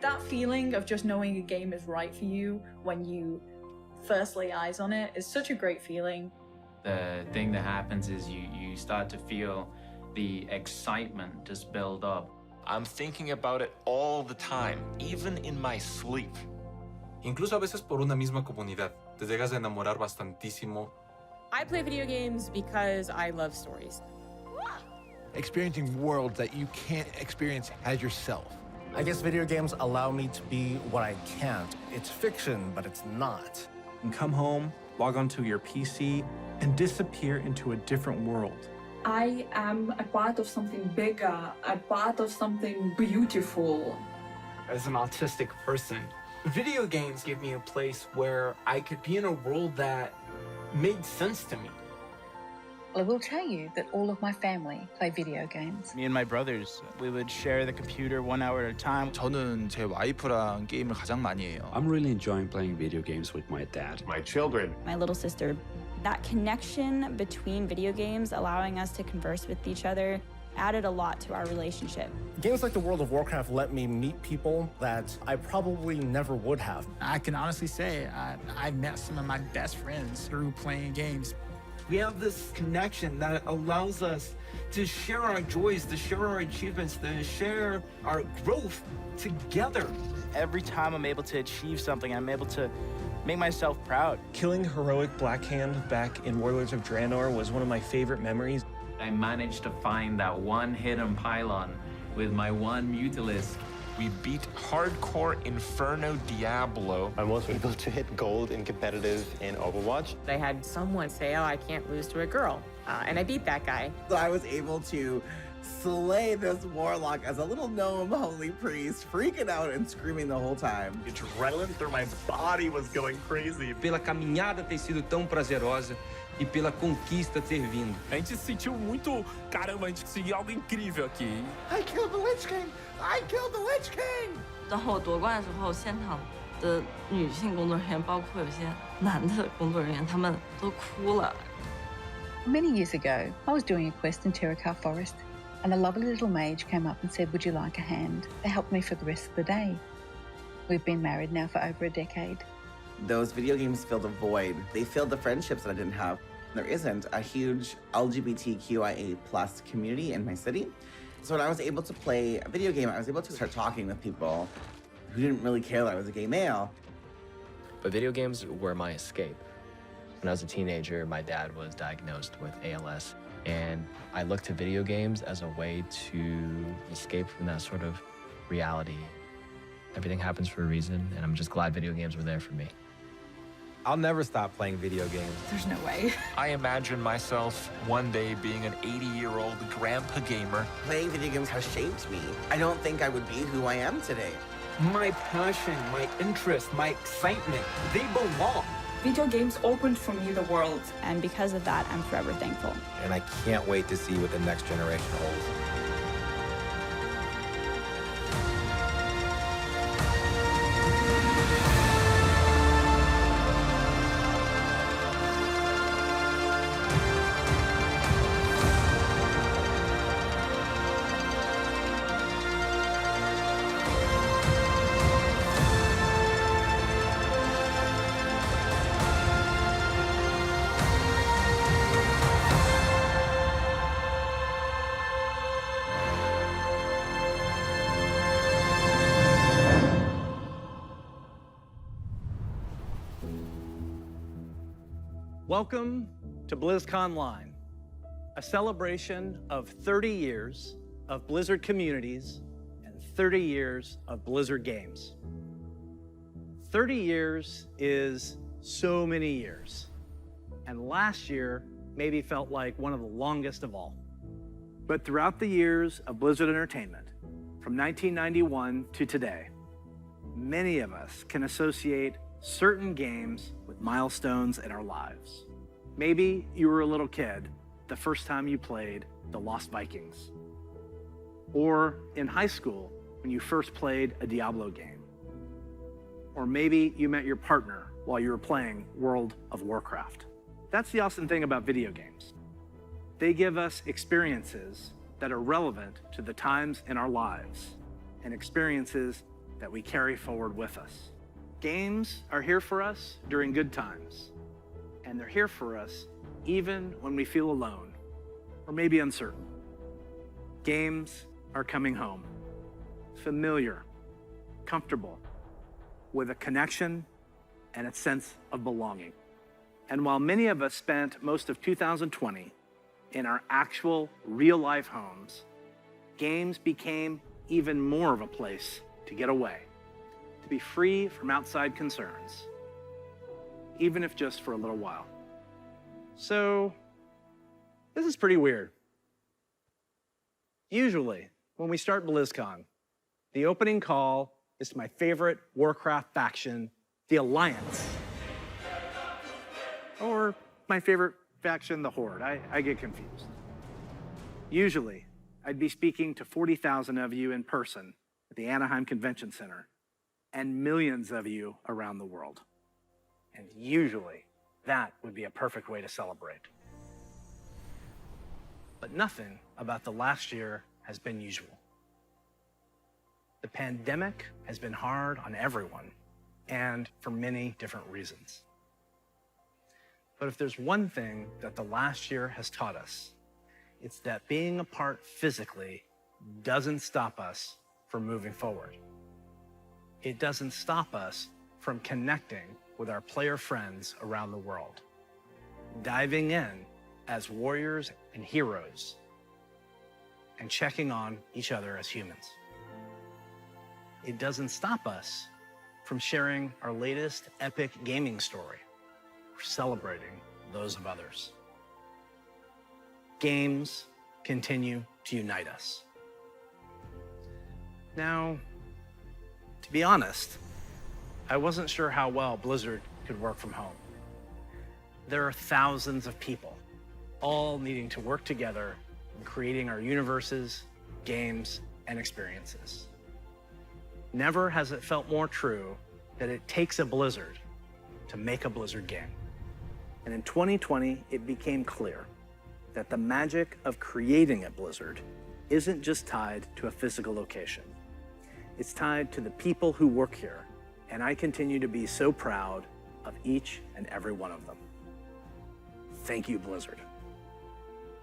That feeling of just knowing a game is right for you when you first lay eyes on it is such a great feeling. The thing that happens is you start to feel the excitement just build up. I'm thinking about it all the time, even in my sleep. Incluso a veces por una misma comunidad. Te llegas a enamorar bastantísimo. I play video games because I love stories. Experiencing worlds that you can't experience as yourself. I guess video games allow me to be what I can't. It's fiction, but it's not. And come home, log onto your PC, and disappear into a different world. I am a part of something bigger, a part of something beautiful. As an autistic person, video games give me a place where I could be in a world that made sense to me. I will tell you that all of my family play video games. Me and my brothers, we would share the computer 1 hour at a time. 저는 제 와이프랑 게임을 가장 많이 해요. I'm really enjoying playing video games with my dad. My children. My little sister. That connection between video games, allowing us to converse with each other, added a lot to our relationship. Games like the World of Warcraft let me meet people that I probably never would have. I can honestly say I met some of my best friends through playing games. We have this connection that allows us to share our joys, to share our achievements, to share our growth together. Every time I'm able to achieve something, I'm able to make myself proud. Killing heroic Blackhand back in Warlords of Draenor was one of my favorite memories. I managed to find that one hidden pylon with my one Mutalisk. We beat hardcore Inferno Diablo. I was able to hit gold in competitive in Overwatch. I had someone say, oh, I can't lose to a girl. And I beat that guy. So I was able to slay this warlock as a little gnome holy priest, freaking out and screaming the whole time. Adrenaline through my body was going crazy. Pela caminhada ter sido tão prazerosa e pela conquista ter vindo. A gente se sentiu muito, caramba, a gente conseguiu algo incrível aqui. I killed the Lich King! I killed the Lich King! 当我夺冠的时候，现场的女性工作人员，包括有些男的工作人员，他们都哭了。Many years ago, I was doing a quest in Terracar Forest, and a lovely little mage came up and said, "Would you like a hand?" They helped me for the rest of the day. We've been married now for over a decade. Those video games filled a void. They filled the friendships that I didn't have. There isn't a huge LGBTQIA+ community in my city. So when I was able to play a video game, I was able to start talking with people who didn't really care that I was a gay male. But video games were my escape. When I was a teenager, my dad was diagnosed with ALS, and I looked to video games as a way to escape from that sort of reality. Everything happens for a reason, and I'm just glad video games were there for me. I'll never stop playing video games. There's no way. I imagine myself one day being an 80-year-old grandpa gamer. Playing video games has shaped me. I don't think I would be who I am today. My passion, my interest, my excitement, they belong. Video games opened for me the world. And because of that, I'm forever thankful. And I can't wait to see what the next generation holds. Welcome to BlizzConline, a celebration of 30 years of Blizzard communities and 30 years of Blizzard games. 30 years is so many years, and last year maybe felt like one of the longest of all. But throughout the years of Blizzard Entertainment, from 1991 to today, many of us can associate certain games with milestones in our lives. Maybe you were a little kid the first time you played The Lost Vikings. Or in high school when you first played a Diablo game. Or maybe you met your partner while you were playing World of Warcraft. That's the awesome thing about video games. They give us experiences that are relevant to the times in our lives and experiences that we carry forward with us. Games are here for us during good times, and they're here for us even when we feel alone or maybe uncertain. Games are coming home, familiar, comfortable, with a connection and a sense of belonging. And while many of us spent most of 2020 in our actual real-life homes, games became even more of a place to get away, to be free from outside concerns, even if just for a little while. So, this is pretty weird. Usually, when we start BlizzCon, the opening call is to my favorite Warcraft faction, the Alliance. Or my favorite faction, the Horde. I get confused. Usually, I'd be speaking to 40,000 of you in person at the Anaheim Convention Center and millions of you around the world. And usually, that would be a perfect way to celebrate. But nothing about the last year has been usual. The pandemic has been hard on everyone, and for many different reasons. But if there's one thing that the last year has taught us, it's that being apart physically doesn't stop us from moving forward. It doesn't stop us from connecting with our player friends around the world, diving in as warriors and heroes, and checking on each other as humans. It doesn't stop us from sharing our latest epic gaming story or celebrating those of others. Games continue to unite us. Now, to be honest, I wasn't sure how well Blizzard could work from home. There are thousands of people, all needing to work together in creating our universes, games, and experiences. Never has it felt more true that it takes a Blizzard to make a Blizzard game. And in 2020, it became clear that the magic of creating at Blizzard isn't just tied to a physical location. It's tied to the people who work here, and I continue to be so proud of each and every one of them. Thank you, Blizzard.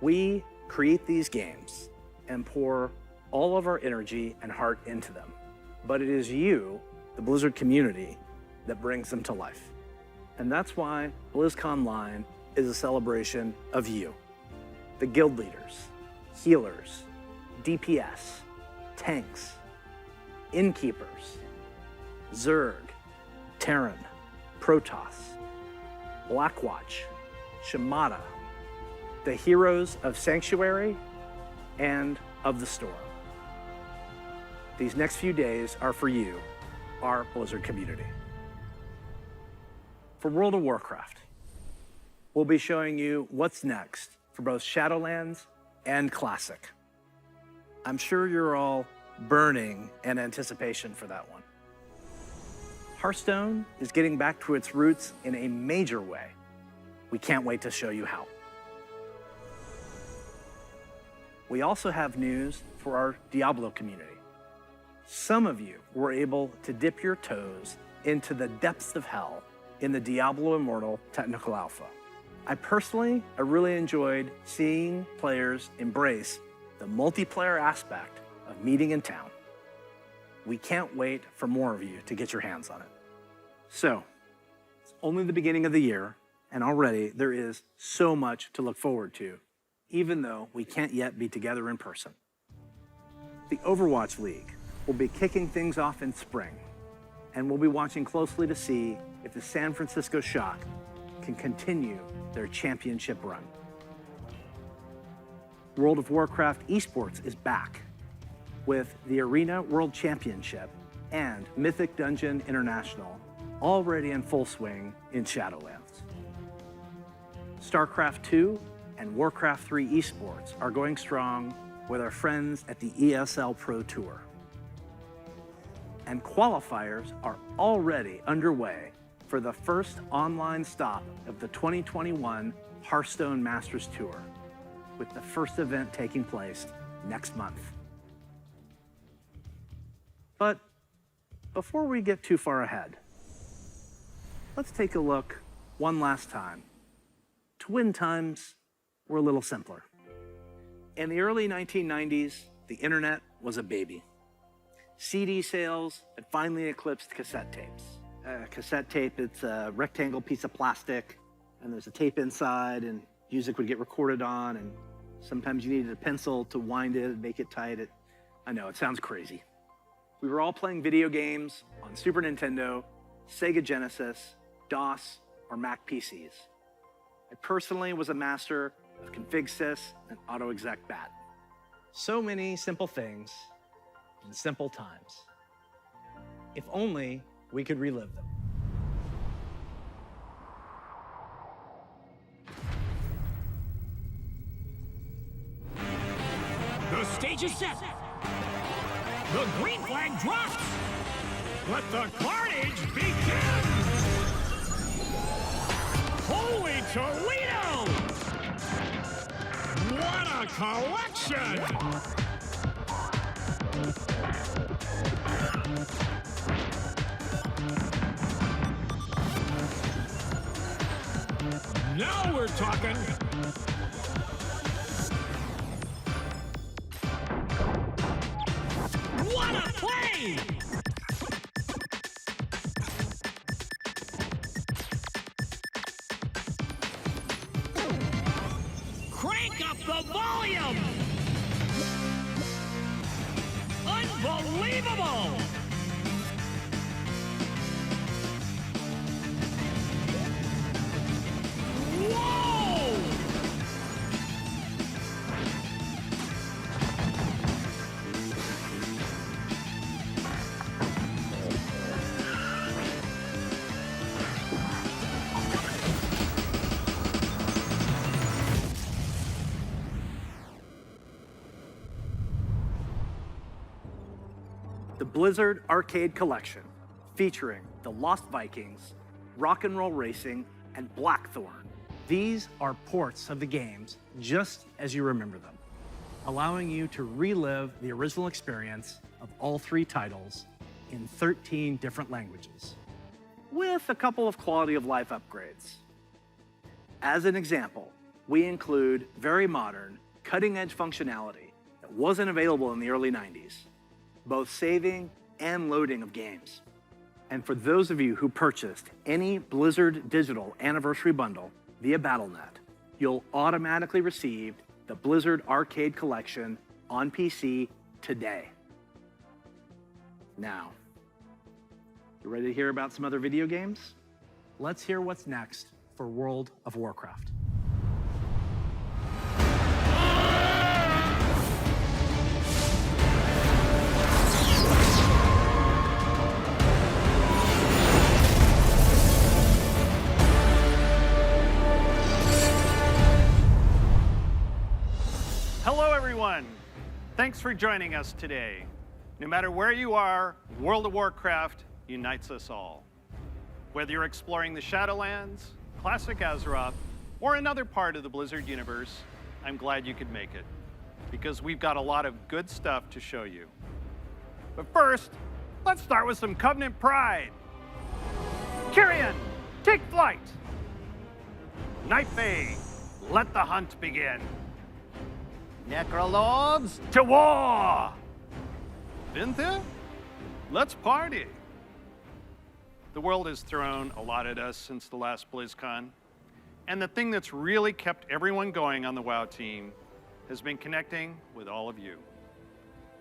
We create these games and pour all of our energy and heart into them, but it is you, the Blizzard community, that brings them to life. And that's why BlizzConline is a celebration of you, the guild leaders, healers, DPS, tanks, innkeepers, Zerg, Terran, Protoss, Blackwatch, Shimada, the heroes of Sanctuary and of the Storm. These next few days are for you, our Blizzard community. For World of Warcraft, we'll be showing you what's next for both Shadowlands and Classic. I'm sure you're all burning in anticipation for that one. Hearthstone is getting back to its roots in a major way. We can't wait to show you how. We also have news for our Diablo community. Some of you were able to dip your toes into the depths of hell in the Diablo Immortal Technical Alpha. I really enjoyed seeing players embrace the multiplayer aspect of meeting in town. We can't wait for more of you to get your hands on it. So, it's only the beginning of the year, and already there is so much to look forward to, even though we can't yet be together in person. The Overwatch League will be kicking things off in spring, and we'll be watching closely to see if the San Francisco Shock can continue their championship run. World of Warcraft esports is back with the Arena World Championship and Mythic Dungeon International already in full swing in Shadowlands. StarCraft 2 and Warcraft 3 esports are going strong with our friends at the ESL Pro Tour. And qualifiers are already underway for the first online stop of the 2021 Hearthstone Masters Tour, with the first event taking place next month. But before we get too far ahead, let's take a look one last time to when times were a little simpler. In the early 1990s, the internet was a baby. CD sales had finally eclipsed cassette tapes. Cassette tape, it's a rectangle piece of plastic, and there's a tape inside, and music would get recorded on, and sometimes you needed a pencil to wind it and make it tight. I know, it sounds crazy. We were all playing video games on Super Nintendo, Sega Genesis, DOS, or Mac PCs. I personally was a master of config sys and autoexec bat. So many simple things in simple times. If only we could relive them. The stage is set. The green flag drops. Let the carnage begin. Holy Toledo! What a collection! Now we're talking. What a play! Crank up the volume! Unbelievable! Whoa! The Blizzard Arcade Collection, featuring the Lost Vikings, Rock and Roll Racing, and Blackthorn. These are ports of the games just as you remember them, allowing you to relive the original experience of all three titles in 13 different languages, with a couple of quality of life upgrades. As an example, we include very modern, cutting-edge functionality that wasn't available in the early 90s, both saving and loading of games. And for those of you who purchased any Blizzard Digital Anniversary Bundle via Battle.net, you'll automatically receive the Blizzard Arcade Collection on PC today. Now, you ready to hear about some other video games? Let's hear what's next for World of Warcraft. Hello, everyone. Thanks for joining us today. No matter where you are, World of Warcraft unites us all. Whether you're exploring the Shadowlands, Classic Azeroth, or another part of the Blizzard universe, I'm glad you could make it, because we've got a lot of good stuff to show you. But first, let's start with some Covenant pride. Kyrian, take flight. Nightfey, let the hunt begin. Necrolords, to war! Vinthir, let's party. The world has thrown a lot at us since the last BlizzCon, and the thing that's really kept everyone going on the WoW team has been connecting with all of you.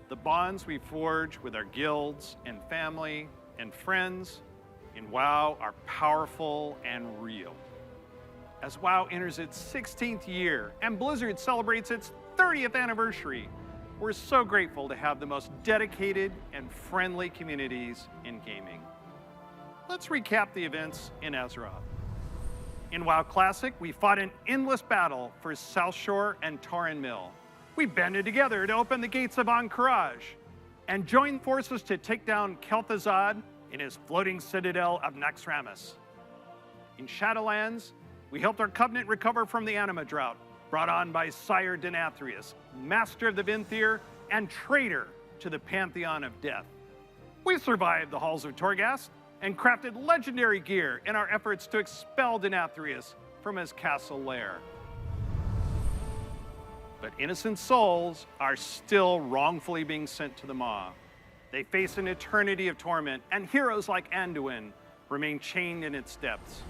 The bonds we forge with our guilds and family and friends in WoW are powerful and real. As WoW enters its 16th year and Blizzard celebrates its 30th anniversary, we're so grateful to have the most dedicated and friendly communities in gaming. Let's recap the events in Azeroth. In WoW Classic, we fought an endless battle for South Shore and Tauren Mill. We banded together to open the gates of Ahn'Qiraj and joined forces to take down Kel'Thuzad in his floating citadel of Naxxramas. In Shadowlands, we helped our Covenant recover from the Anima drought, brought on by Sire Denathrius, master of the Vinthir and traitor to the Pantheon of Death. We survived the halls of Torghast and crafted legendary gear in our efforts to expel Denathrius from his castle lair. But innocent souls are still wrongfully being sent to the Maw. They face an eternity of torment, and heroes like Anduin remain chained in its depths.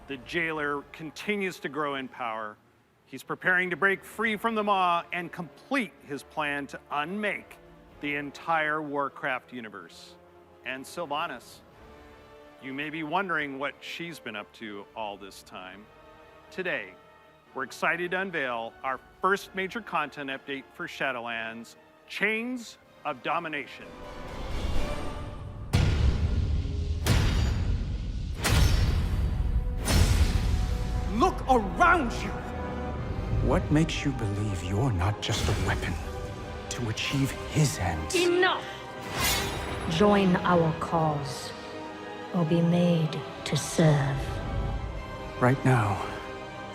The jailer continues to grow in power. He's preparing to break free from the Maw and complete his plan to unmake the entire Warcraft universe. And Sylvanas, you may be wondering what she's been up to all this time. Today, we're excited to unveil our first major content update for Shadowlands, Chains of Domination. Look around you! What makes you believe you're not just a weapon to achieve his ends? Enough! Join our cause, or be made to serve. Right now,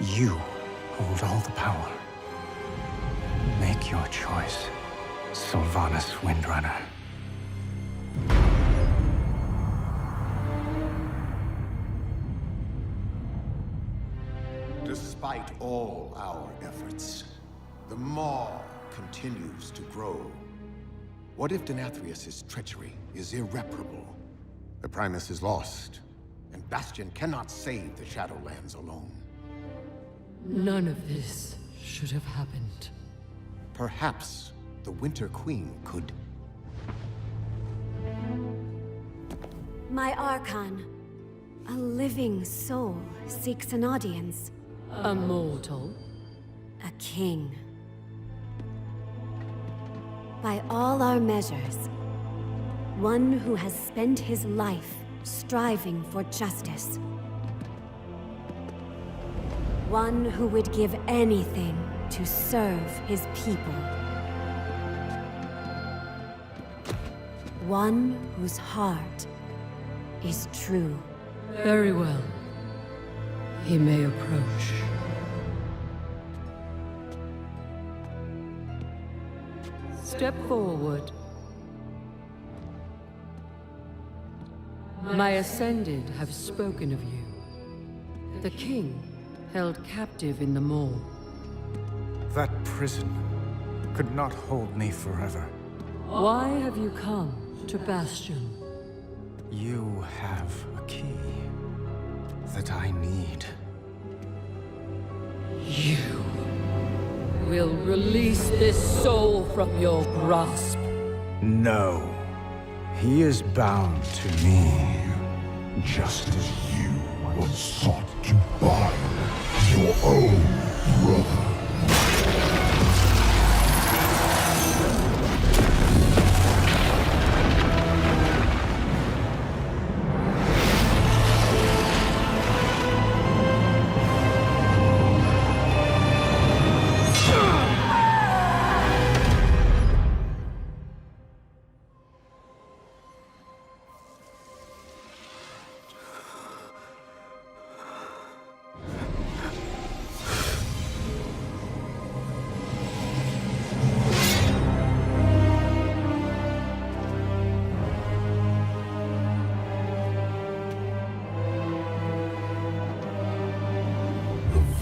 you hold all the power. Make your choice, Sylvanas Windrunner. Despite all our efforts, the Maw continues to grow. What if Denathrius' treachery is irreparable? The Primus is lost, and Bastion cannot save the Shadowlands alone. None of this should have happened. Perhaps the Winter Queen could... My Archon, a living soul seeks an audience. A mortal? A king. By all our measures, one who has spent his life striving for justice. One who would give anything to serve his people. One whose heart is true. Very well. He may approach. Step forward. My Ascended have spoken of you. The king held captive in the Maw. That prison could not hold me forever. Why have you come to Bastion? You have a key that I need. You will release this soul from your grasp. No. He is bound to me. Just as you once sought to bind your own brother.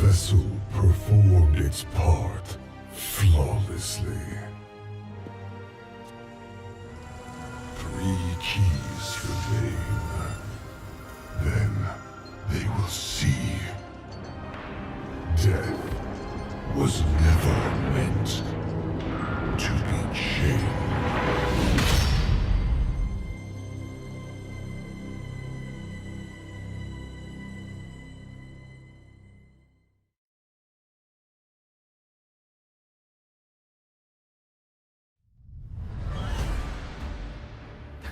vessel performed its part flawlessly. 3 keys remain. Then they will see. Death was never meant to be chained.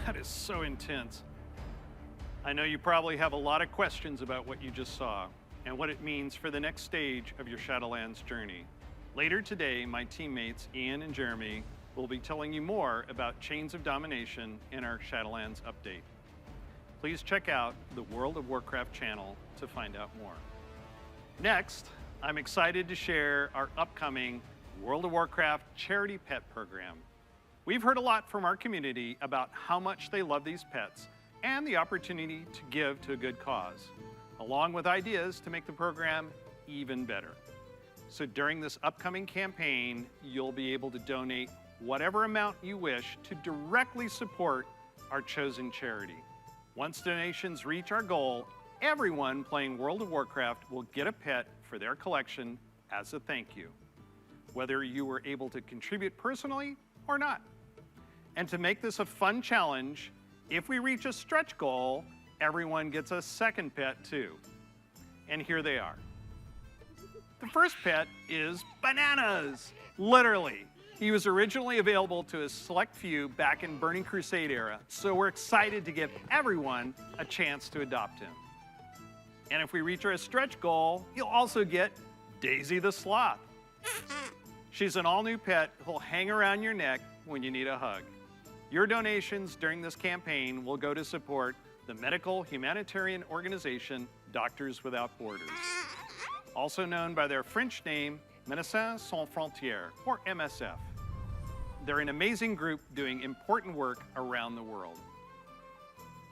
That is so intense. I know you probably have a lot of questions about what you just saw and what it means for the next stage of your Shadowlands journey. Later today, my teammates Ian and Jeremy will be telling you more about Chains of Domination in our Shadowlands update. Please check out the World of Warcraft channel to find out more. Next, I'm excited to share our upcoming World of Warcraft charity pet program. We've heard a lot from our community about how much they love these pets and the opportunity to give to a good cause, along with ideas to make the program even better. So during this upcoming campaign, you'll be able to donate whatever amount you wish to directly support our chosen charity. Once donations reach our goal, everyone playing World of Warcraft will get a pet for their collection as a thank you, whether you were able to contribute personally or not. And to make this a fun challenge, if we reach a stretch goal, everyone gets a second pet too. And here they are. The first pet is Bananas, literally. He was originally available to a select few back in Burning Crusade era, so we're excited to give everyone a chance to adopt him. And if we reach our stretch goal, you'll also get Daisy the Sloth. She's an all-new pet who'll hang around your neck when you need a hug. Your donations during this campaign will go to support the medical humanitarian organization Doctors Without Borders, also known by their French name, Médecins Sans Frontières, or MSF. They're an amazing group doing important work around the world.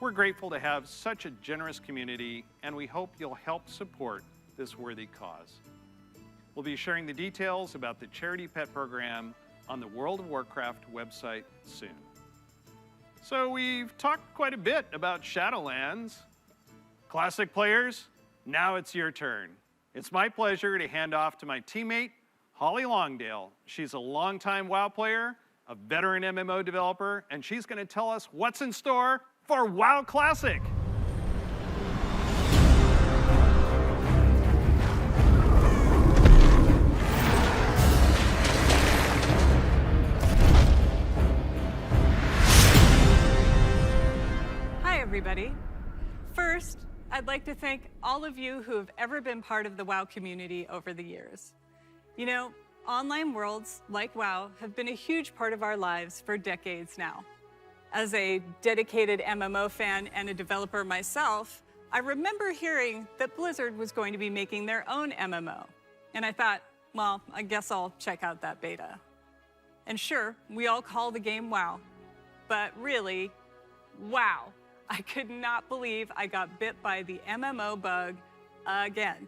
We're grateful to have such a generous community, and we hope you'll help support this worthy cause. We'll be sharing the details about the Charity Pet Program on the World of Warcraft website soon. So we've talked quite a bit about Shadowlands. Classic players, now it's your turn. It's my pleasure to hand off to my teammate, Holly Longdale. She's a longtime WoW player, a veteran MMO developer, and she's going to tell us what's in store for WoW Classic. Hi, everybody. First, I'd like to thank all of you who have ever been part of the WoW community over the years. You know, online worlds like WoW have been a huge part of our lives for decades now. As a dedicated MMO fan and a developer myself, I remember hearing that Blizzard was going to be making their own MMO. And I thought, well, I guess I'll check out that beta. And sure, we all call the game WoW, but really, wow. I could not believe I got bit by the MMO bug again.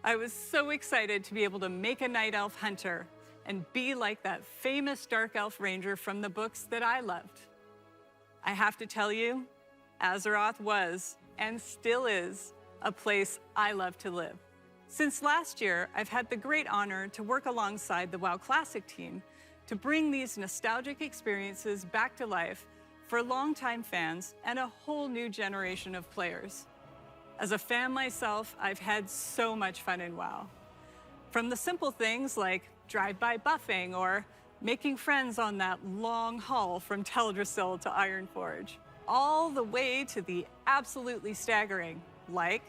I was so excited to be able to make a Night Elf hunter and be like that famous Dark Elf ranger from the books that I loved. I have to tell you, Azeroth was, and still is, a place I love to live. Since last year, I've had the great honor to work alongside the WoW Classic team to bring these nostalgic experiences back to life for longtime fans and a whole new generation of players. As a fan myself, I've had so much fun in WoW. From the simple things like drive-by buffing or making friends on that long haul from Teldrassil to Ironforge, all the way to the absolutely staggering, like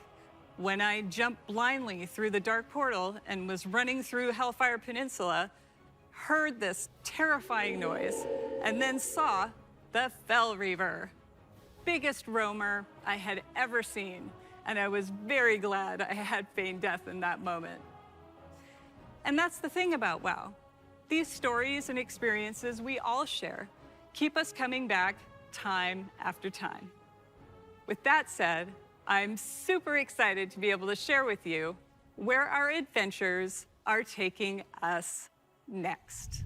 when I jumped blindly through the Dark Portal and was running through Hellfire Peninsula, heard this terrifying noise, and then saw the Fell Reaver. Biggest roamer I had ever seen, and I was very glad I had feigned death in that moment. And that's the thing about WoW. These stories and experiences we all share keep us coming back time after time. With that said, I'm super excited to be able to share with you where our adventures are taking us next.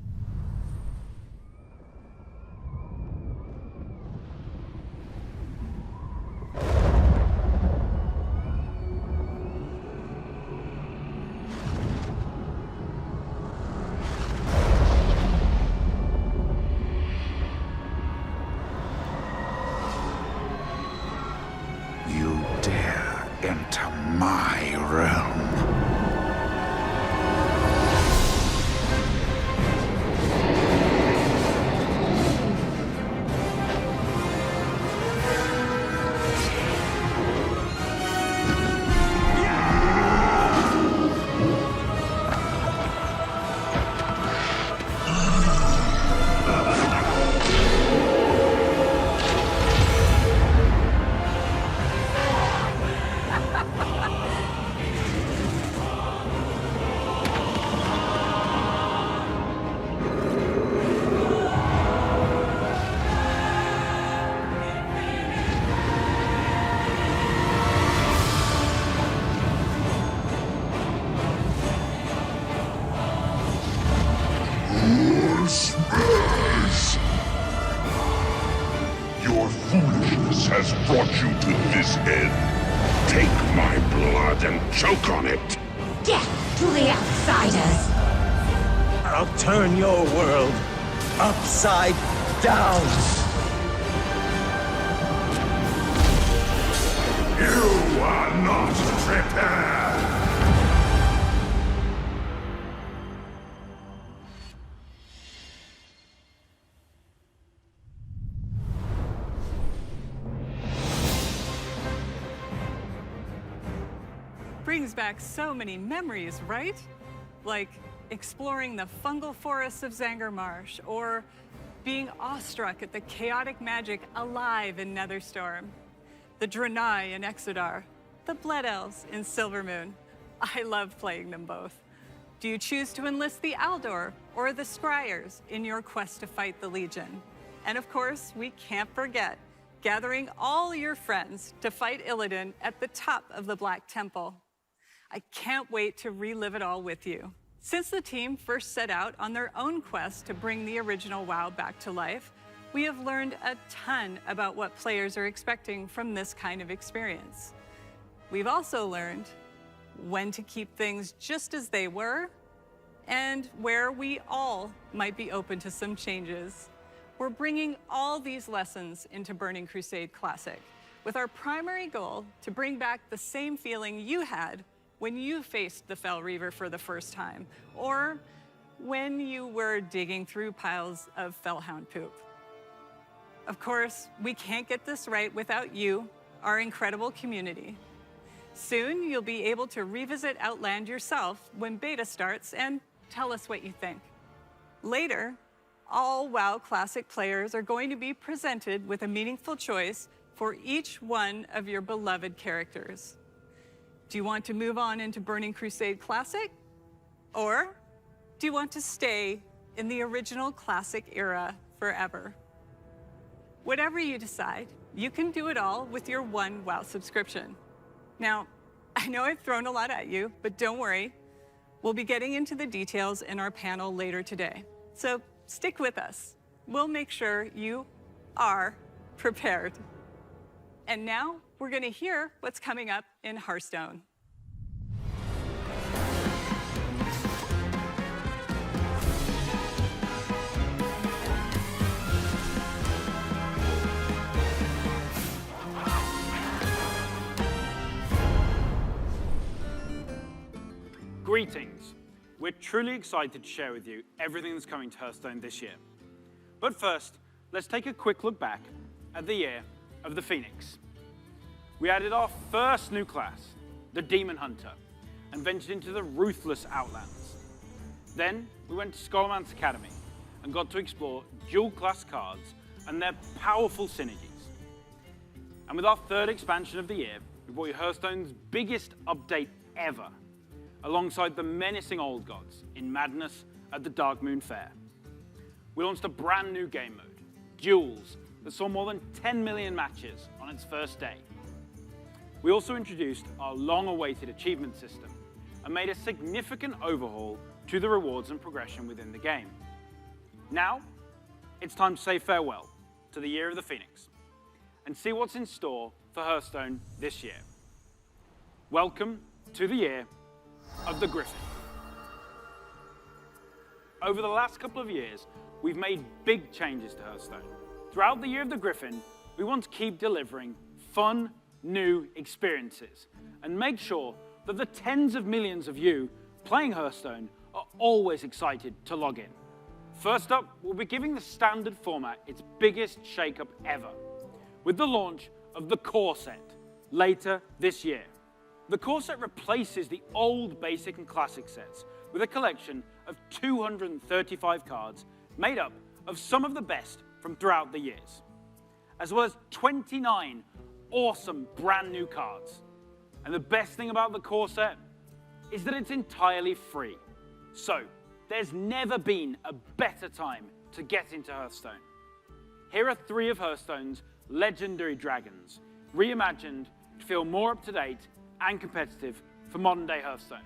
You dare enter my realm. Darkness has brought you to this end. Take my blood and choke on it. Death to the outsiders! I'll turn your world upside down! You are not prepared! Brings back so many memories, right? Like exploring the fungal forests of Zangarmarsh, or being awestruck at the chaotic magic alive in Netherstorm, the Draenei in Exodar, the Blood Elves in Silvermoon. I love playing them both. Do you choose to enlist the Aldor or the Scryers in your quest to fight the Legion? And of course, we can't forget gathering all your friends to fight Illidan at the top of the Black Temple. I can't wait to relive it all with you. Since the team first set out on their own quest to bring the original WoW back to life, we have learned a ton about what players are expecting from this kind of experience. We've also learned when to keep things just as they were and where we all might be open to some changes. We're bringing all these lessons into Burning Crusade Classic, with our primary goal to bring back the same feeling you had when you faced the Fel Reaver for the first time, or when you were digging through piles of Felhound poop. Of course, we can't get this right without you, our incredible community. Soon, you'll be able to revisit Outland yourself when beta starts and tell us what you think. Later, all WoW Classic players are going to be presented with a meaningful choice for each one of your beloved characters. Do you want to move on into Burning Crusade Classic? Or do you want to stay in the original Classic era forever? Whatever you decide, you can do it all with your one WoW subscription. Now, I know I've thrown a lot at you, but don't worry. We'll be getting into the details in our panel later today. So stick with us. We'll make sure you are prepared. And now we're going to hear what's coming up in Hearthstone. Greetings. We're truly excited to share with you everything that's coming to Hearthstone this year. But first, let's take a quick look back at the year of the Phoenix. We added our first new class, the Demon Hunter, and ventured into the ruthless Outlands. Then we went to Skullman's Academy and got to explore dual-class cards and their powerful synergies. And with our third expansion of the year, we brought you Hearthstone's biggest update ever, alongside the menacing Old Gods in Madness at the Dark Moon Fair. We launched a brand new game mode, Duels, that saw more than 10 million matches on its first day. We also introduced our long-awaited achievement system and made a significant overhaul to the rewards and progression within the game. Now, it's time to say farewell to the Year of the Phoenix and see what's in store for Hearthstone this year. Welcome to the Year of the Griffin. Over the last couple of years, we've made big changes to Hearthstone. Throughout the Year of the Griffin, we want to keep delivering fun, new experiences and make sure that the tens of millions of you playing Hearthstone are always excited to log in. First up, we'll be giving the standard format its biggest shakeup ever, with the launch of the Core Set later this year. The Core Set replaces the old Basic and Classic sets with a collection of 235 cards made up of some of the best from throughout the years, as well as 29 awesome brand new cards. And the best thing about the Core Set is that it's entirely free. So there's never been a better time to get into Hearthstone. Here are 3 of Hearthstone's legendary dragons, reimagined to feel more up-to-date and competitive for modern-day Hearthstone.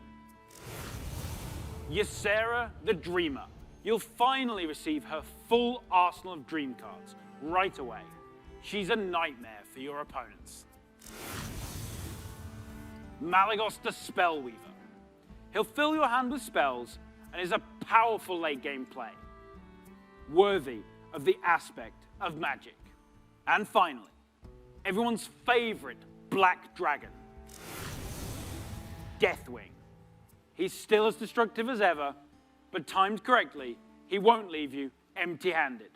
Ysera the Dreamer. You'll finally receive her full arsenal of dream cards right away. she's a nightmare for your opponents. Malygos the Spellweaver. He'll fill your hand with spells and is a powerful late game play, worthy of the aspect of magic. And finally, everyone's favorite black dragon, Deathwing. He's still as destructive as ever, but timed correctly, he won't leave you empty-handed.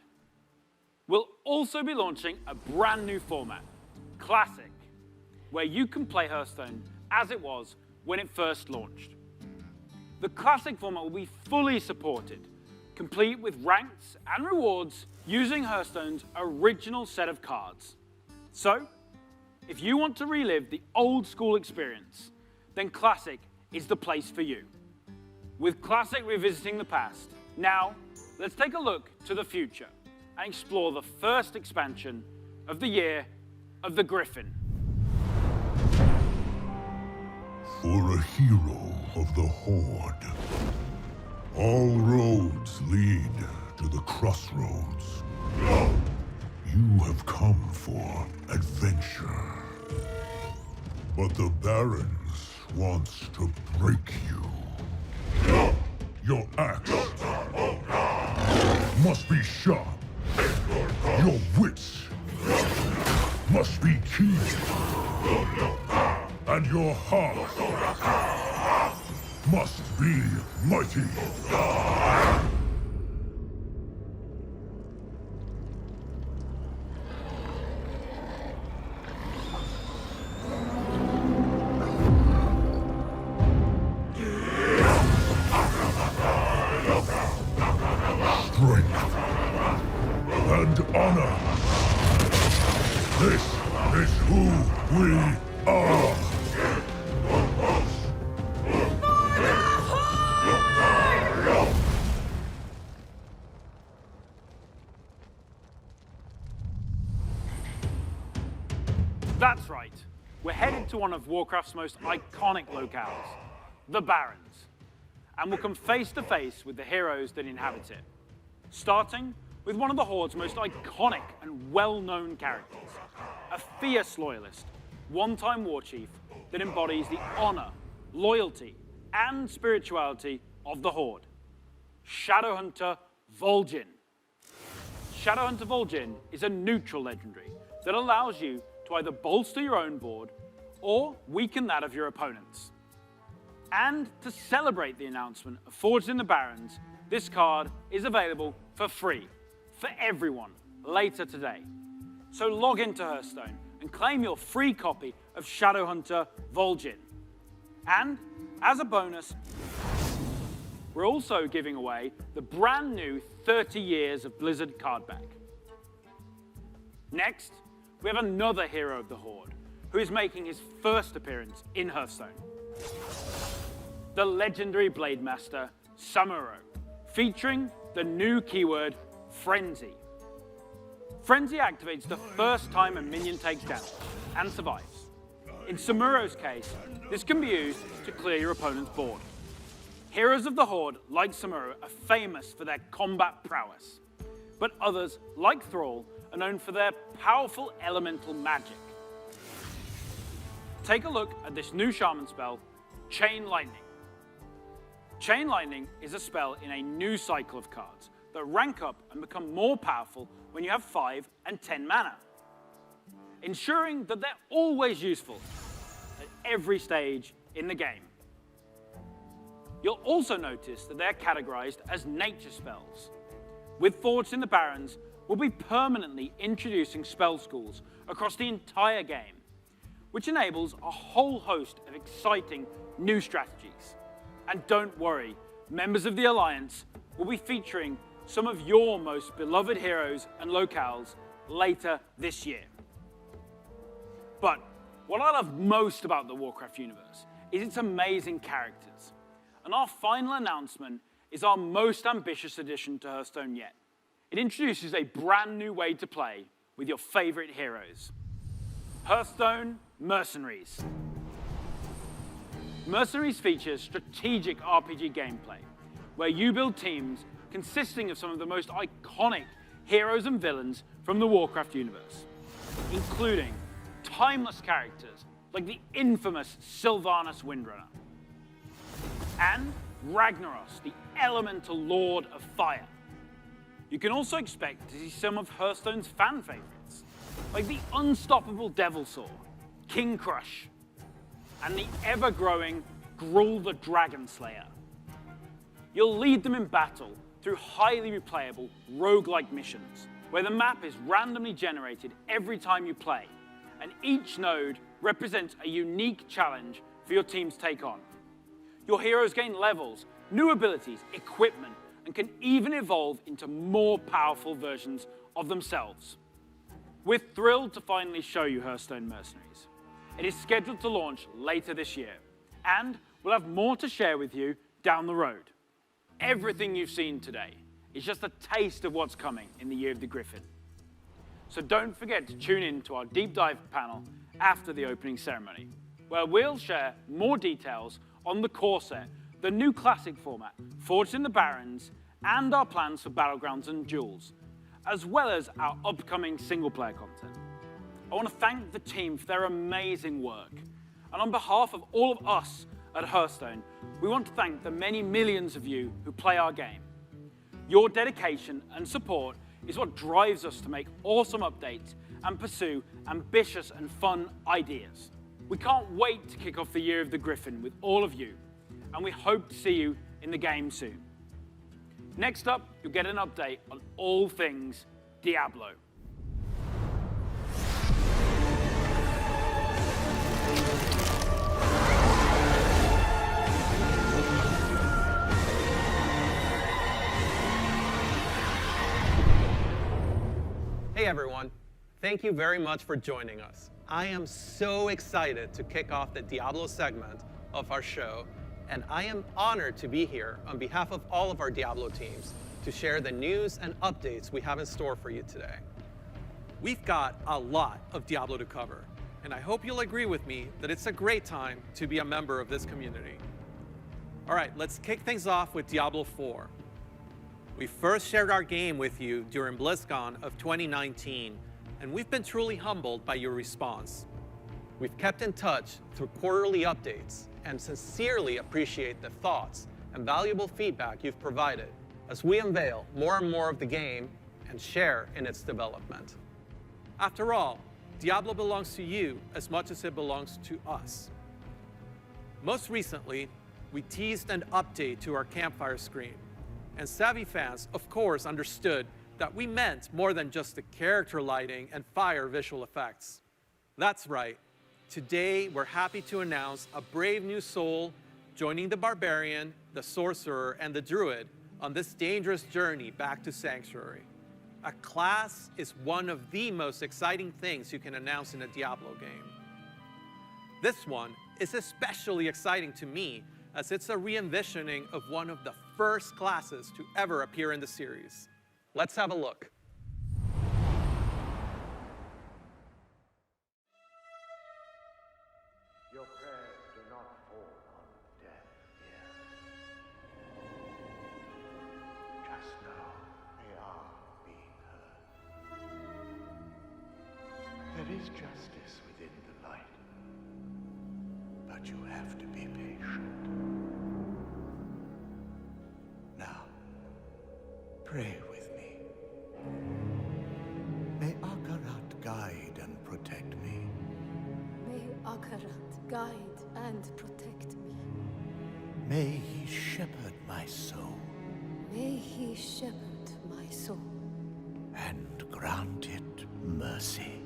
We'll also be launching a brand new format, Classic, where you can play Hearthstone as it was when it first launched. The Classic format will be fully supported, complete with ranks and rewards using Hearthstone's original set of cards. So, if you want to relive the old school experience, then Classic is the place for you. With Classic revisiting the past, now let's take a look to the future and explore the first expansion of the Year of the Griffin. For a hero of the Horde, all roads lead to the crossroads. You have come for adventure, but the Barons wants to break you. Your axe must be sharp. Your wits must be keen. And your heart must be mighty. Strength and honor. This is who we are. That's right. We're headed to one of Warcraft's most iconic locales, the Barrens, and we'll come face to face with the heroes that inhabit it. Starting with one of the Horde's most iconic and well-known characters, a fierce loyalist, one-time war chief that embodies the honor, loyalty, and spirituality of the Horde, Shadowhunter Vol'jin. Shadowhunter Vol'jin is a neutral legendary that allows you to either bolster your own board or weaken that of your opponents. And to celebrate the announcement of Forged in the Barrens, this card is available for free for everyone later today. So log into Hearthstone and claim your free copy of Shadowhunter Vol'jin. And as a bonus, we're also giving away the brand new 30 Years of Blizzard card back. Next, we have another hero of the Horde who is making his first appearance in Hearthstone. The legendary Blade Master, Samuro, featuring the new keyword, Frenzy. Frenzy activates the first time a minion takes damage and survives. In Samuro's case, this can be used to clear your opponent's board. Heroes of the Horde, like Samuro, are famous for their combat prowess, but others, like Thrall, are known for their powerful elemental magic. Take a look at this new shaman spell, Chain Lightning. Chain Lightning is a spell in a new cycle of cards that rank up and become more powerful when you have 5 and 10 mana, ensuring that they're always useful at every stage in the game. You'll also notice that they're categorized as nature spells. With Forged in the Barrens, we'll be permanently introducing spell schools across the entire game, which enables a whole host of exciting new strategies. And don't worry, members of the Alliance will be featuring some of your most beloved heroes and locales later this year. But what I love most about the Warcraft universe is its amazing characters. And our final announcement is our most ambitious addition to Hearthstone yet. It introduces a brand new way to play with your favorite heroes. Hearthstone Mercenaries. Mercenaries features strategic RPG gameplay, where you build teams consisting of some of the most iconic heroes and villains from the Warcraft universe. including timeless characters like the infamous Sylvanas Windrunner, and Ragnaros, the elemental lord of fire. You can also expect to see some of Hearthstone's fan favorites, like the unstoppable Devilsaur, King Crush, and the ever-growing Gruul the Dragon Slayer. You'll lead them in battle through highly replayable roguelike missions, where the map is randomly generated every time you play, and each node represents a unique challenge for your team to take on. Your heroes gain levels, new abilities, equipment, and can even evolve into more powerful versions of themselves. We're thrilled to finally show you Hearthstone Mercenaries. It is scheduled to launch later this year, and we'll have more to share with you down the road. Everything you've seen today is just a taste of what's coming in the Year of the Griffin. So don't forget to tune in to our deep dive panel after the opening ceremony, where we'll share more details on the core set, the new classic format, Forged in the Barrens, and our plans for Battlegrounds and Duels, as well as our upcoming single-player content. I want to thank the team for their amazing work. And on behalf of all of us at Hearthstone, we want to thank the many millions of you who play our game. Your dedication and support is what drives us to make awesome updates and pursue ambitious and fun ideas. We can't wait to kick off the Year of the Griffin with all of you, and we hope to see you in the game soon. Next up, you'll get an update on all things Diablo. Hey everyone, thank you very much for joining us. I am so excited to kick off the Diablo segment of our show, and I am honored to be here on behalf of all of our Diablo teams to share the news and updates we have in store for you today. We've got a lot of Diablo to cover, and I hope you'll agree with me that it's a great time to be a member of this community. All right, let's kick things off with Diablo 4. We first shared our game with you during BlizzCon of 2019, and we've been truly humbled by your response. We've kept in touch through quarterly updates and sincerely appreciate the thoughts and valuable feedback you've provided as we unveil more and more of the game and share in its development. After all, Diablo belongs to you as much as it belongs to us. Most recently, we teased an update to our campfire screen, and savvy fans, of course, understood that we meant more than just the character lighting and fire visual effects. That's right. Today, we're happy to announce a brave new soul joining the barbarian, the sorcerer, and the druid on this dangerous journey back to Sanctuary. A class is one of the most exciting things you can announce in a Diablo game. This one is especially exciting to me, as it's a re-envisioning of one of the first classes to ever appear in the series. Let's have a look. Your prayers do not fall on deaf ears. Just know they are being heard. There is justice within the light, but you have to be patient. Now, pray with me. May Akarat guide and protect me. May Akarat guide and protect me. May he shepherd my soul May he shepherd my soul. and grant it mercy.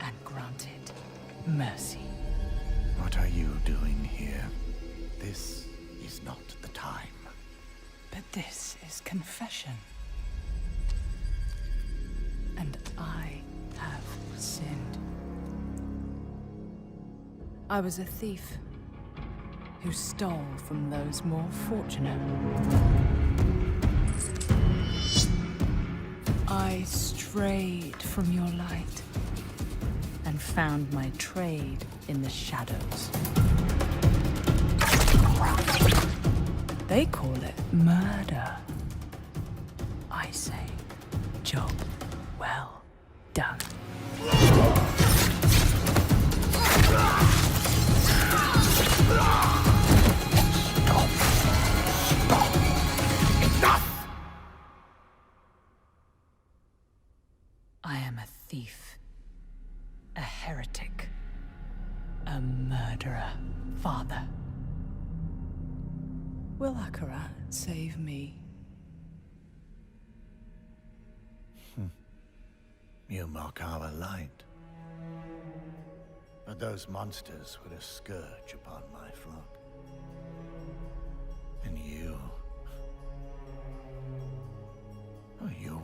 And grant it mercy. What are you doing here? This is not the time. But this is confession. And I have sinned. I was a thief who stole from those more fortunate. I strayed from your light and found my trade in the shadows. They call it murder. I say, job well done. I am a thief, a heretic, a murderer, Father. Will Akarat save me? You mock our light. But those monsters were a scourge upon my flock. And you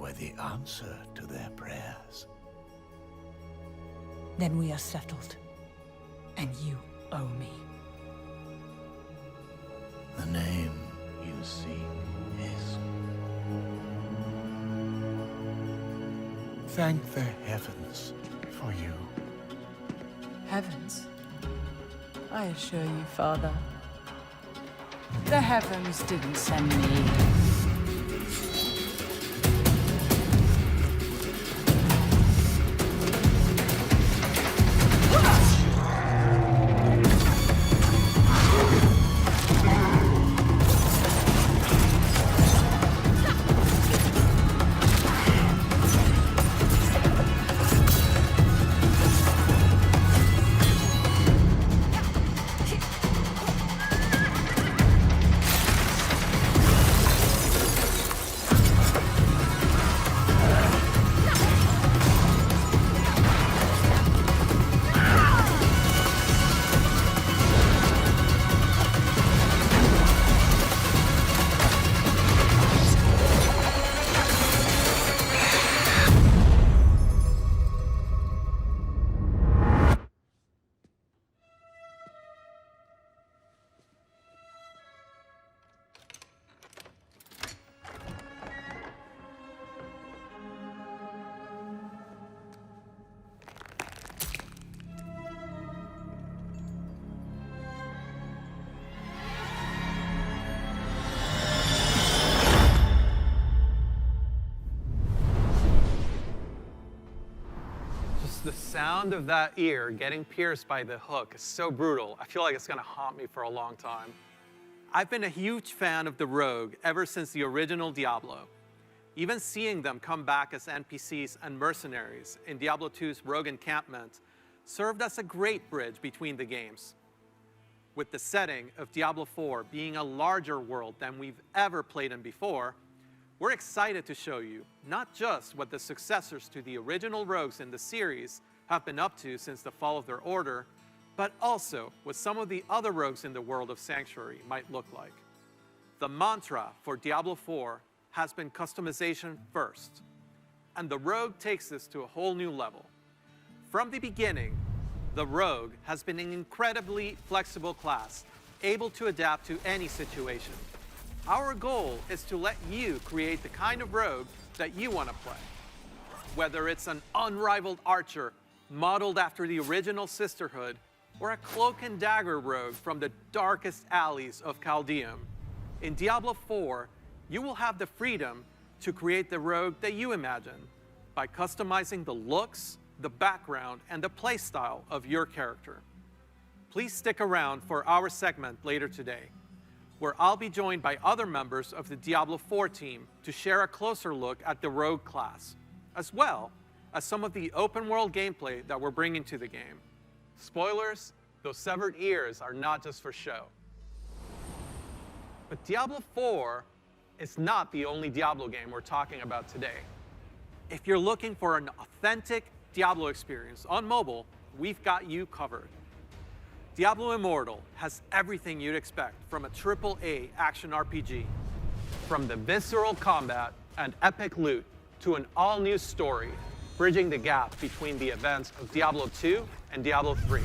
were the answer to their prayers. Then we are settled. And you owe me. The name you seek is... Thank the heavens for you. Heavens? I assure you, Father, the heavens didn't send me. The sound of that ear getting pierced by the hook is so brutal. I feel like it's gonna haunt me for a long time. I've been a huge fan of the Rogue ever since the original Diablo. Even seeing them come back as NPCs and mercenaries in Diablo 2's Rogue Encampment served as a great bridge between the games. With the setting of Diablo 4 being a larger world than we've ever played in before, we're excited to show you not just what the successors to the original rogues in the series have been up to since the fall of their order, but also what some of the other rogues in the world of Sanctuary might look like. The mantra for Diablo 4 has been customization first, and the rogue takes this to a whole new level. From the beginning, the rogue has been an incredibly flexible class, able to adapt to any situation. Our goal is to let you create the kind of rogue that you want to play. Whether it's an unrivaled archer modeled after the original Sisterhood, or a cloak and dagger rogue from the darkest alleys of Chaldeum, in Diablo 4, you will have the freedom to create the rogue that you imagine by customizing the looks, the background, and the playstyle of your character. Please stick around for our segment later today, where I'll be joined by other members of the Diablo 4 team to share a closer look at the rogue class, as well as some of the open world gameplay that we're bringing to the game. Spoilers, those severed ears are not just for show. But Diablo 4 is not the only Diablo game we're talking about today. If you're looking for an authentic Diablo experience on mobile, we've got you covered. Diablo Immortal has everything you'd expect from a AAA action RPG. From the visceral combat and epic loot to an all-new story, bridging the gap between the events of Diablo 2 and Diablo 3.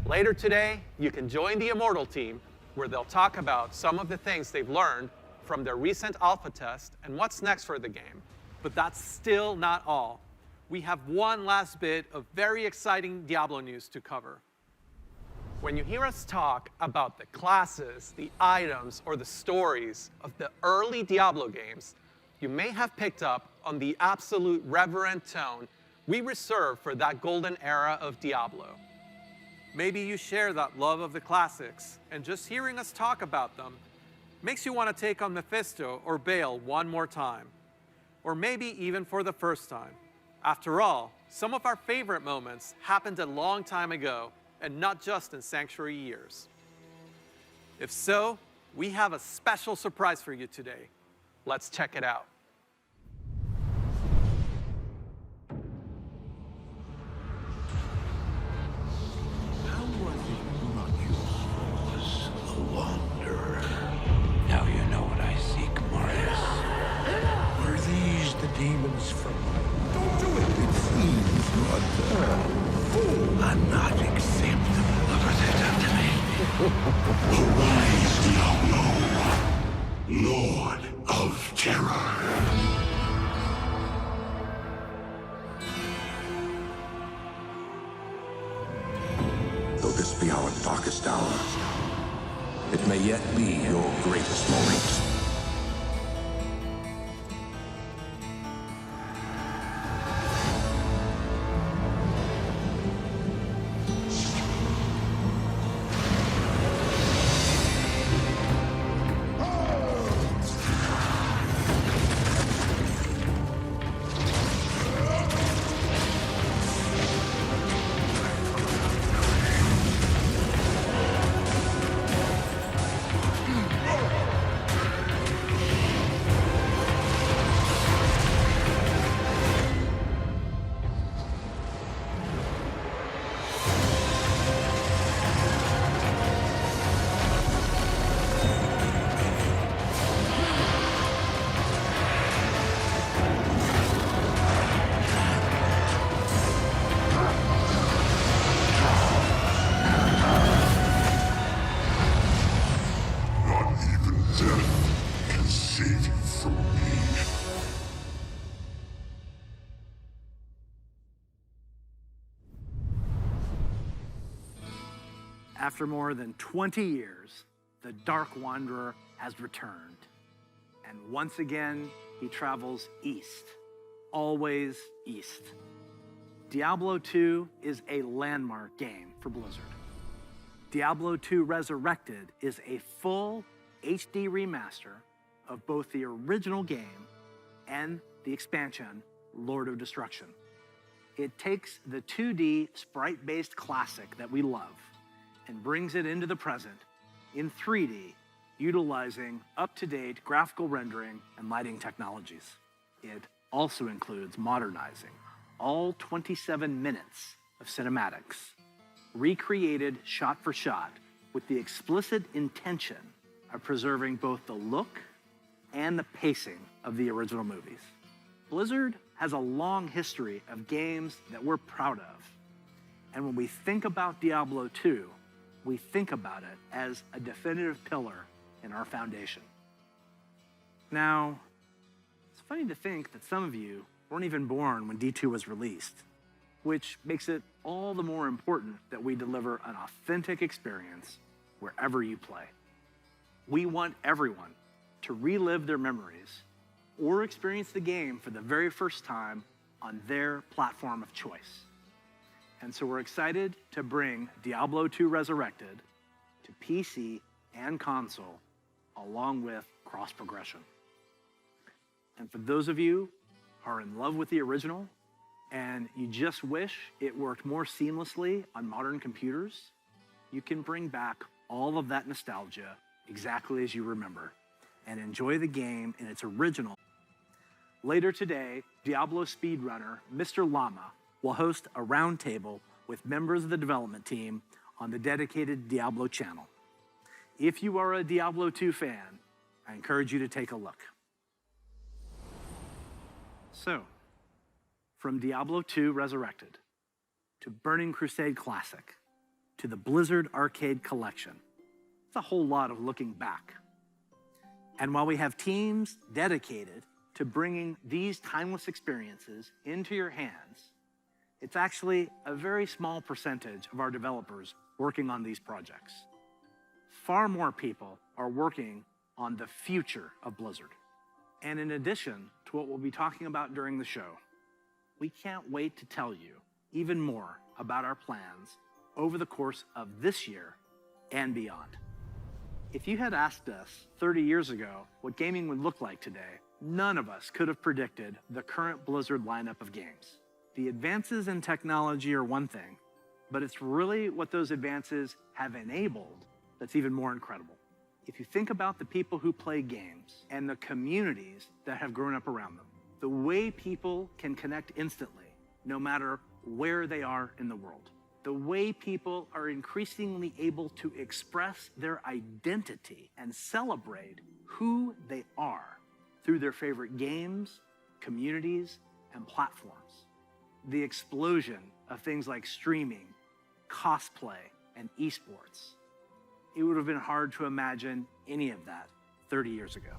Later today, you can join the Immortal team, where they'll talk about some of the things they've learned from their recent alpha test and what's next for the game. But that's still not all. We have one last bit of very exciting Diablo news to cover. When you hear us talk about the classes, the items, or the stories of the early Diablo games, you may have picked up on the absolute reverent tone we reserve for that golden era of Diablo. Maybe you share that love of the classics, and just hearing us talk about them makes you want to take on Mephisto or Baal one more time. Or maybe even for the first time. After all, some of our favorite moments happened a long time ago, and not just in Sanctuary years. If so, we have a special surprise for you today. Let's check it out. How was it not yours, a wanderer? Now you know what I seek, Marius. Were these the demons from... Don't do it! It seems you're not acceptable. What was it done to me? Arise, Diablo, Lord of Terror. Though this be our darkest hour, it may yet be your greatest moment. After more than 20 years, the Dark Wanderer has returned. And once again, he travels east, always east. Diablo 2 is a landmark game for Blizzard. Diablo 2 Resurrected is a full HD remaster of both the original game and the expansion, Lord of Destruction. It takes the 2D sprite-based classic that we love and brings it into the present in 3D, utilizing up-to-date graphical rendering and lighting technologies. It also includes modernizing all 27 minutes of cinematics, recreated shot for shot with the explicit intention of preserving both the look and the pacing of the original movies. Blizzard has a long history of games that we're proud of. And when we think about Diablo 2, we think about it as a definitive pillar in our foundation. Now, it's funny to think that some of you weren't even born when D2 was released, which makes it all the more important that we deliver an authentic experience wherever you play. We want everyone to relive their memories or experience the game for the very first time on their platform of choice. And so we're excited to bring Diablo 2 Resurrected to PC and console, along with cross-progression. And for those of you who are in love with the original and you just wish it worked more seamlessly on modern computers, you can bring back all of that nostalgia exactly as you remember and enjoy the game in its original. Later today, Diablo speedrunner Mr. Llama will host a roundtable with members of the development team on the dedicated Diablo channel. If you are a Diablo 2 fan, I encourage you to take a look. So, from Diablo 2 Resurrected, to Burning Crusade Classic, to the Blizzard Arcade Collection, it's a whole lot of looking back. And while we have teams dedicated to bringing these timeless experiences into your hands, it's actually a very small percentage of our developers working on these projects. Far more people are working on the future of Blizzard. And in addition to what we'll be talking about during the show, we can't wait to tell you even more about our plans over the course of this year and beyond. If you had asked us 30 years ago what gaming would look like today, none of us could have predicted the current Blizzard lineup of games. The advances in technology are one thing, but it's really what those advances have enabled that's even more incredible. If you think about the people who play games and the communities that have grown up around them, the way people can connect instantly, no matter where they are in the world, the way people are increasingly able to express their identity and celebrate who they are through their favorite games, communities, and platforms. The explosion of things like streaming, cosplay, and esports. It would have been hard to imagine any of that 30 years ago.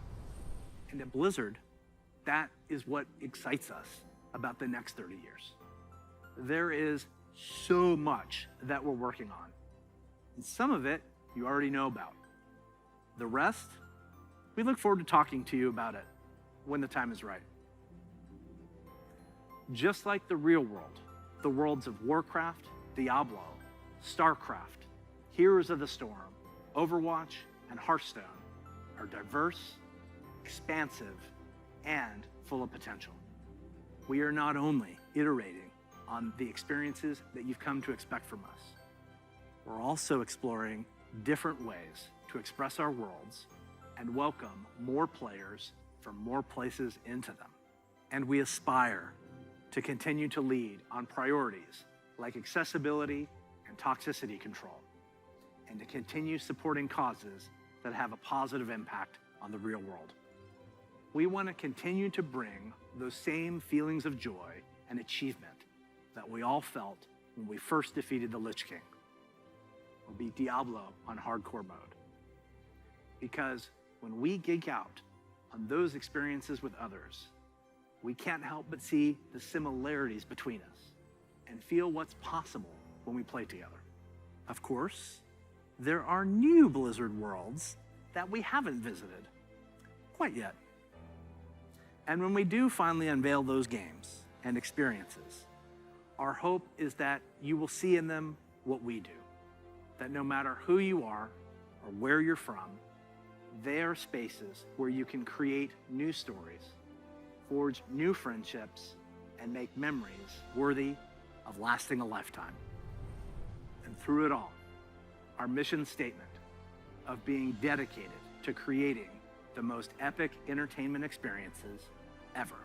And at Blizzard, that is what excites us about the next 30 years. There is so much that we're working on. And some of it you already know about. The rest, we look forward to talking to you about it when the time is right. Just like the real world, the worlds of Warcraft, Diablo, StarCraft, Heroes of the Storm, Overwatch, and Hearthstone are diverse, expansive, and full of potential. We are not only iterating on the experiences that you've come to expect from us, we're also exploring different ways to express our worlds and welcome more players from more places into them. And we aspire to continue to lead on priorities like accessibility and toxicity control, and to continue supporting causes that have a positive impact on the real world. We want to continue to bring those same feelings of joy and achievement that we all felt when we first defeated the Lich King, or beat Diablo on hardcore mode. Because when we geek out on those experiences with others, we can't help but see the similarities between us and feel what's possible when we play together. Of course, there are new Blizzard worlds that we haven't visited quite yet. And when we do finally unveil those games and experiences, our hope is that you will see in them what we do. That no matter who you are or where you're from, they are spaces where you can create new stories, forge new friendships, and make memories worthy of lasting a lifetime. And through it all, our mission statement of being dedicated to creating the most epic entertainment experiences ever,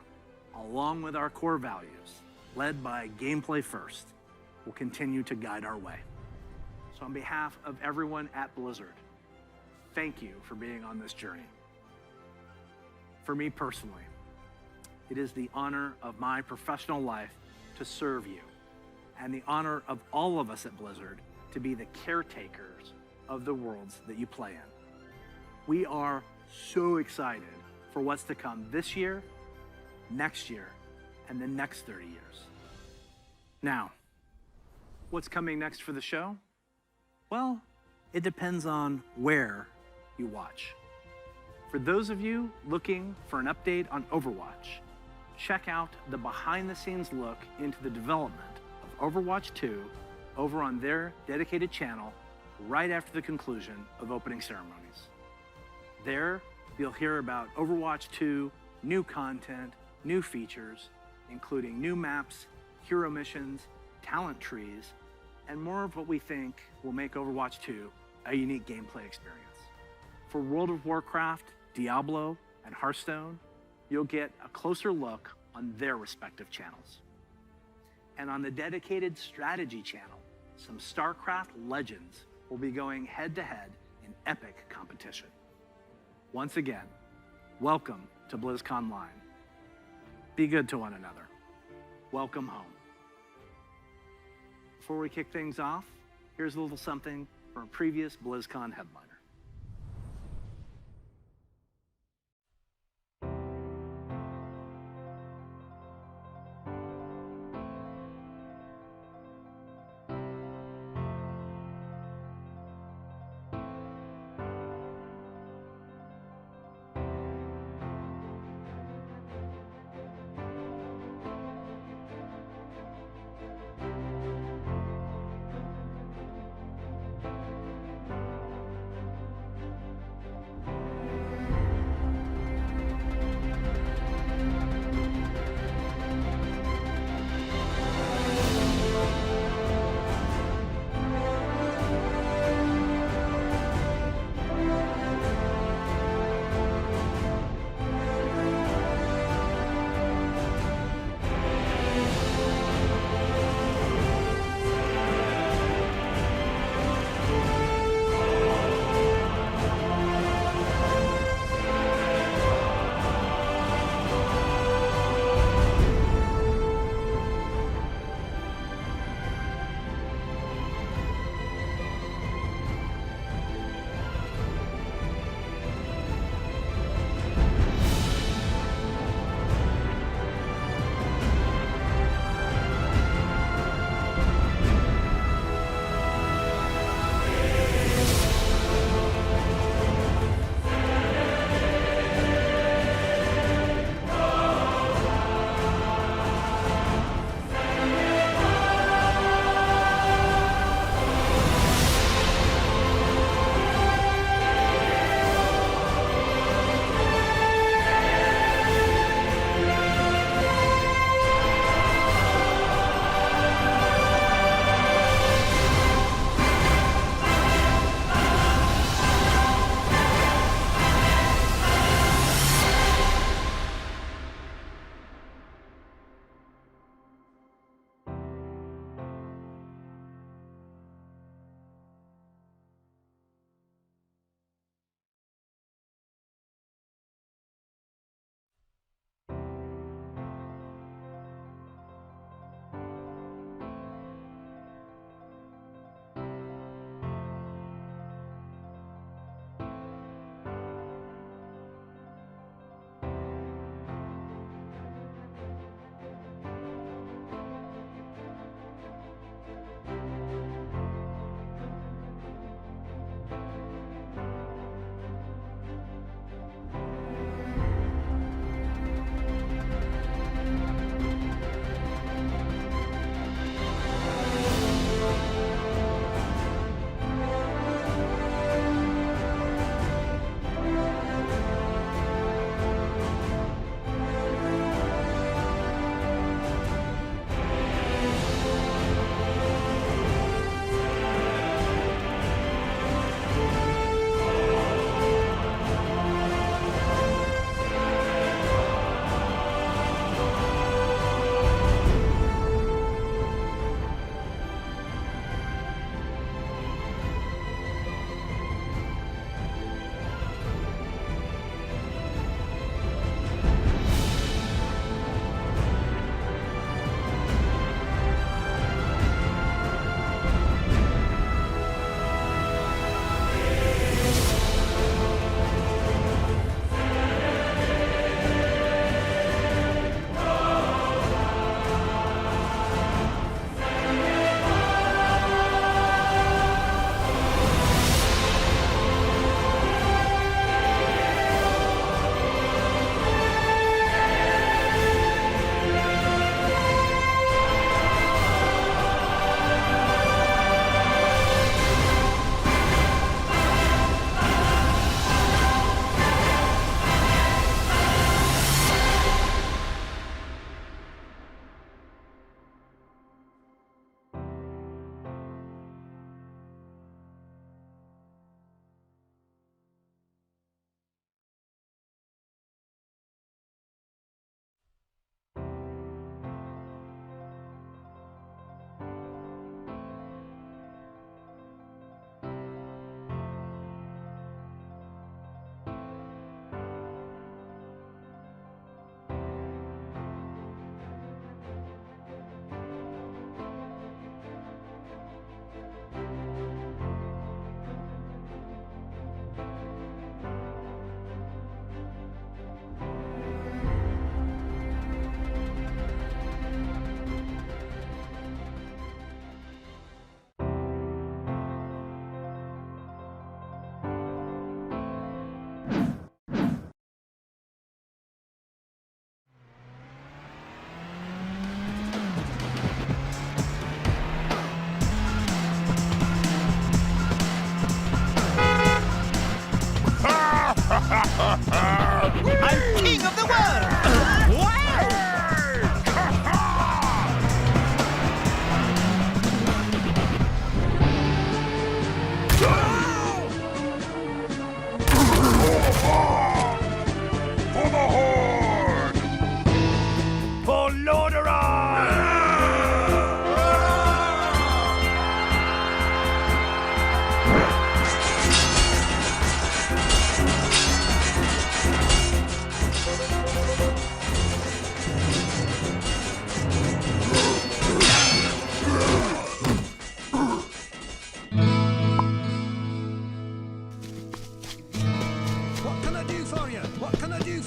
along with our core values, led by gameplay first, will continue to guide our way. So on behalf of everyone at Blizzard, thank you for being on this journey. For me personally, it is the honor of my professional life to serve you, and the honor of all of us at Blizzard to be the caretakers of the worlds that you play in. We are so excited for what's to come this year, next year, and the next 30 years. Now, what's coming next for the show? Well, it depends on where you watch. For those of you looking for an update on Overwatch, check out the behind-the-scenes look into the development of Overwatch 2 over on their dedicated channel right after the conclusion of opening ceremonies. There, you'll hear about Overwatch 2, new content, new features, including new maps, hero missions, talent trees, and more of what we think will make Overwatch 2 a unique gameplay experience. For World of Warcraft, Diablo, and Hearthstone, you'll get a closer look on their respective channels. And on the dedicated strategy channel, some StarCraft legends will be going head-to-head in epic competition. Once again, welcome to BlizzConline. Be good to one another. Welcome home. Before we kick things off, here's a little something from a previous BlizzCon headliner.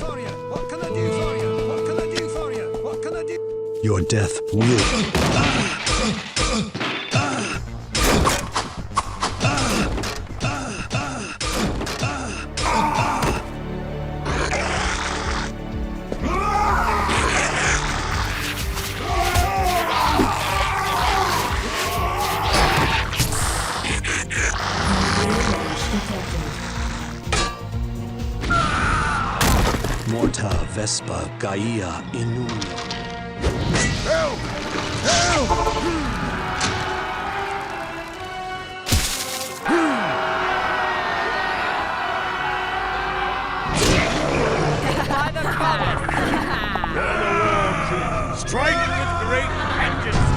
for you? What can I do for you? What can I do for you? What can I do? Your death will. Morta Vespa Gaia Inu. Help! Help! By the colors! Strike with great vengeance!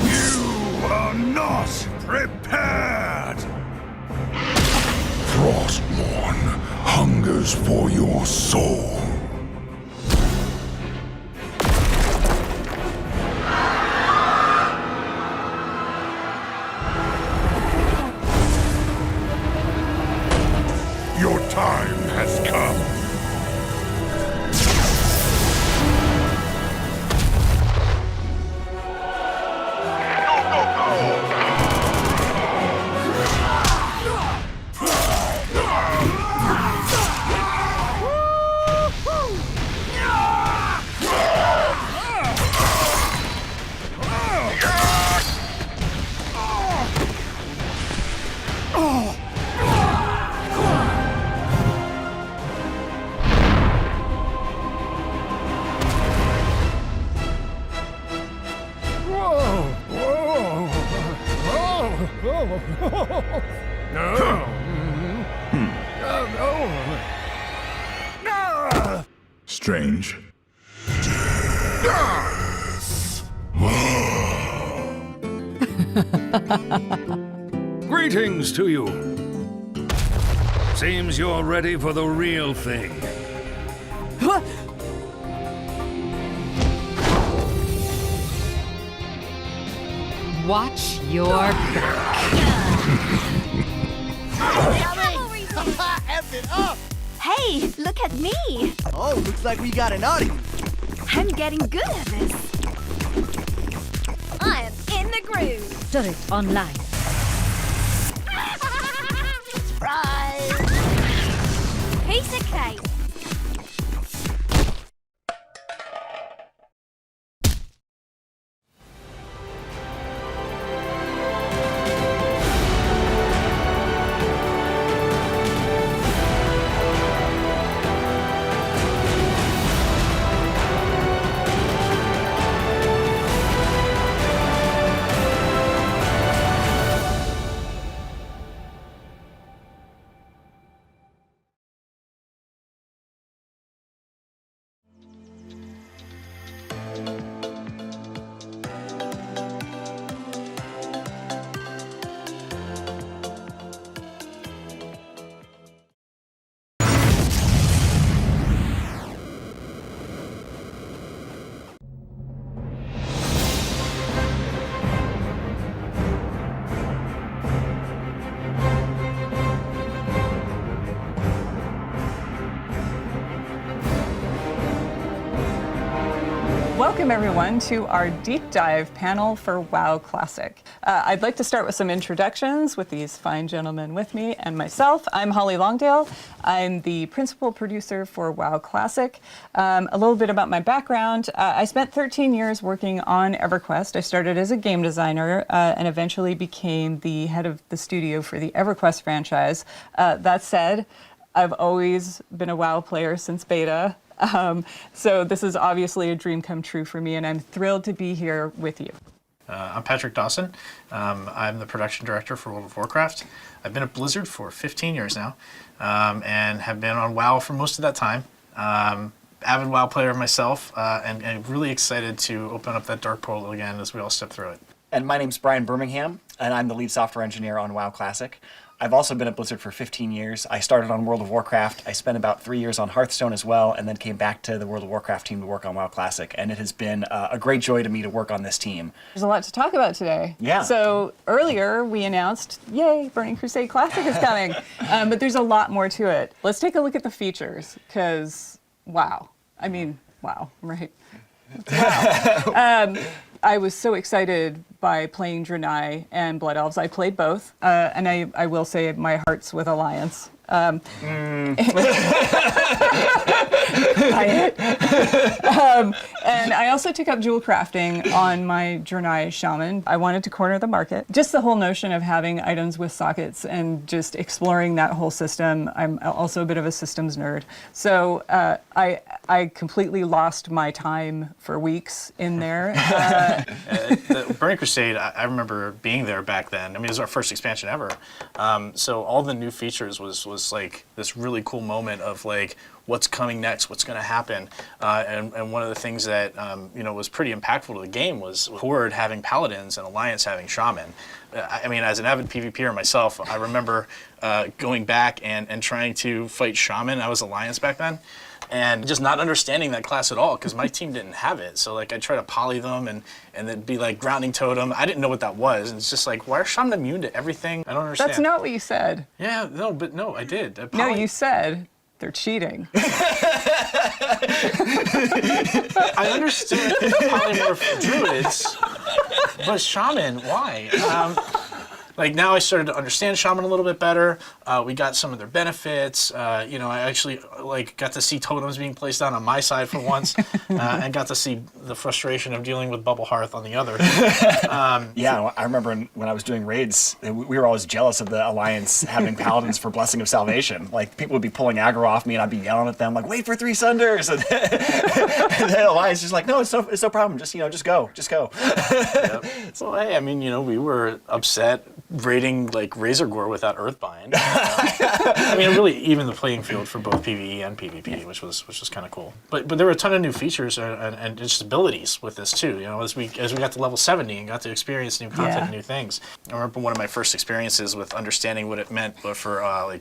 You are not prepared! Frostborn hungers for your soul. Your time has come. Strange. Greetings to you. Seems you're ready for the real thing. Watch your back. F it up! Hey, look at me! Oh, looks like we got an audience. I'm getting good at this. I am in the groove. Turret online. Surprise! Piece of cake. Welcome everyone to our deep dive panel for WoW Classic. I'd like to start with some introductions with these fine gentlemen with me and myself. I'm Holly Longdale. I'm the principal producer for WoW Classic. A little bit about my background. I spent 13 years working on EverQuest. I started as a game designer and eventually became the head of the studio for the EverQuest franchise. That said, I've always been a WoW player since beta. So this is obviously a dream come true for me, and I'm thrilled to be here with you. I'm Patrick Dawson. I'm the production director for World of Warcraft. I've been at Blizzard for 15 years now, and have been on WoW for most of that time. Avid WoW player myself, and really excited to open up that dark portal again as we all step through it. And my name's Brian Birmingham, and I'm the lead software engineer on WoW Classic. I've also been at Blizzard for 15 years. I started on World of Warcraft. I spent about 3 years on Hearthstone as well, and then came back to the World of Warcraft team to work on WoW Classic. And it has been a great joy to me to work on this team. There's a lot to talk about today. Yeah. So earlier we announced, yay, Burning Crusade Classic is coming. But there's a lot more to it. Let's take a look at the features, because wow. I mean, wow, right? Wow. I was so excited by playing Draenei and Blood Elves. I played both, and I will say my heart's with Alliance. And I also took up jewel crafting on my Draenei Shaman. I wanted to corner the market. Just the whole notion of having items with sockets and just exploring that whole system. I'm also a bit of a systems nerd. So I completely lost my time for weeks in there. The Burning Crusade, I remember being there back then. I mean, it was our first expansion ever. So all the new features was like this really cool moment of like, what's coming next, what's going to happen. And one of the things that was pretty impactful to the game was Horde having Paladins and Alliance having Shaman. I mean, as an avid PvPer myself, I remember going back and trying to fight Shaman. I was Alliance back then. And just not understanding that class at all, because my team didn't have it. So like I try to poly them and it'd be like grounding totem. I didn't know what that was. And it's just like, why are Shaman immune to everything? I don't understand. That's not what you said. Yeah, no, I did. No, you said they're cheating. I understood polymorph druids, but Shaman, why? Like now I started to understand Shaman a little bit better. We got some of their benefits. I actually got to see totems being placed down on my side for once, and got to see the frustration of dealing with Bubble Hearth on the other. Yeah, I remember when I was doing raids, we were always jealous of the Alliance having Paladins for Blessing of Salvation. Like people would be pulling aggro off me, and I'd be yelling at them like, "Wait for 3 Sunders!" And the Alliance is just like, "No, it's no problem. Just go." Yep. So hey, I mean, we were upset raiding like Razor Gore without Earthbind. I mean, really even the playing field for both PvE and PvP, which was kind of cool. But there were a ton of new features and just abilities with this too. As we got to level 70 and got to experience new content and new things. I remember one of my first experiences with understanding what it meant for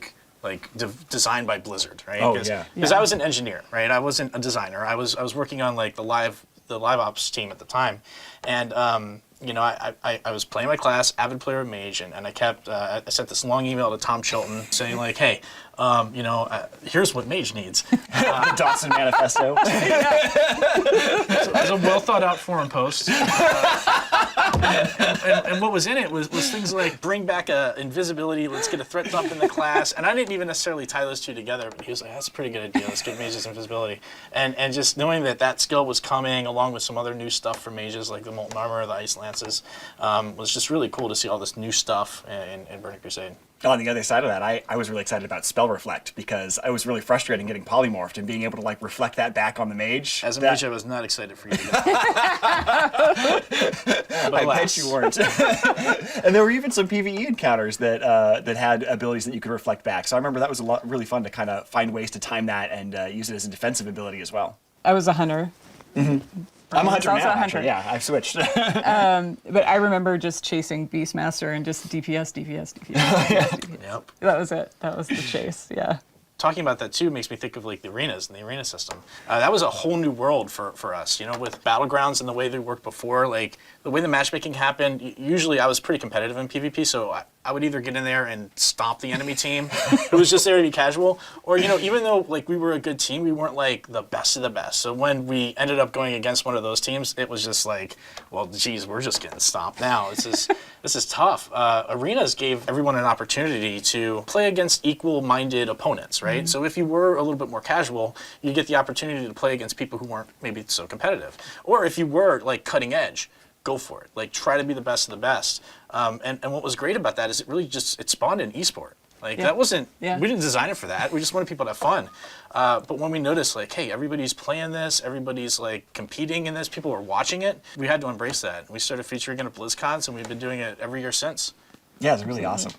designed by Blizzard, right? Oh, yeah. Because I was an engineer, right? I wasn't a designer. I was working on like the live ops team at the time, and I was playing my class, avid player of Mage, and I kept, I sent this long email to Tom Chilton saying like, hey, here's what Mage needs. The Dawson Manifesto. So it was a well thought out forum post. And what was in it was things like bring back invisibility, let's get a threat dump in the class. And I didn't even necessarily tie those two together, but he was like, that's a pretty good idea, let's get Mage's invisibility. And just knowing that skill was coming along with some other new stuff for Mages like the Molten Armor, the Ice Lances, was just really cool to see all this new stuff in Burning Crusade. On the other side of that, I was really excited about Spell Reflect because I was really frustrated getting polymorphed and being able to reflect that back on the mage. As a mage, I was not excited for you to get I bet you weren't. And there were even some PvE encounters that had abilities that you could reflect back. So I remember that was really fun to kind of find ways to time that and use it as a defensive ability as well. I was a hunter. Mm-hmm. I'm a hunter now, hunter. actually. Yeah, I've switched. But I remember just chasing Beastmaster and just DPS. Yep. That was it. That was the chase, yeah. Talking about that too makes me think of like the arenas and the arena system. That was a whole new world for us, with Battlegrounds and the way they worked before, like the way the matchmaking happened. Usually I was pretty competitive in PvP, so I would either get in there and stomp the enemy team who was just there to be casual, or even though like we were a good team, we weren't like the best of the best. So when we ended up going against one of those teams, it was just like, well, geez, we're just getting stomped now. This is tough. Arenas gave everyone an opportunity to play against equal-minded opponents, right? Mm-hmm. So if you were a little bit more casual, you get the opportunity to play against people who weren't maybe so competitive. Or if you were like cutting edge, go for it. Like try to be the best of the best. And what was great about that is it spawned an esport. Like that wasn't, we didn't design it for that. We just wanted people to have fun. But when we noticed like, hey, everybody's playing this, everybody's like competing in this, people are watching it, we had to embrace that. We started featuring it at BlizzCons and we've been doing it every year since. Yeah, it's really awesome.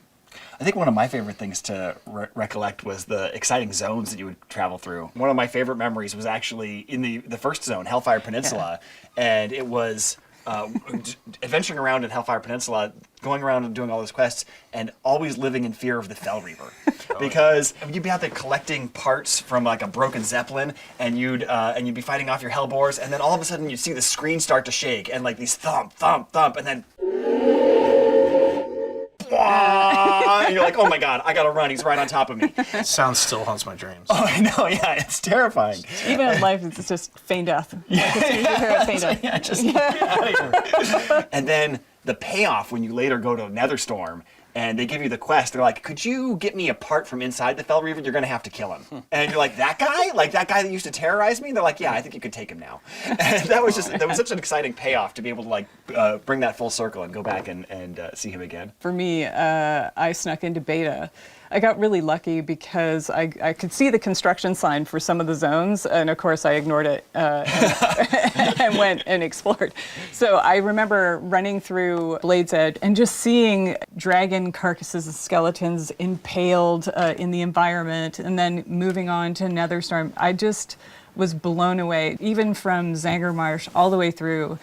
I think one of my favorite things to recollect was the exciting zones that you would travel through. One of my favorite memories was actually in the first zone, Hellfire Peninsula, and it was adventuring around in Hellfire Peninsula. going around and doing all those quests and always living in fear of the Fell Reaver. Because you'd be out there collecting parts from like a broken Zeppelin, and you'd be fighting off your Hellbores, and then all of a sudden you'd see the screen start to shake, and like these thump, thump, thump, and then and you're like, oh my god, I gotta run, he's right on top of me. Sound still haunts my dreams. Oh, I know, yeah, it's terrifying. Even in life, it's just feign death. Yeah. Like, it's usually here at feign death. Yeah, just get out of here. And then the payoff when you later go to Netherstorm, and they give you the quest, they're like, could you get me a part from inside the Fell Reaver? You're gonna have to kill him. And you're like, that guy? Like that guy that used to terrorize me? They're like, yeah, I think you could take him now. And that was such an exciting payoff to be able to like bring that full circle and go back and see him again. For me, I snuck into beta. I got really lucky because I could see the construction sign for some of the zones, and of course I ignored it and went and explored. So I remember running through Blade's Edge and just seeing dragon carcasses and skeletons impaled in the environment, and then moving on to Netherstorm. I just was blown away, even from Zangermarsh all the way through.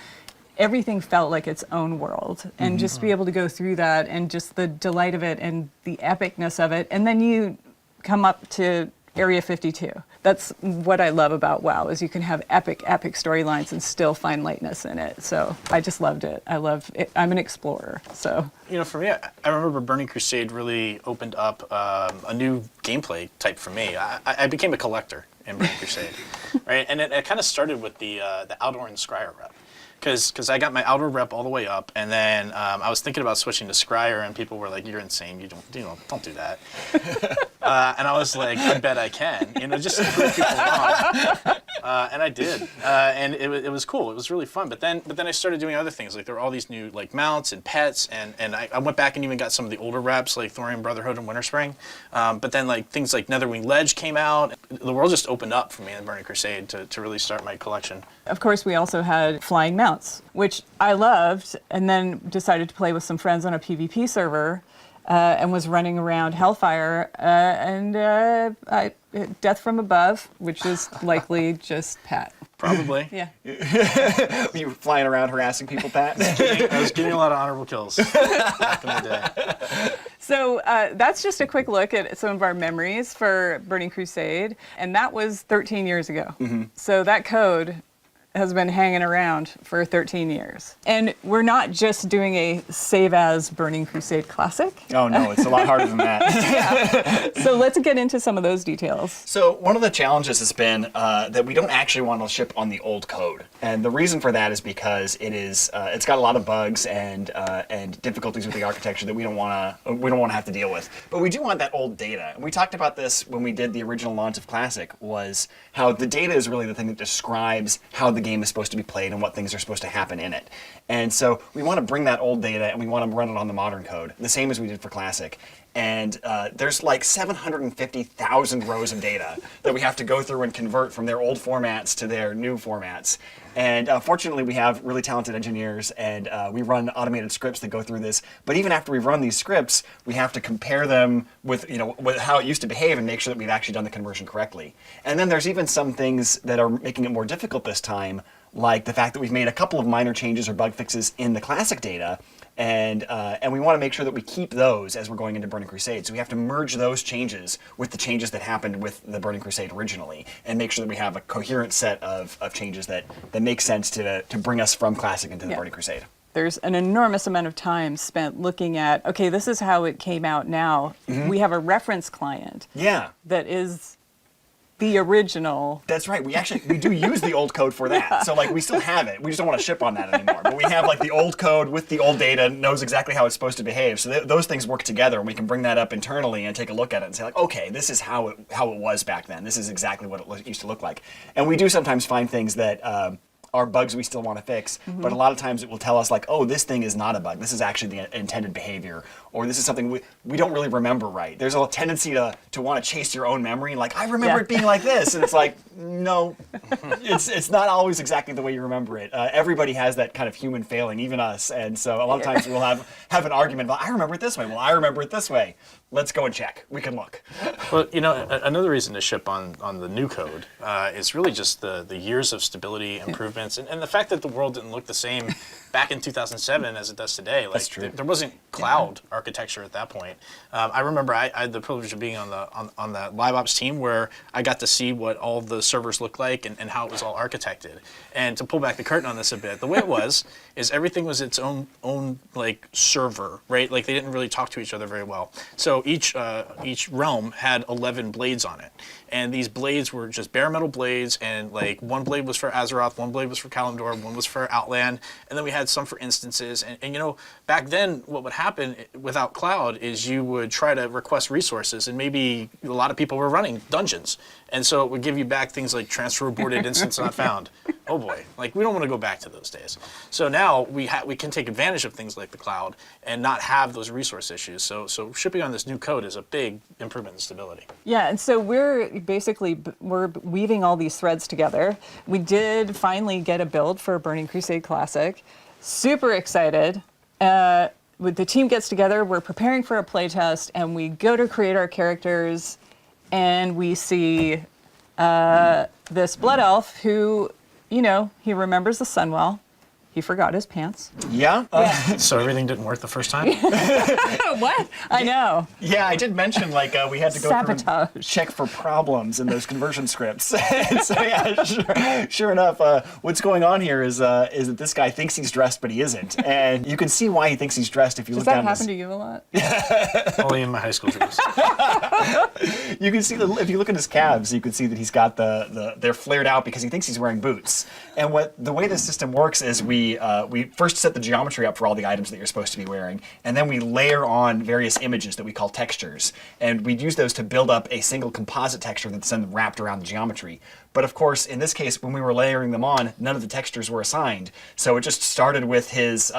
Everything felt like its own world, and just be able to go through that and just the delight of it and the epicness of it. And then you come up to Area 52. That's what I love about WoW, is you can have epic storylines and still find lightness in it. So I just loved it. I love it. I'm an explorer, so. You know, for me, I remember Burning Crusade really opened up a new gameplay type for me. I became a collector in Burning Crusade, right? And it kind of started with the Outdoor and Scryer rep. Because I got my outer rep all the way up, and then I was thinking about switching to Scryer, and people were like, "You're insane! Don't do that." And I was like, "I bet I can," just to prove people wrong. And I did, and it was cool. It was really fun. But then I started doing other things. Like there were all these new like mounts and pets, and I went back and even got some of the older reps like Thorium Brotherhood and Winterspring. But then like things like Netherwing Ledge came out. The world just opened up for me in Burning Crusade to really start my collection. Of course, we also had flying mounts, which I loved, and then decided to play with some friends on a PvP server, and was running around Hellfire, and Death from Above, which is likely just Pat. Probably. Yeah. You were flying around harassing people, Pat? I was getting a lot of honorable kills back in the day. So that's just a quick look at some of our memories for Burning Crusade, and that was 13 years ago. So that code has been hanging around for 13 years. And we're not just doing a save as Burning Crusade Classic. Oh no, it's a lot harder than that. So let's get into some of those details. So one of the challenges has been that we don't actually want to ship on the old code. And the reason for that is because it's got a lot of bugs and difficulties with the architecture that we don't want to have to deal with. But we do want that old data. And we talked about this when we did the original launch of Classic, was how the data is really the thing that describes how the game is supposed to be played and what things are supposed to happen in it. And so we want to bring that old data and we want to run it on the modern code, the same as we did for Classic. And there's like 750,000 rows of data that we have to go through and convert from their old formats to their new formats. And fortunately, we have really talented engineers, and we run automated scripts that go through this. But even after we run these scripts, we have to compare them with how it used to behave and make sure that we've actually done the conversion correctly. And then there's even some things that are making it more difficult this time, like the fact that we've made a couple of minor changes or bug fixes in the Classic data. And we want to make sure that we keep those as we're going into Burning Crusade. So we have to merge those changes with the changes that happened with the Burning Crusade originally, and make sure that we have a coherent set of changes that make sense to bring us from Classic into the Burning Crusade. There's an enormous amount of time spent looking at, okay, this is how it came out now. We have a reference client that is the original. That's right. We do use the old code for that. Yeah. So like we still have it. We just don't want to ship on that anymore. But we have like the old code with the old data, knows exactly how it's supposed to behave. So those things work together, and we can bring that up internally and take a look at it and say like, okay, this is how it was back then. This is exactly what it used to look like. And we do sometimes find things that are bugs we still want to fix, but a lot of times it will tell us like, oh, this thing is not a bug. This is actually the intended behavior, or this is something we don't really remember right. There's a tendency to want to chase your own memory, like, I remember it being like this, and it's like, no, it's not always exactly the way you remember it. Everybody has that kind of human failing, even us, and so a lot of times we'll have an argument about, I remember it this way, well, I remember it this way. Let's go and check. We can look. Well, you know, another reason to ship on the new code is really just the years of stability improvements and the fact that the world didn't look the same back in 2007 as it does today. Like, That's true. There wasn't cloud architecture at that point. I remember I had the privilege of being on the live ops team where I got to see what all of the servers looked like and how it was all architected. And to pull back the curtain on this a bit, the way it was is everything was its own like server, right? Like they didn't really talk to each other very well. So each realm had 11 blades on it. And these blades were just bare metal blades, and like one blade was for Azeroth, one blade was for Kalimdor, one was for Outland, and then we had some for instances. And you know, back then what would happen without cloud is you would try to request resources, and maybe a lot of people were running dungeons. And so it would give you back things like transfer aborted, instance not found. Oh boy, like we don't want to go back to those days. So now we can take advantage of things like the cloud and not have those resource issues. So shipping on this new code is a big improvement in stability. Yeah, and so we're weaving all these threads together. We did finally get a build for Burning Crusade Classic. Super excited. With the team gets together, we're preparing for a playtest, and we go to create our characters, and we see this blood elf who, you know, he remembers the sun well. He forgot his pants. Yeah? So everything didn't work the first time? What? I know. Yeah, I did mention, like, we had to go through and check for problems in those conversion scripts. And so, yeah, sure enough, what's going on here is that this guy thinks he's dressed, but he isn't. And you can see why he thinks he's dressed if you look down. Does that happen to you a lot? Only in my high school days. You can see, if you look at his calves, you can see that he's got they're flared out because he thinks he's wearing boots. And the way the system works is we first set the geometry up for all the items that you're supposed to be wearing, and then we layer on various images that we call textures. And we'd use those to build up a single composite texture that's then wrapped around the geometry. But of course, in this case, when we were layering them on, none of the textures were assigned. So it just started with his,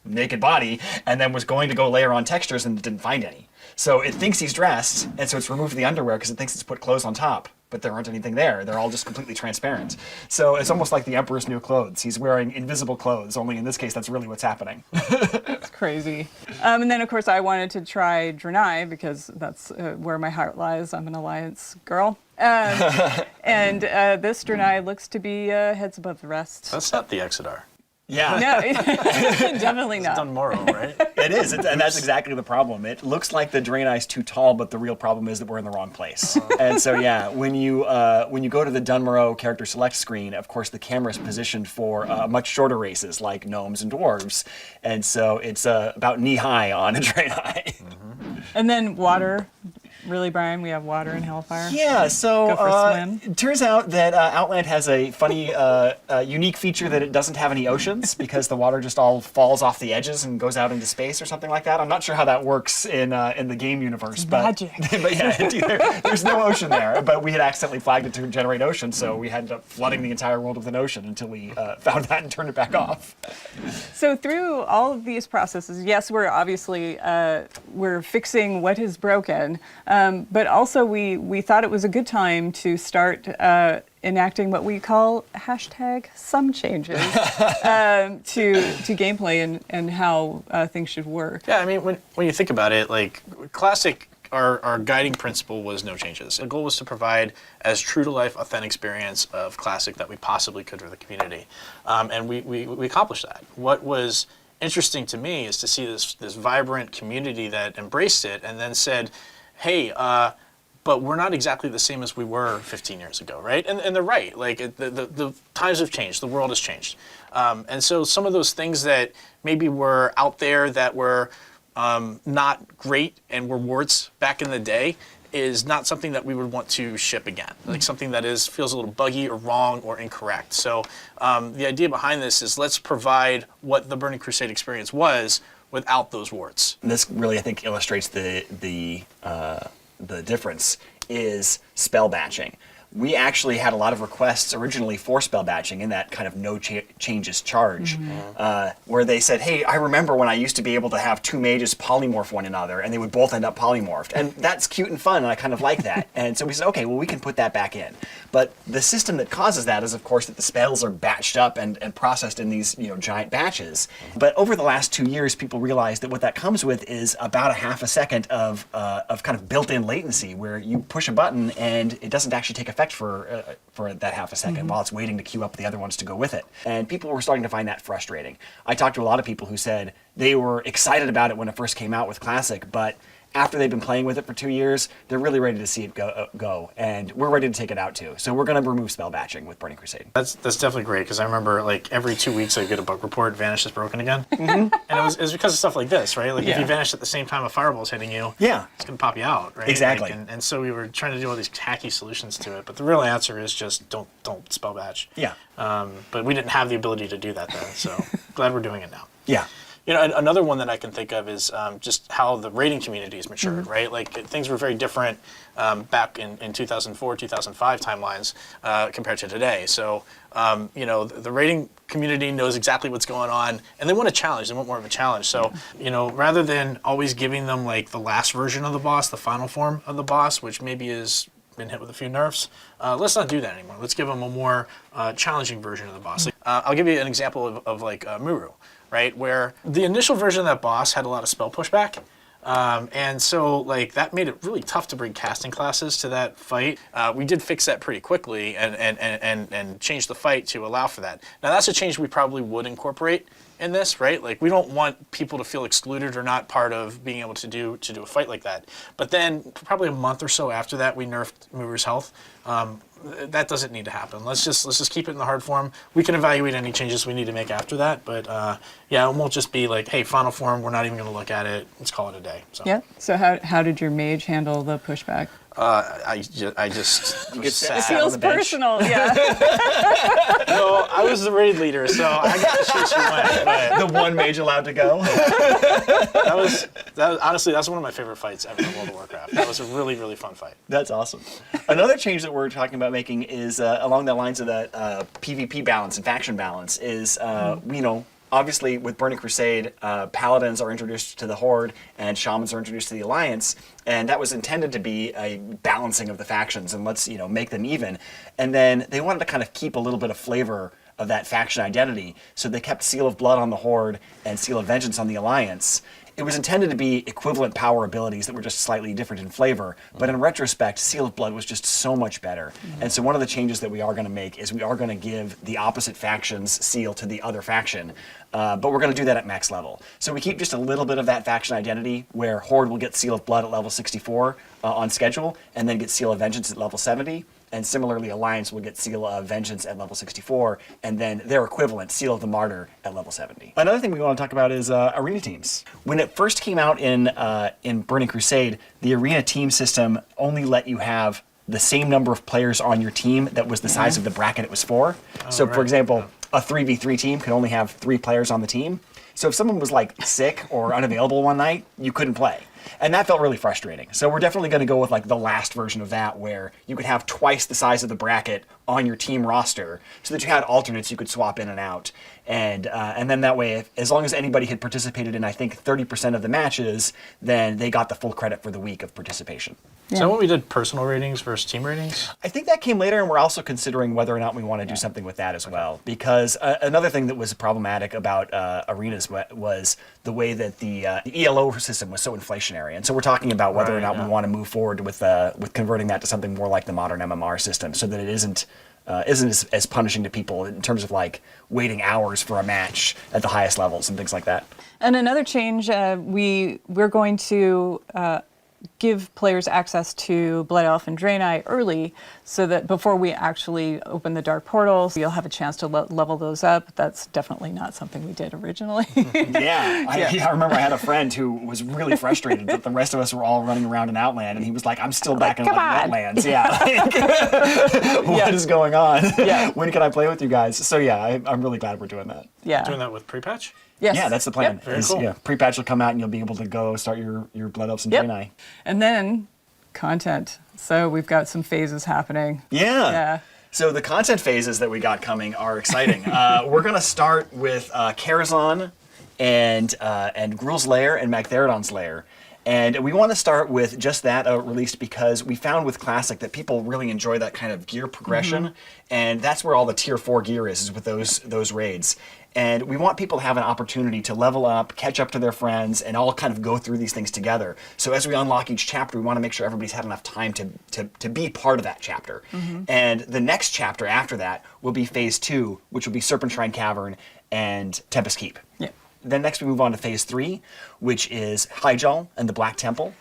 naked body, and then was going to go layer on textures and didn't find any. So it thinks he's dressed, and so it's removed the underwear because it thinks it's put clothes on top. But there aren't anything there. They're all just completely transparent. So it's almost like the Emperor's new clothes. He's wearing invisible clothes, only in this case, that's really what's happening. It's crazy. And then, of course, I wanted to try Draenei because that's where my heart lies. I'm an Alliance girl. And this Draenei looks to be heads above the rest. That's not the Exodar. Yeah. No, definitely not. It's Dunmorrow, right? It is, and that's exactly the problem. It looks like the Draenei's too tall, but the real problem is that we're in the wrong place. And so, yeah, when you go to the Dunmorrow character select screen, of course, the camera is positioned for much shorter races like gnomes and dwarves, and so it's about knee high on a Draenei. Mm-hmm. And then water. Really, Brian? We have water in Hellfire? Yeah, so Go for a swim. it turns out that Outland has a funny, unique feature that it doesn't have any oceans because the water just all falls off the edges and goes out into space or something like that. I'm not sure how that works in the game universe. Magic. But yeah, there's no ocean there. But we had accidentally flagged it to generate ocean, so we ended up flooding the entire world with an ocean until we found that and turned it back off. So through all of these processes, yes, we're obviously we're fixing what is broken. But also we thought it was a good time to start enacting what we call #some changes to gameplay and how things should work. Yeah, I mean, when you think about it, like Classic, our guiding principle was no changes. The goal was to provide as true-to-life, authentic experience of Classic that we possibly could for the community. And we accomplished that. What was interesting to me is to see this vibrant community that embraced it and then said, hey, but we're not exactly the same as we were 15 years ago, right? And they're right. Like, the times have changed. The world has changed. And so some of those things that maybe were out there that were not great and were warts back in the day is not something that we would want to ship again. Like something that feels a little buggy or wrong or incorrect. So the idea behind this is let's provide what the Burning Crusade experience was without those warts. And this really, I think, illustrates the difference is spell batching. we actually had a lot of requests originally for spell batching in that kind of no changes charge, where they said, hey, I remember when I used to be able to have two mages polymorph one another, and they would both end up polymorphed. And that's cute and fun, and I kind of like that. And so we said, okay, well, we can put that back in. But the system that causes that is, of course, that the spells are batched up and processed in these giant batches. But over the last 2 years, people realized that what that comes with is about a half a second of kind of built-in latency, where you push a button and it doesn't actually take effect for that half a second while it's waiting to queue up the other ones to go with it. And people were starting to find that frustrating. I talked to a lot of people who said they were excited about it when it first came out with Classic, but after they've been playing with it for 2 years, they're really ready to see it go, and we're ready to take it out too. So we're going to remove spell batching with Burning Crusade. That's definitely great, because I remember like every 2 weeks I get a bug report, Vanish is broken again. And it was because of stuff like this, right? Like if you vanish at the same time a fireball's hitting you, it's going to pop you out, right? Exactly. Like, and so we were trying to do all these hacky solutions to it, but the real answer is just don't spell batch. Yeah. But we didn't have the ability to do that then, so glad we're doing it now. Yeah. You know, another one that I can think of is just how the raiding community has matured, right? Like things were very different back in 2004, 2005 timelines compared to today. So, you know, the raiding community knows exactly what's going on, and they want a challenge. They want more of a challenge. So, you know, rather than always giving them like the last version of the boss, the final form of the boss, which maybe is been hit with a few nerfs, let's not do that anymore. Let's give them a more challenging version of the boss. I'll give you an example of like Muru. Right, where the initial version of that boss had a lot of spell pushback, and so like that made it really tough to bring casting classes to that fight. We did fix that pretty quickly and change the fight to allow for that. Now that's a change we probably would incorporate in this, right? Like we don't want people to feel excluded or not part of being able to do a fight like that. But then probably a month or so after that, we nerfed Muru's health. That doesn't need to happen. Let's just keep it in the hard form. We can evaluate any changes we need to make after that, but yeah, it won't just be like, hey, final form, we're not even going to look at it. Let's call it a day. So. Yeah. So how did your mage handle the pushback? I just was sad. It feels personal, yeah. No, I was the raid leader, so I got to choose who went. But the one mage allowed to go. that was honestly, that's one of my favorite fights ever in World of Warcraft. That was a really, really fun fight. That's awesome. Another change that we're talking about making is along the lines of that PvP balance and faction balance is, you know, obviously with Burning Crusade, Paladins are introduced to the Horde and Shamans are introduced to the Alliance, and that was intended to be a balancing of the factions and let's, you know, make them even. And then they wanted to kind of keep a little bit of flavor of that faction identity, so they kept Seal of Blood on the Horde and Seal of Vengeance on the Alliance. It was intended to be equivalent power abilities that were just slightly different in flavor, but in retrospect, Seal of Blood was just so much better. And so one of the changes that we are going to make is we are going to give the opposite faction's seal to the other faction, but we're going to do that at max level. So we keep just a little bit of that faction identity, where Horde will get Seal of Blood at level 64 on schedule, and then get Seal of Vengeance at level 70. And similarly, Alliance will get Seal of Vengeance at level 64, and then their equivalent, Seal of the Martyr, at level 70. Another thing we want to talk about is arena teams. When it first came out in Burning Crusade, the arena team system only let you have the same number of players on your team that was the size of the bracket it was for. So, for example, a 3v3 team could only have 3 players on the team. So if someone was like sick or unavailable one night, you couldn't play. And that felt really frustrating. So we're definitely going to go with like the last version of that, where you could have twice the size of the bracket on your team roster, so that you had alternates you could swap in and out. And then that way, as long as anybody had participated in, I think, 30% of the matches, then they got the full credit for the week of participation. Yeah. So when we did personal ratings versus team ratings? I think that came later, and we're also considering whether or not we want to do something with that as well. Because another thing that was problematic about arenas was the way that the ELO system was so inflationary. And so we're talking about whether or not we want to move forward with converting that to something more like the modern MMR system, so that it isn't as punishing to people in terms of like waiting hours for a match at the highest levels and things like that. And another change, we're going to give players access to Blood Elf and Draenei early, so that before we actually open the Dark Portals, you'll have a chance to level those up. That's definitely not something we did originally. I remember I had a friend who was really frustrated that the rest of us were all running around in Outland, and he was like, I'm still back in Outlands. What is going on? When can I play with you guys? So I'm really glad we're doing that. Doing that with pre-patch? Yes. Yeah, that's the plan. Very cool. Pre-patch will come out and you'll be able to go start your Blood Elves and Draenei. And then Content. So we've got some phases happening. Yeah. So the content phases that we got coming are exciting. We're going to start with Karazhan and Gruul's Lair and Magtheridon's Lair. And we want to start with just that released because we found with Classic that people really enjoy that kind of gear progression. And that's where all the tier 4 gear is with those raids. And we want people to have an opportunity to level up, catch up to their friends, and all kind of go through these things together. So as we unlock each chapter, we want to make sure everybody's had enough time to be part of that chapter. And the next chapter after that will be Phase 2, which will be Serpent Shrine Cavern and Tempest Keep. Then next we move on to Phase 3, which is Hyjal and the Black Temple.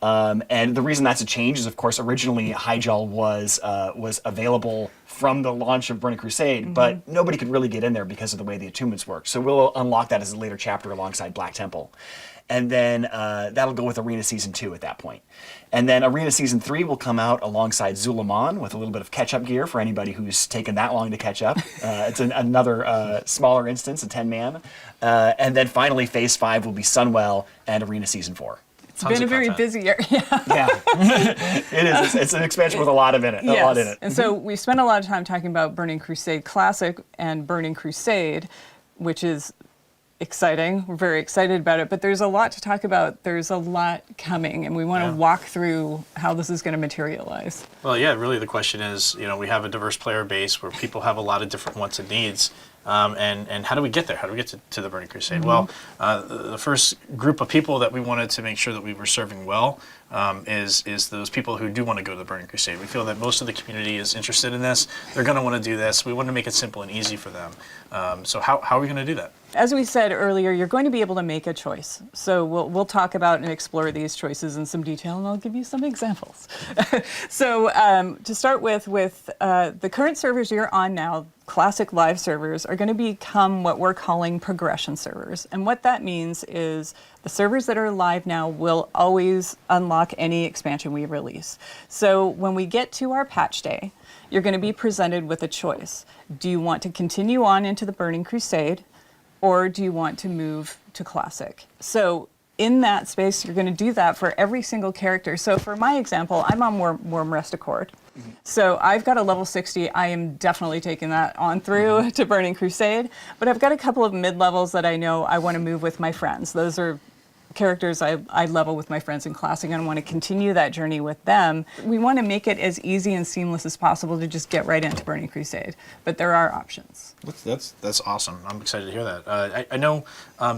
And the reason that's a change is, of course, originally Hyjal was available from the launch of Burning Crusade, but nobody could really get in there because of the way the attunements work. So we'll unlock that as a later chapter alongside Black Temple. And then that'll go with Arena Season 2 at that point. And then Arena Season 3 will come out alongside Zulaman with a little bit of catch-up gear for anybody who's taken that long to catch up. It's another smaller instance, a 10-man. And then finally, Phase 5 will be Sunwell and Arena Season 4. It's been a very busy year. Yeah, it is. It's an expansion with a lot in it. And so we spent a lot of time talking about Burning Crusade Classic and Burning Crusade, which is exciting. We're very excited about it, but there's a lot to talk about. There's a lot coming, and we want to walk through how this is going to materialize. Well, yeah, really the question is, we have a diverse player base where people have a lot of different wants and needs. And how do we get there? How do we get to the Burning Crusade? Well, the first group of people that we wanted to make sure that we were serving well is those people who do want to go to the Burning Crusade. We feel that most of the community is interested in this. They're going to want to do this. We want to make it simple and easy for them. So how are we going to do that? As we said earlier, you're going to be able to make a choice. So we'll talk about and explore these choices in some detail, and I'll give you some examples. So to start with the current servers you're on now, Classic Live servers, are going to become what we're calling progression servers. And what that means is the servers that are live now will always unlock any expansion we release. So when we get to our patch day, you're going to be presented with a choice. Do you want to continue on into the Burning Crusade, or do you want to move to Classic? So in that space, you're going to do that for every single character. So for my example, I'm on Warm Rest Accord. So I've got a level 60. I am definitely taking that on through to Burning Crusade. But I've got a couple of mid-levels that I know I want to move with my friends. Those are characters I level with my friends in Classic, and I want to continue that journey with them. We want to make it as easy and seamless as possible to just get right into Burning Crusade. But there are options. That's awesome. I'm excited to hear that. I know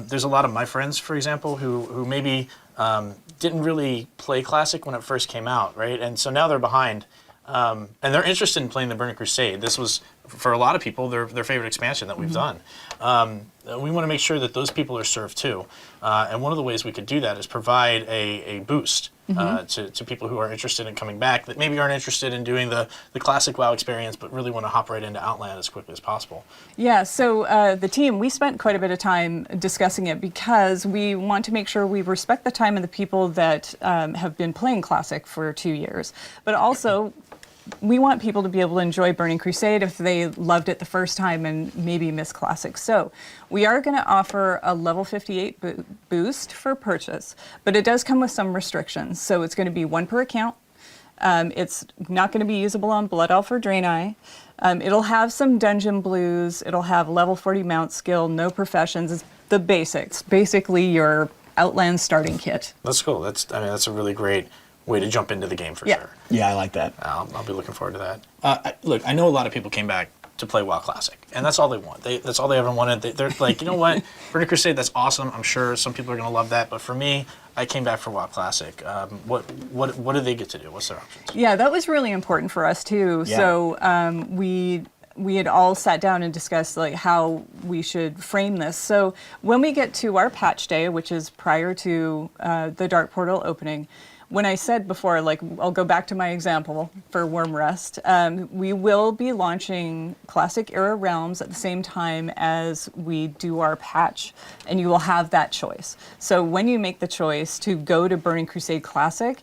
there's a lot of my friends, for example, who maybe didn't really play Classic when it first came out, right? And so now they're behind. And they're interested in playing the Burning Crusade. This was, for a lot of people, their favorite expansion that we've done. We want to make sure that those people are served too. And one of the ways we could do that is provide a boost to people who are interested in coming back, that maybe aren't interested in doing the Classic WoW experience, but really want to hop right into Outland as quickly as possible. Yeah, so the team, we spent quite a bit of time discussing it because we want to make sure we respect the time of the people that have been playing Classic for 2 years, but also we want people to be able to enjoy Burning Crusade if they loved it the first time and maybe miss Classic. So we are going to offer a level 58 boost for purchase, but it does come with some restrictions. So it's going to be 1 per account. It's not going to be usable on Blood Elf or Draenei. It'll have some dungeon blues. It'll have level 40 mount skill, no professions. It's the basics, basically your Outland starting kit. That's cool. That's a really great way to jump into the game for sure. Yeah, I like that. I'll be looking forward to that. Look, I know a lot of people came back to play WoW Classic, and that's all they want. That's all they ever wanted. They're like, you know what, Burning Crusade, that's awesome. I'm sure some people are going to love that, but for me, I came back for WoW Classic. What do they get to do? What's their options? Yeah, that was really important for us too. Yeah. So we had all sat down and discussed like how we should frame this. So when we get to our patch day, which is prior to the Dark Portal opening, when I said before, like, I'll go back to my example for Warm Rest, we will be launching Classic Era Realms at the same time as we do our patch, and you will have that choice. So when you make the choice to go to Burning Crusade Classic,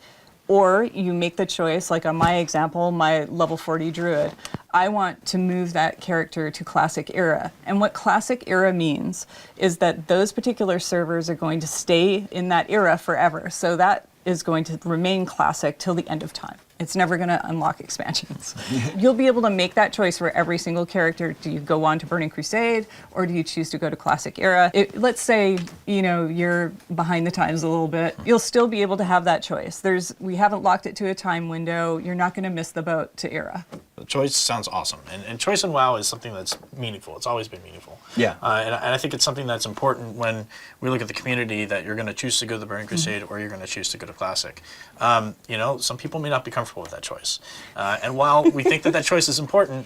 or you make the choice, like on my example, my level 40 Druid, I want to move that character to Classic Era. And what Classic Era means is that those particular servers are going to stay in that era forever. So that is going to remain classic till the end of time. It's never going to unlock expansions. You'll be able to make that choice for every single character. Do you go on to Burning Crusade, or do you choose to go to Classic Era? Let's say, you're behind the times a little bit. You'll still be able to have that choice. We haven't locked it to a time window. You're not going to miss the boat to Era. The choice sounds awesome. And choice in WoW is something that's meaningful. It's always been meaningful. Yeah. And I think it's something that's important when we look at the community, that you're going to choose to go to the Burning Crusade or you're going to choose to go to Classic. Some people may not be comfortable with that choice. And while we think that choice is important,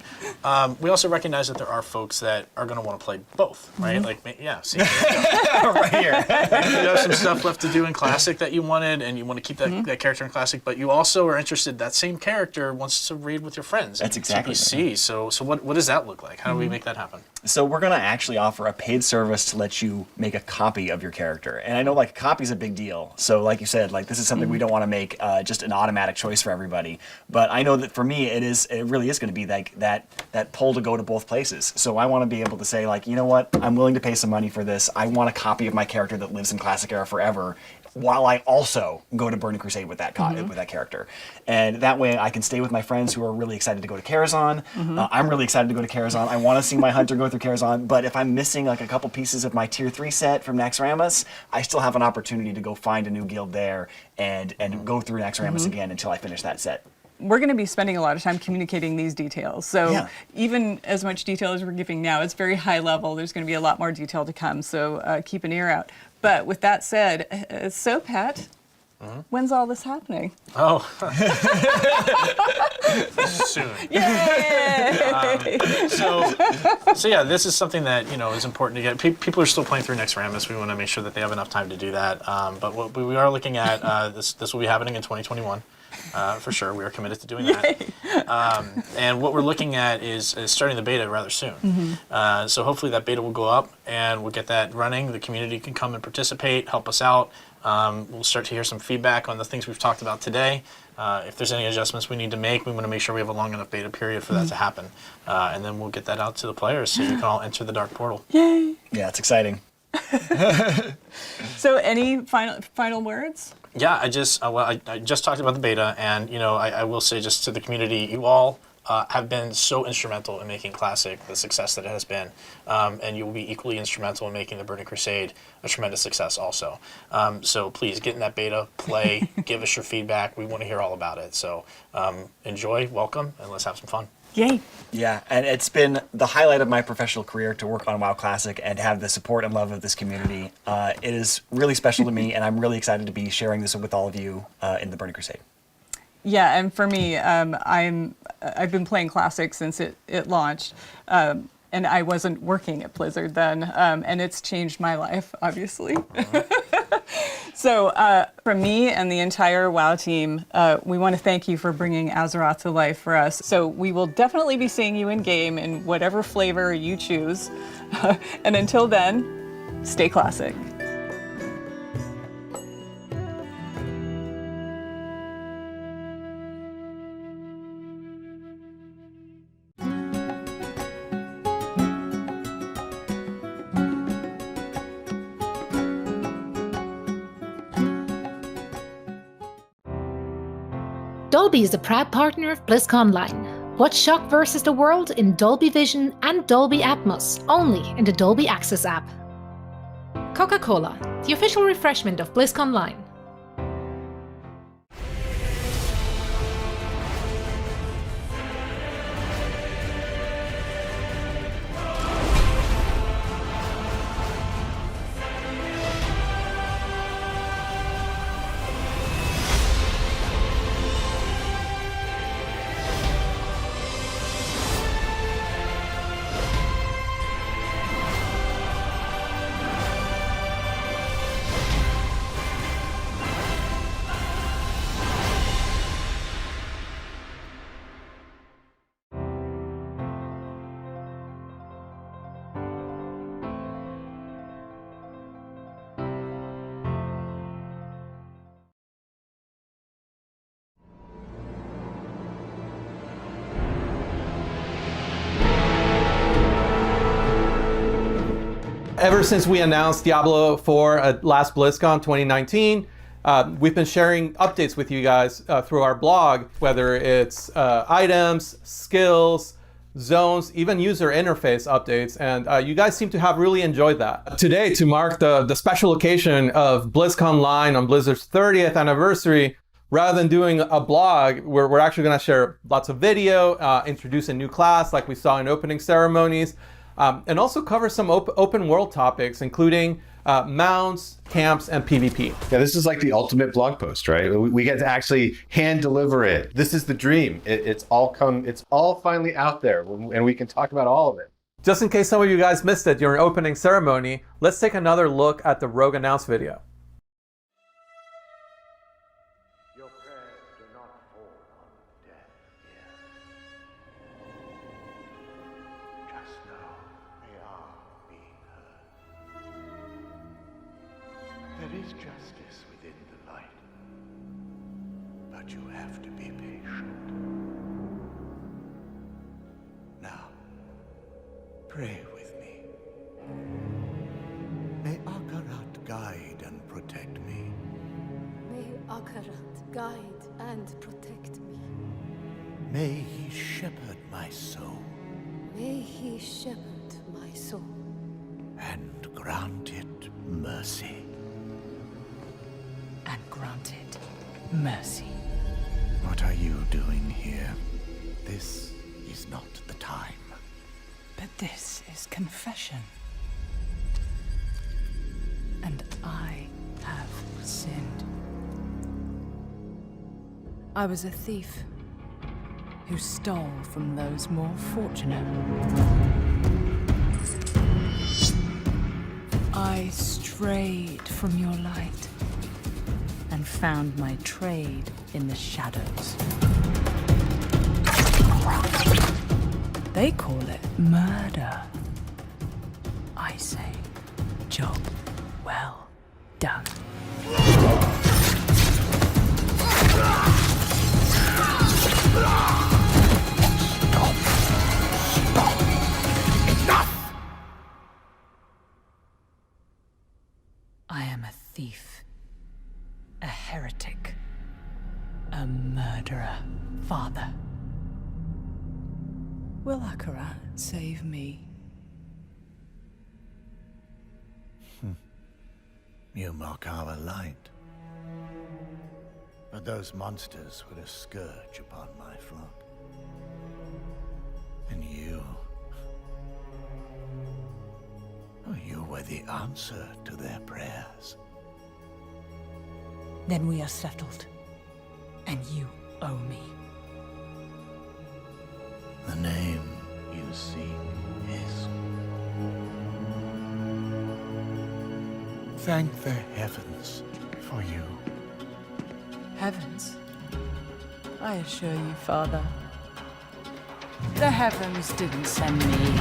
we also recognize that there are folks that are going to want to play both, right? See, right here. Maybe you have some stuff left to do in Classic that you wanted, and you want to keep that character in Classic, but you also are interested, that same character wants to raid with your friends. That's exactly TPC. So what does that look like? How do we make that happen? So we're going to actually offer a paid service to let you make a copy of your character. And I know a copy is a big deal. So like you said, this is something we don't want to make just an automatic choice for everybody. But I know that for me, it really is going to be that pull to go to both places. So I want to be able to say, you know what, I'm willing to pay some money for this. I want a copy of my character that lives in Classic Era forever, while I also go to Burning Crusade with that character. And that way I can stay with my friends who are really excited to go to Karazhan. I'm really excited to go to Karazhan. I want to see my hunter go through Karazhan, but if I'm missing a couple pieces of my tier 3 set from Naxxramas, I still have an opportunity to go find a new guild there and go through Naxxramas again until I finish that set. We're going to be spending a lot of time communicating these details. So even as much detail as we're giving now, it's very high level. There's going to be a lot more detail to come, so keep an ear out. But with that said, so Pat, when's all this happening? Oh, soon. Yay! So yeah, this is something that is important to get. People are still playing through Naxxramas. We want to make sure that they have enough time to do that. But what we are looking at, this will be happening in 2021. For sure, we are committed to doing that. And what we're looking at is starting the beta rather soon. So hopefully that beta will go up and we'll get that running. The community can come and participate, help us out. We'll start to hear some feedback on the things we've talked about today. If there's any adjustments we need to make, we want to make sure we have a long enough beta period for that to happen. And then we'll get that out to the players so you can all enter the Dark Portal. Yay! Yeah, it's exciting. So any final words? Yeah, I just talked about the beta, and I will say just to the community, you all have been so instrumental in making Classic the success that it has been, and you will be equally instrumental in making the Burning Crusade a tremendous success also. So please get in that beta, play, give us your feedback. We want to hear all about it. So enjoy, welcome, and let's have some fun. Yay! Yeah, and it's been the highlight of my professional career to work on WoW Classic and have the support and love of this community. It is really special to me, and I'm really excited to be sharing this with all of you in the Burning Crusade. Yeah, and for me, I've been playing Classic since it launched, and I wasn't working at Blizzard then, and it's changed my life, obviously. So from me and the entire WoW team, we want to thank you for bringing Azeroth to life for us. So we will definitely be seeing you in game in whatever flavor you choose. And until then, stay classic. Dolby is a proud partner of BlizzConline. Watch Shock vs. the World in Dolby Vision and Dolby Atmos, only in the Dolby Access app. Coca-Cola, the official refreshment of BlizzConline. Ever since we announced Diablo for last BlizzCon 2019, We've been sharing updates with you guys through our blog, whether it's items, skills, zones, even user interface updates, and you guys seem to have really enjoyed that. Today, to mark the special occasion of BlizzConline on Blizzard's 30th anniversary, rather than doing a blog, we're actually going to share lots of video, introduce a new class like we saw in opening ceremonies, and also cover some open world topics, including mounts, camps, and PvP. Yeah, this is like the ultimate blog post, right? We get to actually hand deliver it. This is the dream. It's all finally out there, and we can talk about all of it. Just in case some of you guys missed it during opening ceremony, let's take another look at the Rogue Announce video. There is justice within the light, but you have to be patient. Now, pray with me. May Akarat guide and protect me. May Akarat guide and protect me. May he shepherd my soul May he shepherd my soul and grant it mercy. And granted mercy. What are you doing here? This is not the time. But this is confession. And I have sinned. I was a thief who stole from those more fortunate. I strayed from your light and found my trade in the shadows. They call it murder. I say, job well done. Enough! I am a thief, a heretic, a murderer, Father. Will Akarat save me? You mock our light. But those monsters were a scourge upon my flock. And you were the answer to their prayers. Then we are settled, and you owe me. The name you seek is... Thank the heavens for you. Heavens? I assure you, Father, the heavens didn't send me.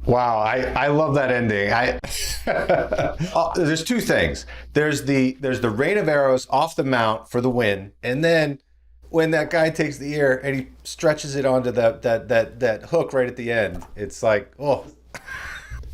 Wow, I love that ending. There's two things. There's the rain of arrows off the mount for the win, and then when that guy takes the ear and he stretches it onto that hook right at the end, it's like, oh,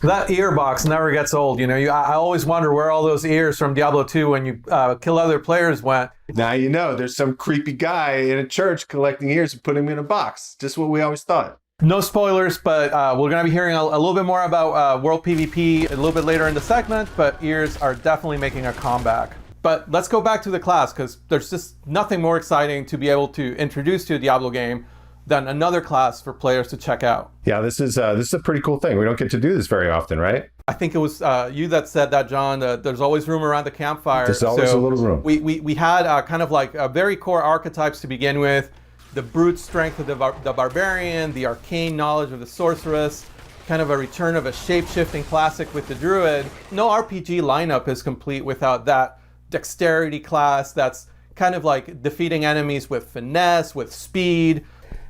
That ear box never gets old. You know, I always wonder where all those ears from Diablo 2 when you kill other players went. Now you know there's some creepy guy in a church collecting ears and putting them in a box. Just what we always thought. No spoilers, but we're going to be hearing a little bit more about World PvP a little bit later in the segment, but ears are definitely making a comeback. But let's go back to the class, because there's just nothing more exciting to be able to introduce to a Diablo game than another class for players to check out. Yeah, this is a pretty cool thing. We don't get to do this very often, right? I think it was you that said that, John. There's always room around the campfire. There's always a little room. We had kind of like very core archetypes to begin with. The brute strength of the barbarian, the arcane knowledge of the sorceress, kind of a return of a shape-shifting classic with the druid. No RPG lineup is complete without that dexterity class that's kind of like defeating enemies with finesse, with speed.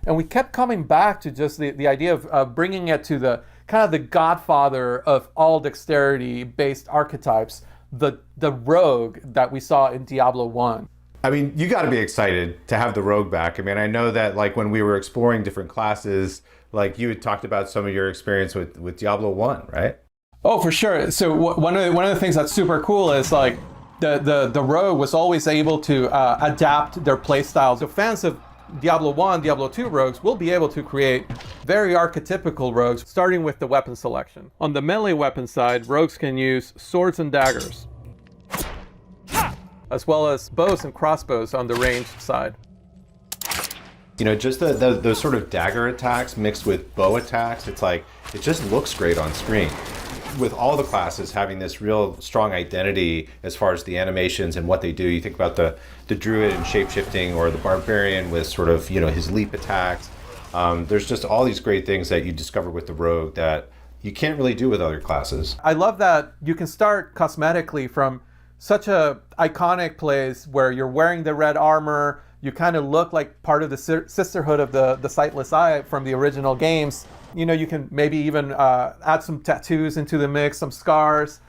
And we kept coming back to just the idea of bringing it to the kind of the godfather of all dexterity-based archetypes, the rogue that we saw in Diablo 1. I mean, you got to be excited to have the rogue back. I mean, I know that like when we were exploring different classes, like you had talked about some of your experience with Diablo 1, right? Oh, for sure. So one of the things that's super cool is like the rogue was always able to adapt their playstyles. So fans of Diablo 1, Diablo 2 rogues will be able to create very archetypical rogues, starting with the weapon selection. On the melee weapon side, rogues can use swords and daggers, as well as bows and crossbows on the ranged side. You know, just those sort of dagger attacks mixed with bow attacks, it's like, it just looks great on screen. With all the classes having this real strong identity as far as the animations and what they do, you think about the druid and shapeshifting, or the barbarian with sort of, you know, his leap attacks. There's just all these great things that you discover with the rogue that you can't really do with other classes. I love that you can start cosmetically from such a iconic place where you're wearing the red armor, you kind of look like part of the sisterhood of the Sightless Eye from the original games. You know, you can maybe even add some tattoos into the mix, some scars,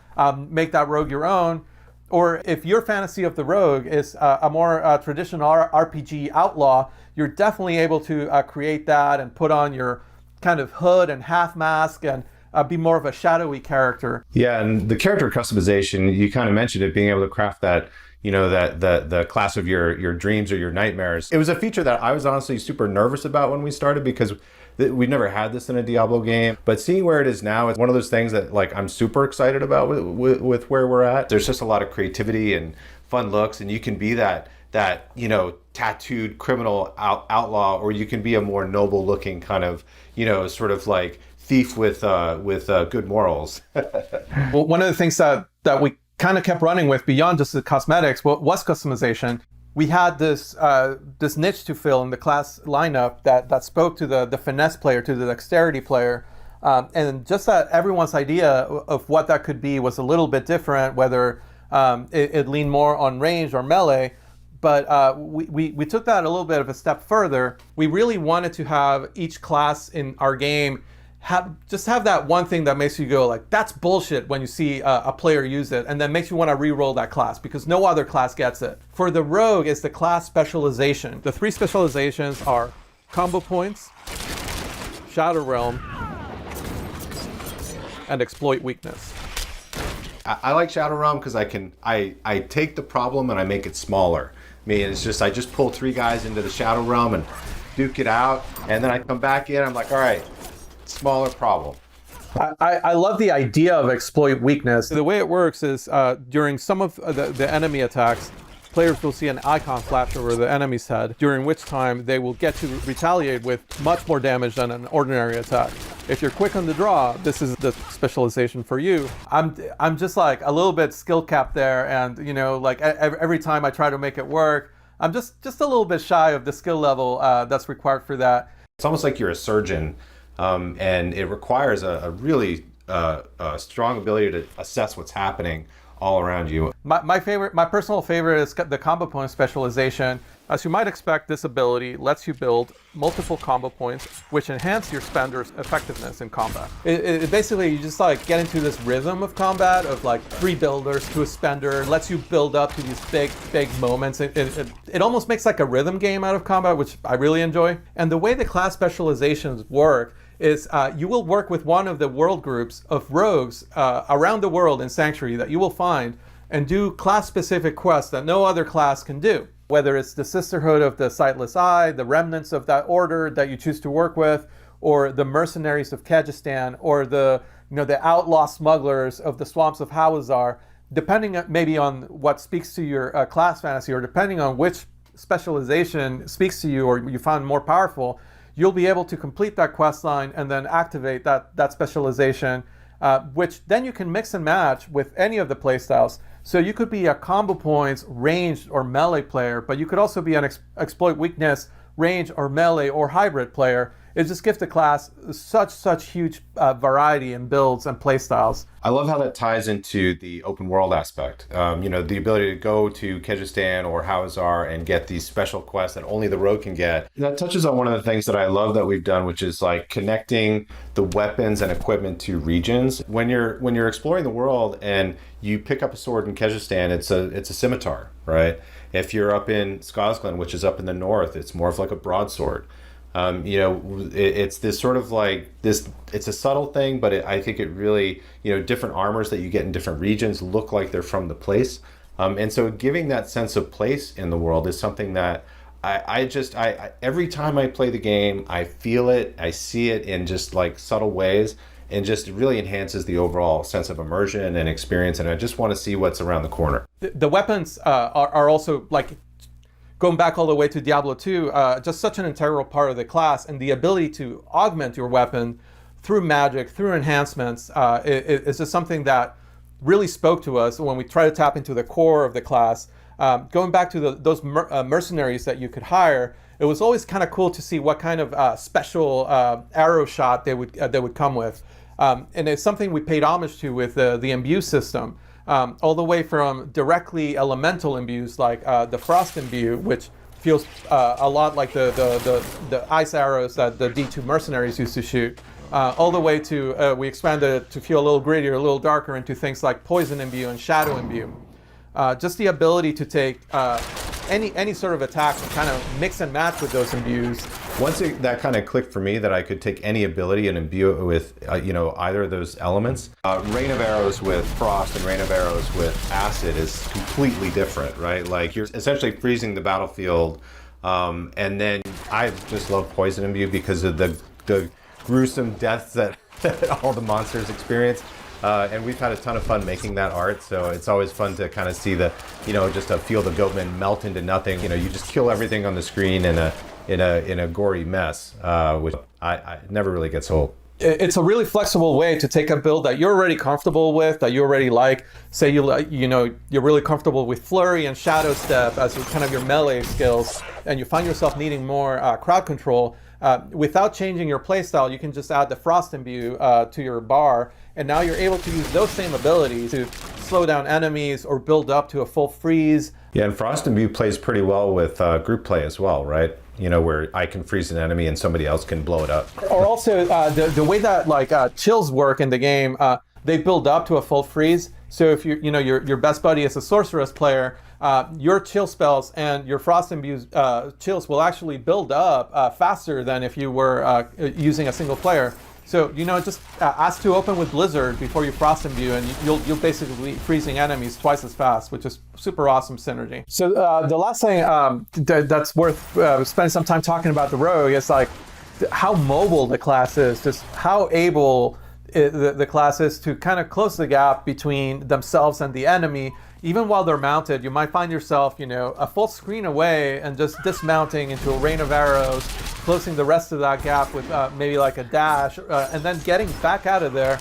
make that rogue your own. Or if your fantasy of the rogue is a more traditional RPG outlaw, you're definitely able to create that and put on your kind of hood and half mask and be more of a shadowy character. Yeah, and the character customization, you kind of mentioned it, being able to craft that, you know, that the class of your dreams or your nightmares. It was a feature that I was honestly super nervous about when we started, because we've never had this in a Diablo game. But seeing where it is now, it's one of those things that like I'm super excited about with where we're at. There's just a lot of creativity and fun looks, and you can be that you know, tattooed criminal outlaw, or you can be a more noble looking kind of, you know, sort of like thief with good morals. Well, one of the things that we kind of kept running with beyond just the cosmetics was customization. We had this niche to fill in the class lineup that spoke to the finesse player, to the dexterity player, and just that everyone's idea of what that could be was a little bit different, whether it leaned more on range or melee. But we took that a little bit of a step further. We really wanted to have each class in our game have that one thing that makes you go like, that's bullshit when you see a player use it, and then makes you want to re-roll that class because no other class gets it. For the rogue, it's the class specialization. The 3 specializations are combo points, Shadow Realm, and exploit weakness. I like Shadow Realm because I take the problem and I make it smaller. I mean, it's just, I just pull 3 guys into the Shadow Realm and duke it out, and then I come back in, I'm like, all right, smaller problem. I love the idea of exploit weakness. The way it works is during some of the enemy attacks, players will see an icon flash over the enemy's head, during which time they will get to retaliate with much more damage than an ordinary attack. If you're quick on the draw, this is the specialization for you. I'm just like a little bit skill capped there, and you know, like every time I try to make it work, I'm just a little bit shy of the skill level that's required for that. It's almost like you're a surgeon, and it requires a really strong ability to assess what's happening all around you. My personal favorite is the combo point specialization. As you might expect, this ability lets you build multiple combo points, which enhance your spender's effectiveness in combat. It basically, you just like get into this rhythm of combat of like 3 builders to a spender. It lets you build up to these big moments. It almost makes like a rhythm game out of combat, which I really enjoy. And the way the class specializations work is you will work with one of the world groups of rogues around the world in Sanctuary that you will find and do class-specific quests that no other class can do. Whether it's the Sisterhood of the Sightless Eye, the remnants of that order that you choose to work with, or the mercenaries of Kyrgyzstan, or the outlaw smugglers of the swamps of Hawazar, depending maybe on what speaks to your class fantasy, or depending on which specialization speaks to you or you find more powerful, you'll be able to complete that quest line and then activate that specialization, which then you can mix and match with any of the playstyles. So you could be a combo points, ranged, or melee player, but you could also be an exploit weakness, range, or melee, or hybrid player. It just gives the class such huge variety in builds and playstyles. I love how that ties into the open world aspect. The ability to go to Kyrgyzstan or Hawazar and get these special quests that only the rogue can get. That touches on one of the things that I love that we've done, which is like connecting the weapons and equipment to regions. When you're exploring the world and you pick up a sword in Kyrgyzstan, it's a scimitar, right? If you're up in Skazglan, which is up in the north, it's more of like a broadsword. It's this sort of like this, it's a subtle thing, but I think it really, different armors that you get in different regions look like they're from the place. And so giving that sense of place in the world is something that I every time I play the game, I feel it, I see it in just like subtle ways, and just really enhances the overall sense of immersion and experience. And I just want to see what's around the corner. The weapons are also like, going back all the way to Diablo 2, just such an integral part of the class, and the ability to augment your weapon through magic, through enhancements, is just something that really spoke to us when we try to tap into the core of the class. Going back to those mercenaries that you could hire, it was always kind of cool to see what kind of special arrow shot they would come with. And it's something we paid homage to with the imbue system. All the way from directly elemental imbues like the frost imbue, which feels a lot like the ice arrows that the D2 mercenaries used to shoot, all the way to we expanded it to feel a little grittier, a little darker, into things like poison imbue and shadow imbue. Just the ability to take any sort of attack and kind of mix and match with those imbues. Once that kind of clicked for me that I could take any ability and imbue it with either of those elements. Rain of Arrows with frost and Rain of Arrows with acid is completely different, right? Like you're essentially freezing the battlefield, and then I just love poison imbue because of the gruesome deaths that all the monsters experience. And we've had a ton of fun making that art, so it's always fun to kind of see just to feel the goatman melt into nothing. You just kill everything on the screen in a gory mess, which I never really gets old. It's a really flexible way to take a build that you're already comfortable with, that you already like. Say you're really comfortable with Flurry and Shadow Step as kind of your melee skills, and you find yourself needing more crowd control. Without changing your playstyle, you can just add the Frost Imbue to your bar, and now you're able to use those same abilities to slow down enemies or build up to a full freeze. Yeah, and Frost Imbue plays pretty well with group play as well, right? Where I can freeze an enemy and somebody else can blow it up. Or also the way that chills work in the game, they build up to a full freeze. So if your best buddy is a sorceress player, your chill spells and your Frost Imbue chills will actually build up faster than if you were using a single player. So just ask to open with Blizzard before you Frost Imbue, and you'll basically be freezing enemies twice as fast, which is super awesome synergy. So the last thing that's worth spending some time talking about the rogue is like how mobile the class is, just how able the class is to kind of close the gap between themselves and the enemy. Even while they're mounted, you might find yourself, a full screen away and just dismounting into a rain of arrows, closing the rest of that gap with maybe like a dash, and then getting back out of there,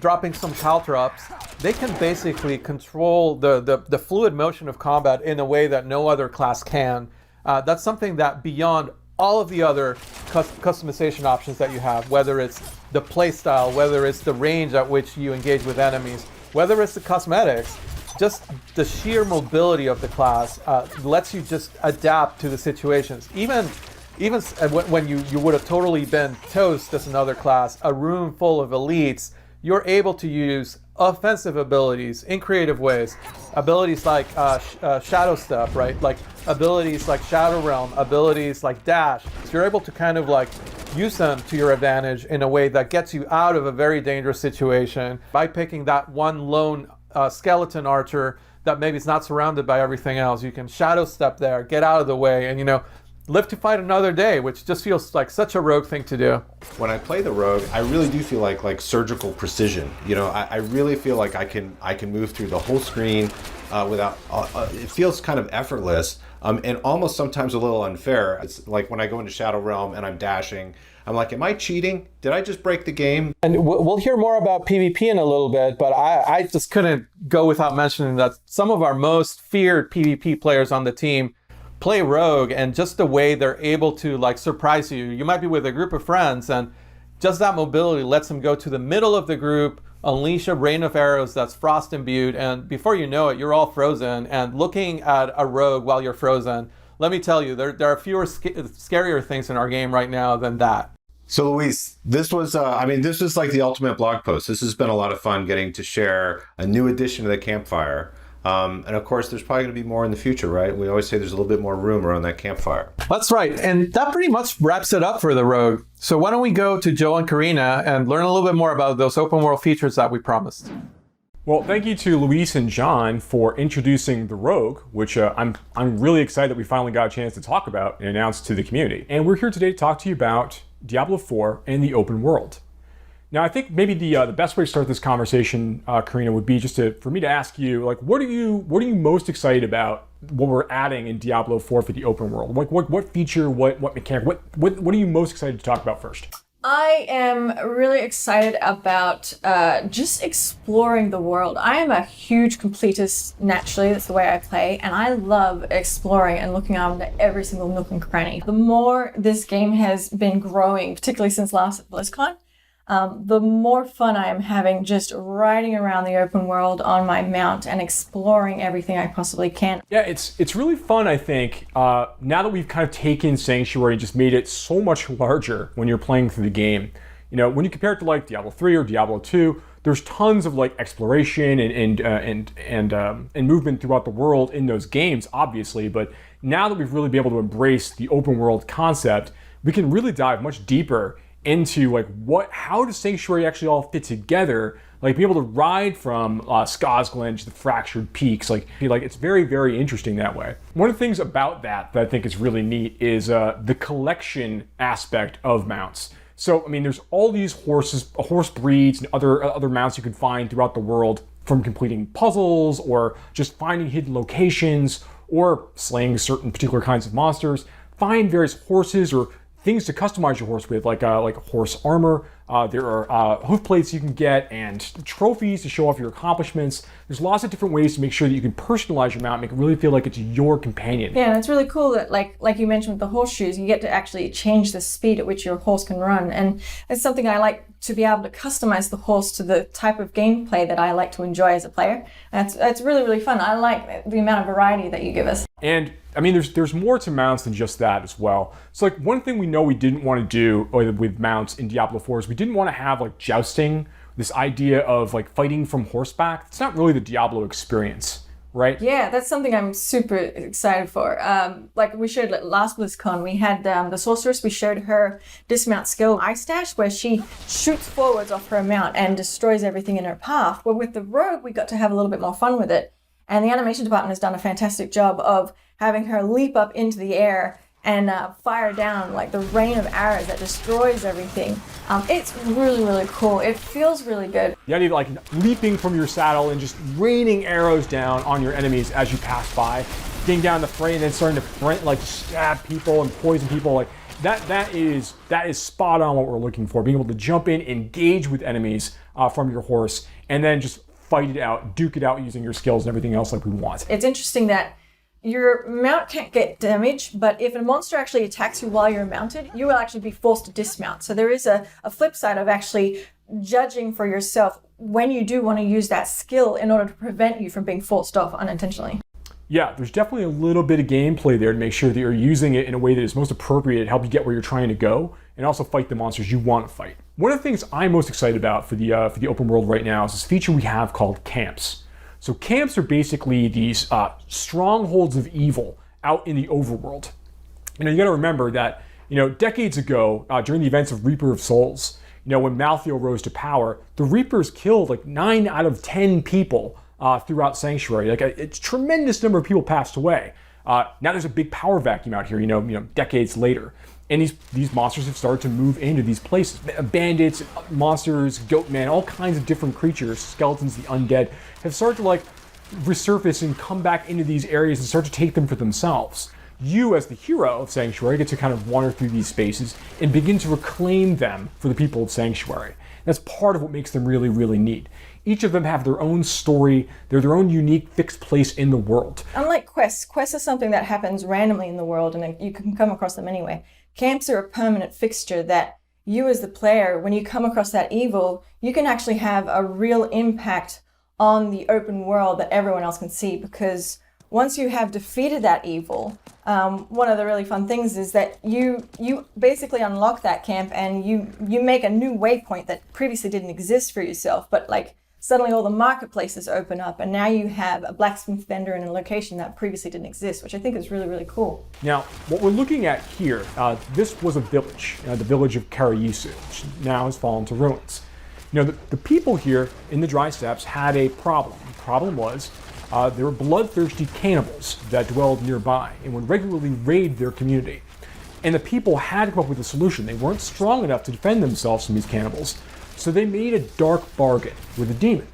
dropping some caltrops. They can basically control the fluid motion of combat in a way that no other class can. That's something that beyond all of the other customization options that you have, whether it's the playstyle, whether it's the range at which you engage with enemies, whether it's the cosmetics, just the sheer mobility of the class lets you just adapt to the situations. Even when you would have totally been toast as another class, a room full of elites, you're able to use offensive abilities in creative ways. Abilities like Shadow Step, right? Like abilities like Shadow Realm, abilities like Dash. So you're able to kind of like use them to your advantage in a way that gets you out of a very dangerous situation by picking that one lone skeleton archer that maybe is not surrounded by everything else. You can Shadow Step there, get out of the way, and live to fight another day, which just feels like such a rogue thing to do. When I play the rogue, I really do feel like surgical precision. I really feel like I can move through the whole screen without. It feels kind of effortless and almost sometimes a little unfair. It's like when I go into Shadow Realm and I'm dashing, I'm like, am I cheating? Did I just break the game? And we'll hear more about PvP in a little bit, but I just couldn't go without mentioning that some of our most feared PvP players on the team play rogue, and just the way they're able to like surprise you. You might be with a group of friends and just that mobility lets them go to the middle of the group, unleash a rain of arrows that's frost imbued, and before you know it, you're all frozen. And looking at a rogue while you're frozen, let me tell you, there are fewer scarier things in our game right now than that. So Luis, this was like the ultimate blog post. This has been a lot of fun getting to share a new addition to the campfire. And of course, there's probably going to be more in the future, right? We always say there's a little bit more room around that campfire. That's right. And that pretty much wraps it up for the Rogue. So why don't we go to Joe and Karina and learn a little bit more about those open world features that we promised. Well, thank you to Luis and John for introducing the Rogue, which I'm really excited that we finally got a chance to talk about and announce to the community. And we're here today to talk to you about Diablo 4 and the open world. Now, I think maybe the best way to start this conversation, Karina, would be just for me to ask you, like, what are you most excited about what we're adding in Diablo 4 for the open world? What feature, what mechanic, what are you most excited to talk about first? I am really excited about just exploring the world. I am a huge completist naturally, that's the way I play, and I love exploring and looking under every single nook and cranny. The more this game has been growing, particularly since last BlizzCon, the more fun I am having just riding around the open world on my mount and exploring everything I possibly can. Yeah, it's really fun, I think, now that we've kind of taken Sanctuary and just made it so much larger when you're playing through the game. When you compare it to like Diablo 3 or Diablo 2, there's tons of like exploration and movement throughout the world in those games, obviously, but now that we've really been able to embrace the open world concept, we can really dive much deeper into like how does Sanctuary actually all fit together, like being able to ride from Skosglen to the Fractured Peaks, like it's very, very interesting that way. One of the things about that I think is really neat is the collection aspect of mounts. So I mean, there's all these horse breeds and other mounts you can find throughout the world, from completing puzzles or just finding hidden locations or slaying certain particular kinds of monsters. Find various horses or things to customize your horse with, like horse armor. There are hoof plates you can get and trophies to show off your accomplishments. There's lots of different ways to make sure that you can personalize your mount, make it really feel like it's your companion. Yeah, and it's really cool that like you mentioned with the horseshoes, you get to actually change the speed at which your horse can run. And it's something I like, to be able to customize the horse to the type of gameplay that I like to enjoy as a player. That's really, really fun. I like the amount of variety that you give us. And I mean, there's more to mounts than just that as well. So like one thing we know we didn't want to do with mounts in Diablo 4 is we didn't want to have like jousting, this idea of like fighting from horseback. It's not really the Diablo experience, right? Yeah, that's something I'm super excited for. Like we showed last BlizzCon, we had the sorceress, we showed her dismount skill, Ice Dash, where she shoots forwards off her mount and destroys everything in her path. Well, with the rogue, we got to have a little bit more fun with it. And the animation department has done a fantastic job of having her leap up into the air and fire down like the rain of arrows that destroys everything. It's really, really cool. It feels really good. The idea of like leaping from your saddle and just raining arrows down on your enemies as you pass by, getting down the fray and then starting to like stab people and poison people, like that is spot on what we're looking for. Being able to jump in, engage with enemies from your horse, and then just fight it out, duke it out using your skills and everything else like we want. It's interesting that your mount can't get damaged, but if a monster actually attacks you while you're mounted, you will actually be forced to dismount. So there is a flip side of actually judging for yourself when you do want to use that skill in order to prevent you from being forced off unintentionally. Yeah, there's definitely a little bit of gameplay there to make sure that you're using it in a way that is most appropriate to help you get where you're trying to go and also fight the monsters you want to fight. One of the things I'm most excited about for the open world right now is this feature we have called camps. So camps are basically these strongholds of evil out in the overworld. You got to remember that, decades ago, during the events of Reaper of Souls, when Malthael rose to power, the Reapers killed like 9 out of 10 people throughout Sanctuary. Like a tremendous number of people passed away. Now there's a big power vacuum out here, decades later. And these monsters have started to move into these places. Bandits, monsters, goatmen, all kinds of different creatures, skeletons, the undead, have started to resurface and come back into these areas and start to take them for themselves. You, as the hero of Sanctuary, get to kind of wander through these spaces and begin to reclaim them for the people of Sanctuary. That's part of what makes them really, really neat. Each of them have their own story, they're their own unique fixed place in the world. Unlike quests are something that happens randomly in the world and you can come across them anyway. Camps are a permanent fixture that you as the player, when you come across that evil, you can actually have a real impact on the open world that everyone else can see, because once you have defeated that evil, one of the really fun things is that you basically unlock that camp and you make a new waypoint that previously didn't exist for yourself, but suddenly all the marketplaces open up and now you have a blacksmith vendor in a location that previously didn't exist, which I think is really, really cool. Now, what we're looking at here, this was a village, the village of Karayisu, which now has fallen to ruins. The people here in the Dry Steppes had a problem. The problem was there were bloodthirsty cannibals that dwelled nearby and would regularly raid their community. And the people had to come up with a solution. They weren't strong enough to defend themselves from these cannibals, so they made a dark bargain with a demon.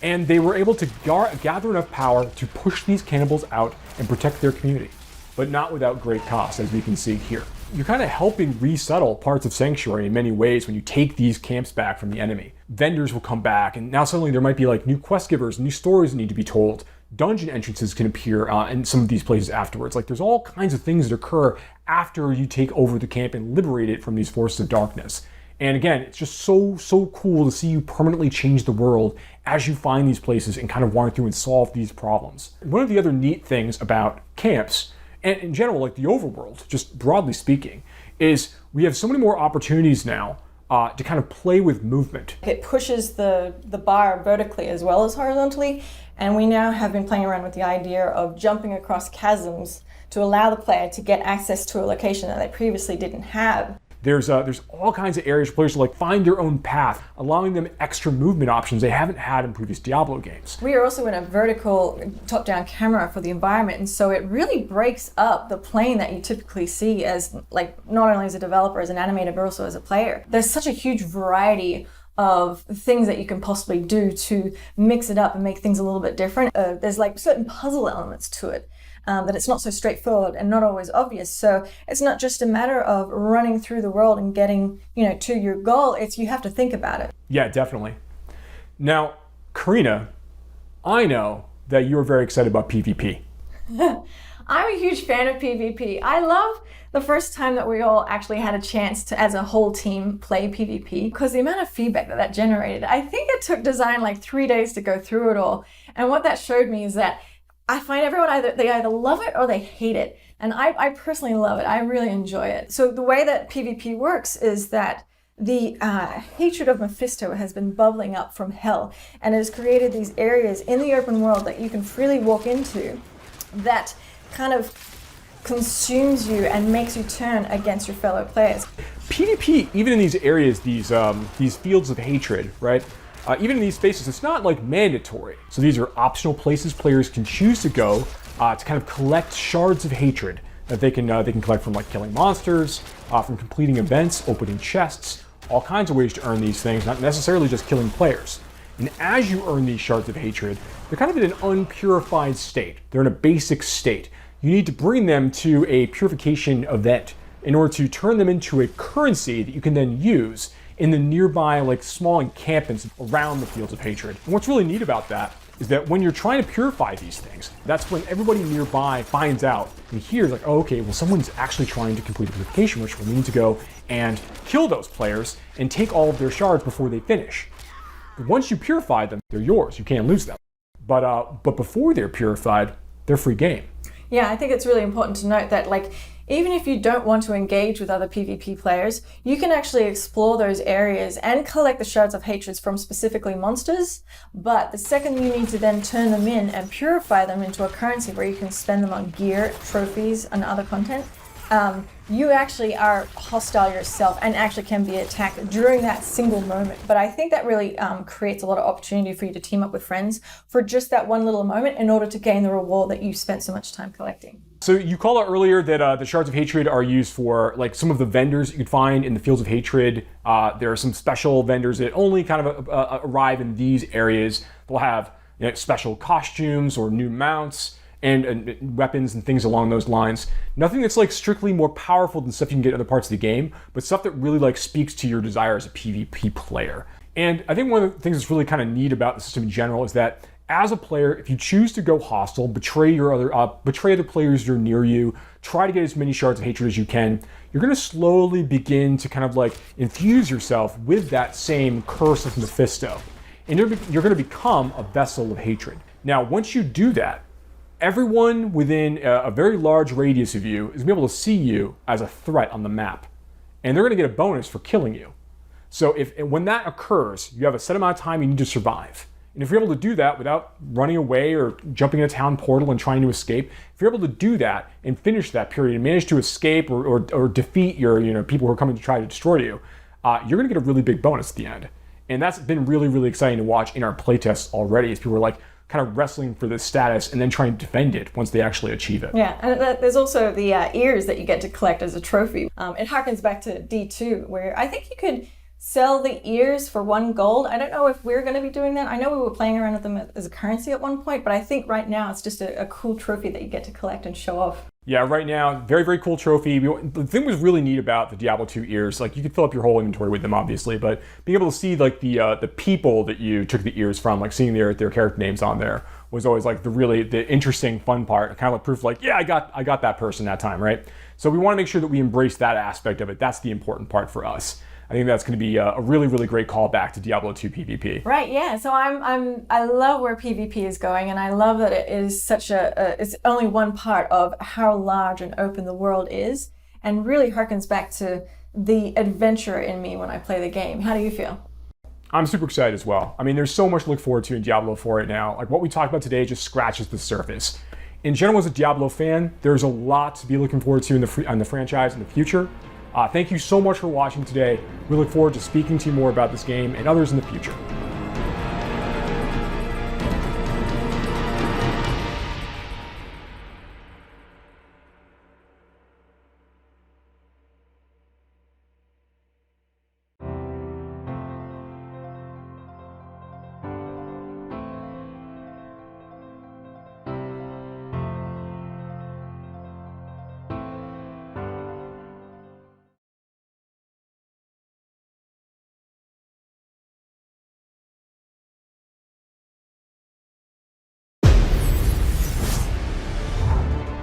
And they were able to gather enough power to push these cannibals out and protect their community, but not without great cost, as we can see here. You're kind of helping resettle parts of Sanctuary in many ways when you take these camps back from the enemy. Vendors will come back, and now suddenly there might be new quest givers, new stories that need to be told. Dungeon entrances can appear in some of these places afterwards. There's all kinds of things that occur after you take over the camp and liberate it from these forces of darkness. And again, it's just so cool to see you permanently change the world as you find these places and kind of wander through and solve these problems. One of the other neat things about camps, and in general, the overworld, just broadly speaking, is we have so many more opportunities now to kind of play with movement. It pushes the bar vertically as well as horizontally, and we now have been playing around with the idea of jumping across chasms to allow the player to get access to a location that they previously didn't have. There's all kinds of areas for players to find their own path, allowing them extra movement options they haven't had in previous Diablo games. We are also in a vertical top-down camera for the environment, and so it really breaks up the plane that you typically see as not only as a developer, as an animator, but also as a player. There's such a huge variety of things that you can possibly do to mix it up and make things a little bit different. There's certain puzzle elements to it. That it's not so straightforward and not always obvious. So it's not just a matter of running through the world and getting, to your goal. It's you have to think about it. Yeah, definitely. Now, Karina, I know that you're very excited about PvP. I'm a huge fan of PvP. I love the first time that we all actually had a chance to, as a whole team, play PvP, because the amount of feedback that generated, I think it took design 3 days to go through it all. And what that showed me is that I find everyone they either love it or they hate it. And I personally love it. I really enjoy it. So the way that PvP works is that the hatred of Mephisto has been bubbling up from hell and has created these areas in the open world that you can freely walk into that kind of consumes you and makes you turn against your fellow players. PvP, even in these areas, these fields of hatred, right? Even in these spaces, it's not mandatory. So these are optional places players can choose to go to kind of collect shards of hatred that they can collect from killing monsters, from completing events, opening chests, all kinds of ways to earn these things, not necessarily just killing players. And as you earn these shards of hatred, they're kind of in an unpurified state. They're in a basic state. You need to bring them to a purification event in order to turn them into a currency that you can then use in the nearby small encampments around the fields of hatred. And what's really neat about that is that when you're trying to purify these things, that's when everybody nearby finds out and hears oh, okay, well, someone's actually trying to complete a purification ritual. We need to go and kill those players and take all of their shards before they finish. But once you purify them, they're yours. You can't lose them. But before they're purified, they're free game. Yeah, I think it's really important to note that even if you don't want to engage with other PvP players, you can actually explore those areas and collect the shards of hatred from specifically monsters. But the second you need to then turn them in and purify them into a currency where you can spend them on gear, trophies, and other content, you actually are hostile yourself and actually can be attacked during that single moment. But I think that really creates a lot of opportunity for you to team up with friends for just that one little moment in order to gain the reward that you spent so much time collecting. So you called out earlier that the Shards of Hatred are used for like some of the vendors you could find in the Fields of Hatred. There are some special vendors that only kind of arrive in these areas. They'll have special costumes or new mounts and weapons and things along those lines. Nothing that's like strictly more powerful than stuff you can get in other parts of the game, but stuff that really like speaks to your desire as a PvP player. And I think one of the things that's really kind of neat about the system in general is that as a player, if you choose to go hostile, betray other players that are near you, try to get as many Shards of Hatred as you can, you're going to slowly begin to kind of like infuse yourself with that same curse of Mephisto. And you're going to become a vessel of hatred. Now, once you do that, everyone within a very large radius of you is going to be able to see you as a threat on the map. And they're going to get a bonus for killing you. So when that occurs, you have a set amount of time you need to survive. And if you're able to do that without running away or jumping in a town portal and trying to escape, if you're able to do that and finish that period and manage to escape or defeat your people who are coming to try to destroy you, you're going to get a really big bonus at the end. And that's been really, really exciting to watch in our playtests already as people are like kind of wrestling for this status and then trying to defend it once they actually achieve it. Yeah, and there's also the ears that you get to collect as a trophy. It harkens back to D2, where I think you could sell the ears for 1 gold. I don't know if we're going to be doing that. I know we were playing around with them as a currency at one point, but I think right now it's just a cool trophy that you get to collect and show off. Yeah, right now, very, very cool trophy. The thing was really neat about the Diablo 2 ears, like you could fill up your whole inventory with them, obviously, but being able to see like the people that you took the ears from, like seeing their character names on there, was always like the interesting, fun part. Kind of like proof, like, yeah, I got that person that time, right? So we want to make sure that we embrace that aspect of it. That's the important part for us. I think that's going to be a really, really great callback to Diablo 2 PvP. Right, yeah. So I love where PvP is going, and I love that it is such it's only one part of how large and open the world is, and really harkens back to the adventure in me when I play the game. How do you feel? I'm super excited as well. I mean, there's so much to look forward to in Diablo 4 right now. Like what we talked about today just scratches the surface. In general, as a Diablo fan, there's a lot to be looking forward to in the franchise in the future. Thank you so much for watching today. We look forward to speaking to you more about this game and others in the future.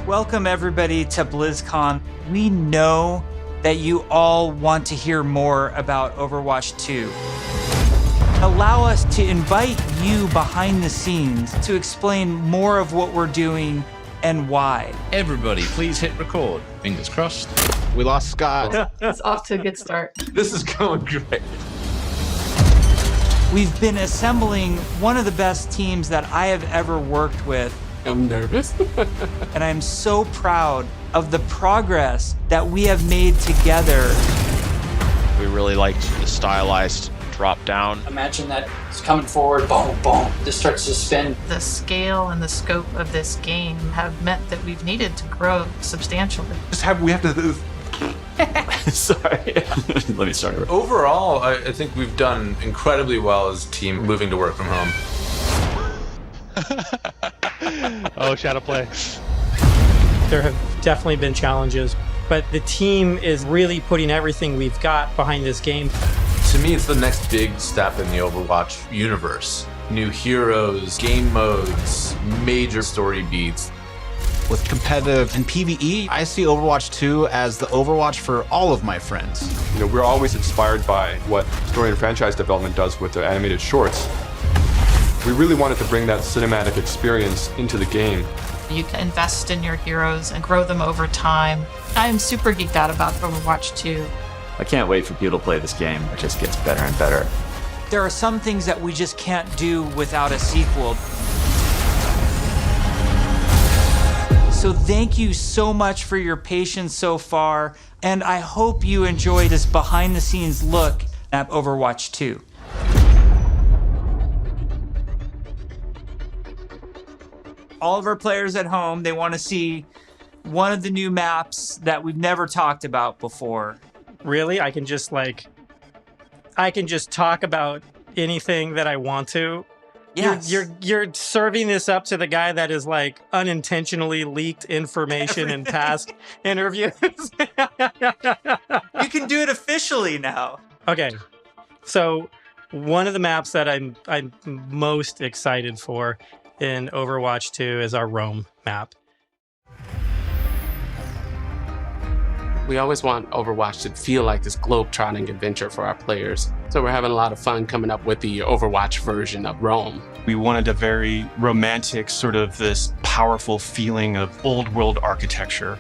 Welcome everybody to BlizzCon. We know that you all want to hear more about Overwatch 2. Allow us to invite you behind the scenes to explain more of what we're doing and why. Everybody, please hit record. Fingers crossed. We lost Scott. It's off to a good start. This is going great. We've been assembling one of the best teams that I have ever worked with. I'm nervous. And I'm so proud of the progress that we have made together. We really liked the stylized drop down. Imagine that it's coming forward, boom, boom, this starts to spin. The scale and the scope of this game have meant that we've needed to grow substantially. We have to... Sorry. Let me start over. Overall, I think we've done incredibly well as a team moving to work from home. Oh, shadow play. There have definitely been challenges, but the team is really putting everything we've got behind this game. To me, it's the next big step in the Overwatch universe. New heroes, game modes, major story beats. With competitive and PvE, I see Overwatch 2 as the Overwatch for all of my friends. You know, we're always inspired by what story and franchise development does with the animated shorts. We really wanted to bring that cinematic experience into the game. You can invest in your heroes and grow them over time. I am super geeked out about Overwatch 2. I can't wait for people to play this game. It just gets better and better. There are some things that we just can't do without a sequel. So thank you so much for your patience so far, and I hope you enjoyed this behind-the-scenes look at Overwatch 2. All of our players at home, they want to see one of the new maps that we've never talked about before. Really? I can just talk about anything that I want to. Yes. You're serving this up to the guy that is like unintentionally leaked information in past interviews. You can do it officially now. Okay. So one of the maps that I'm most excited for in Overwatch 2 is our Rome map. We always want Overwatch to feel like this globe-trotting adventure for our players. So we're having a lot of fun coming up with the Overwatch version of Rome. We wanted a very romantic, sort of this powerful feeling of old world architecture.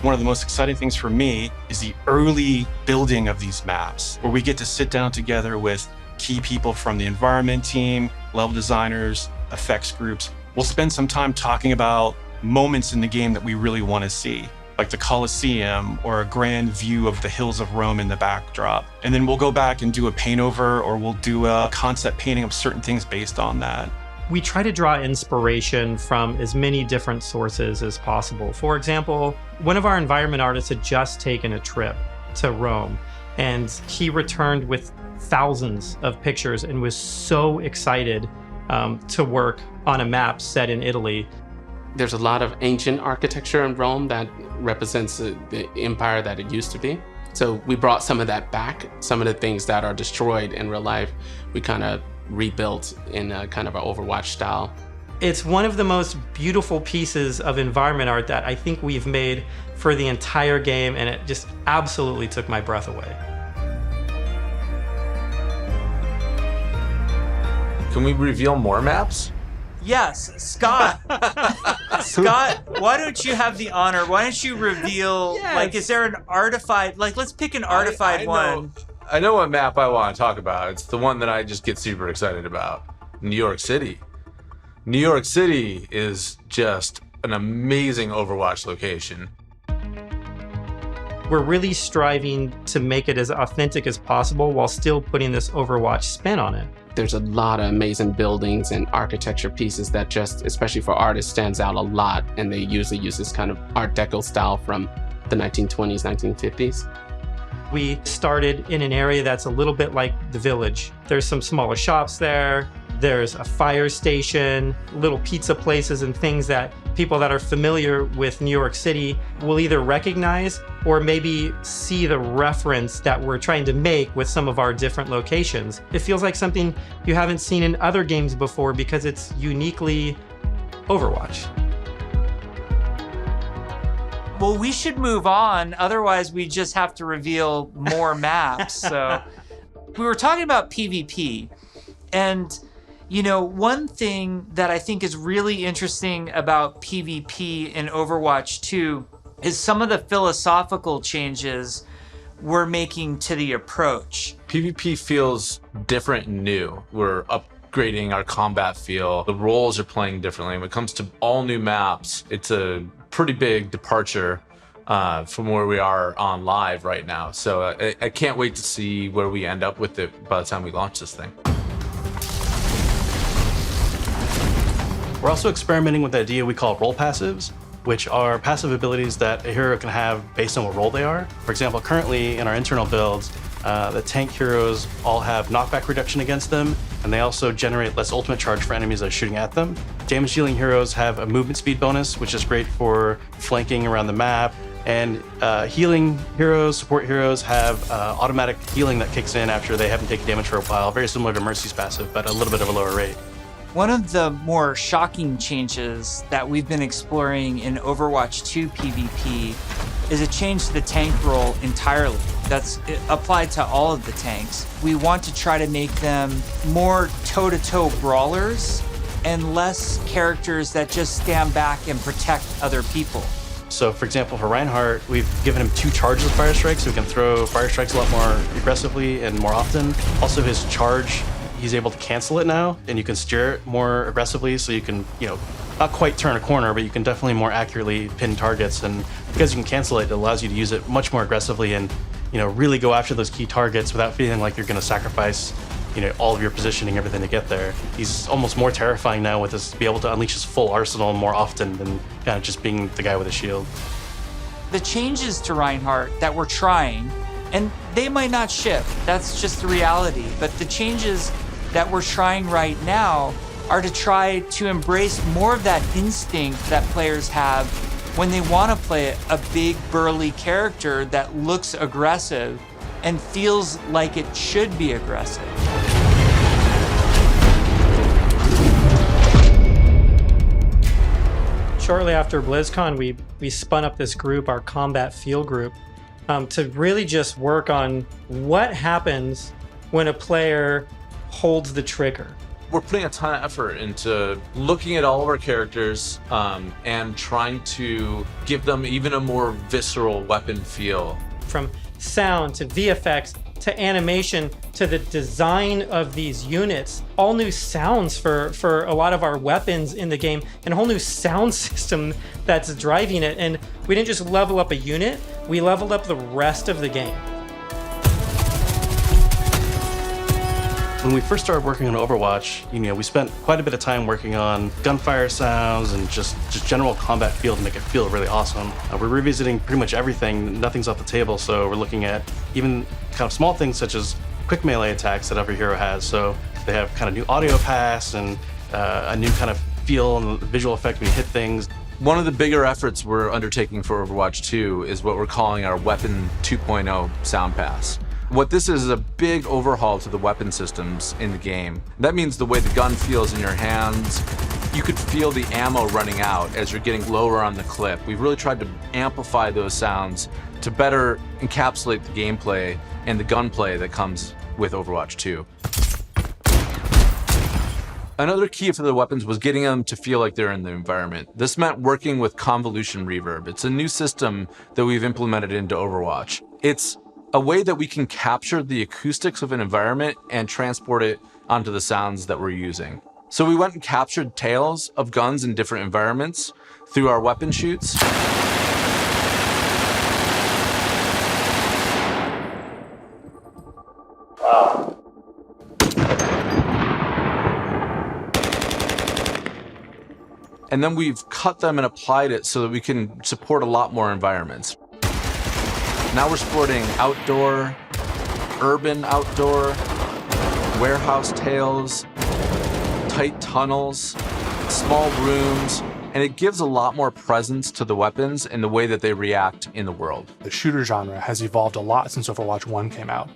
One of the most exciting things for me is the early building of these maps, where we get to sit down together with key people from the environment team, level designers, effects groups. We'll spend some time talking about moments in the game that we really want to see, like the Colosseum or a grand view of the hills of Rome in the backdrop. And then we'll go back and do a paint over, or we'll do a concept painting of certain things based on that. We try to draw inspiration from as many different sources as possible. For example, one of our environment artists had just taken a trip to Rome, and he returned with thousands of pictures and was so excited to work on a map set in Italy. There's a lot of ancient architecture in Rome that represents the empire that it used to be. So we brought some of that back. Some of the things that are destroyed in real life, we kind of rebuilt in a kind of an Overwatch style. It's one of the most beautiful pieces of environment art that I think we've made for the entire game, and it just absolutely took my breath away. Can we reveal more maps? Yes, Scott. Scott, why don't you have the honor? Why don't you reveal, like, is there an artified, like, let's pick an artified one. I know what map I want to talk about. It's the one that I just get super excited about. New York City. New York City is just an amazing Overwatch location. We're really striving to make it as authentic as possible while still putting this Overwatch spin on it. There's a lot of amazing buildings and architecture pieces that just, especially for artists, stands out a lot. And they usually use this kind of Art Deco style from the 1920s, 1950s. We started in an area that's a little bit like the Village. There's some smaller shops there. There's a fire station, little pizza places and things that people that are familiar with New York City will either recognize or maybe see the reference that we're trying to make with some of our different locations. It feels like something you haven't seen in other games before because it's uniquely Overwatch. Well, we should move on. Otherwise, we just have to reveal more maps. So we were talking about PvP, and you know, one thing that I think is really interesting about PvP in Overwatch 2 is some of the philosophical changes we're making to the approach. PvP feels different and new. We're upgrading our combat feel. The roles are playing differently. When it comes to all new maps, it's a pretty big departure from where we are on live right now. So I can't wait to see where we end up with it by the time we launch this thing. We're also experimenting with the idea we call role passives, which are passive abilities that a hero can have based on what role they are. For example, currently in our internal builds, the tank heroes all have knockback reduction against them, and they also generate less ultimate charge for enemies that are shooting at them. Damage dealing heroes have a movement speed bonus, which is great for flanking around the map. And healing heroes, support heroes have automatic healing that kicks in after they haven't taken damage for a while, very similar to Mercy's passive, but a little bit of a lower rate. One of the more shocking changes that we've been exploring in Overwatch 2 PvP is a change to the tank role entirely. That's applied to all of the tanks. We want to try to make them more toe-to-toe brawlers and less characters that just stand back and protect other people. So for example, for Reinhardt, we've given him 2 charges of Fire Strike, so he can throw Fire Strikes a lot more aggressively and more often. Also his charge, he's able to cancel it now, and you can steer it more aggressively, so you can, not quite turn a corner, but you can definitely more accurately pin targets. And because you can cancel it, it allows you to use it much more aggressively and, really go after those key targets without feeling like you're going to sacrifice, all of your positioning, everything to get there. He's almost more terrifying now with this, to be able to unleash his full arsenal more often than kind of just being the guy with a shield. The changes to Reinhardt that we're trying, and they might not ship, that's just the reality, but the changes that we're trying right now are to try to embrace more of that instinct that players have when they want to play a big, burly character that looks aggressive and feels like it should be aggressive. Shortly after BlizzCon, we spun up this group, our combat field group, to really just work on what happens when a player holds the trigger. We're putting a ton of effort into looking at all of our characters and trying to give them even a more visceral weapon feel. From sound to VFX to animation to the design of these units, all new sounds for a lot of our weapons in the game, and a whole new sound system that's driving it. And we didn't just level up a unit, we leveled up the rest of the game. When we first started working on Overwatch, we spent quite a bit of time working on gunfire sounds and just general combat feel to make it feel really awesome. We're revisiting pretty much everything, nothing's off the table, so we're looking at even kind of small things such as quick melee attacks that every hero has. So they have kind of new audio pass and a new kind of feel and visual effect when you hit things. One of the bigger efforts we're undertaking for Overwatch 2 is what we're calling our Weapon 2.0 Sound Pass. What this is a big overhaul to the weapon systems in the game. That means the way the gun feels in your hands. You could feel the ammo running out as you're getting lower on the clip. We've really tried to amplify those sounds to better encapsulate the gameplay and the gunplay that comes with Overwatch 2. Another key for the weapons was getting them to feel like they're in the environment. This meant working with convolution reverb. It's a new system that we've implemented into Overwatch. It's a way that we can capture the acoustics of an environment and transport it onto the sounds that we're using. So we went and captured tales of guns in different environments through our weapon shoots. Wow. And then we've cut them and applied it so that we can support a lot more environments. Now we're supporting outdoor, urban outdoor, warehouse tales, tight tunnels, small rooms, and it gives a lot more presence to the weapons and the way that they react in the world. The shooter genre has evolved a lot since Overwatch 1 came out.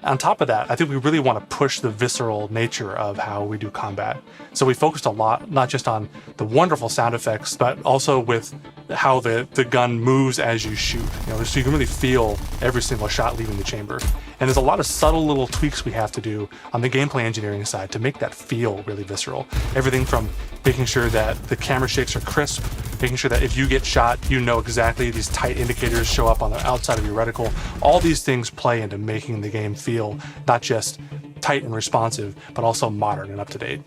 On top of that, I think we really want to push the visceral nature of how we do combat. So we focused a lot, not just on the wonderful sound effects, but also with how the gun moves as you shoot. So you can really feel every single shot leaving the chamber. And there's a lot of subtle little tweaks we have to do on the gameplay engineering side to make that feel really visceral. Everything from making sure that the camera shakes are crisp, making sure that if you get shot, you know exactly these tight indicators show up on the outside of your reticle. All these things play into making the game feel not just tight and responsive, but also modern and up to date.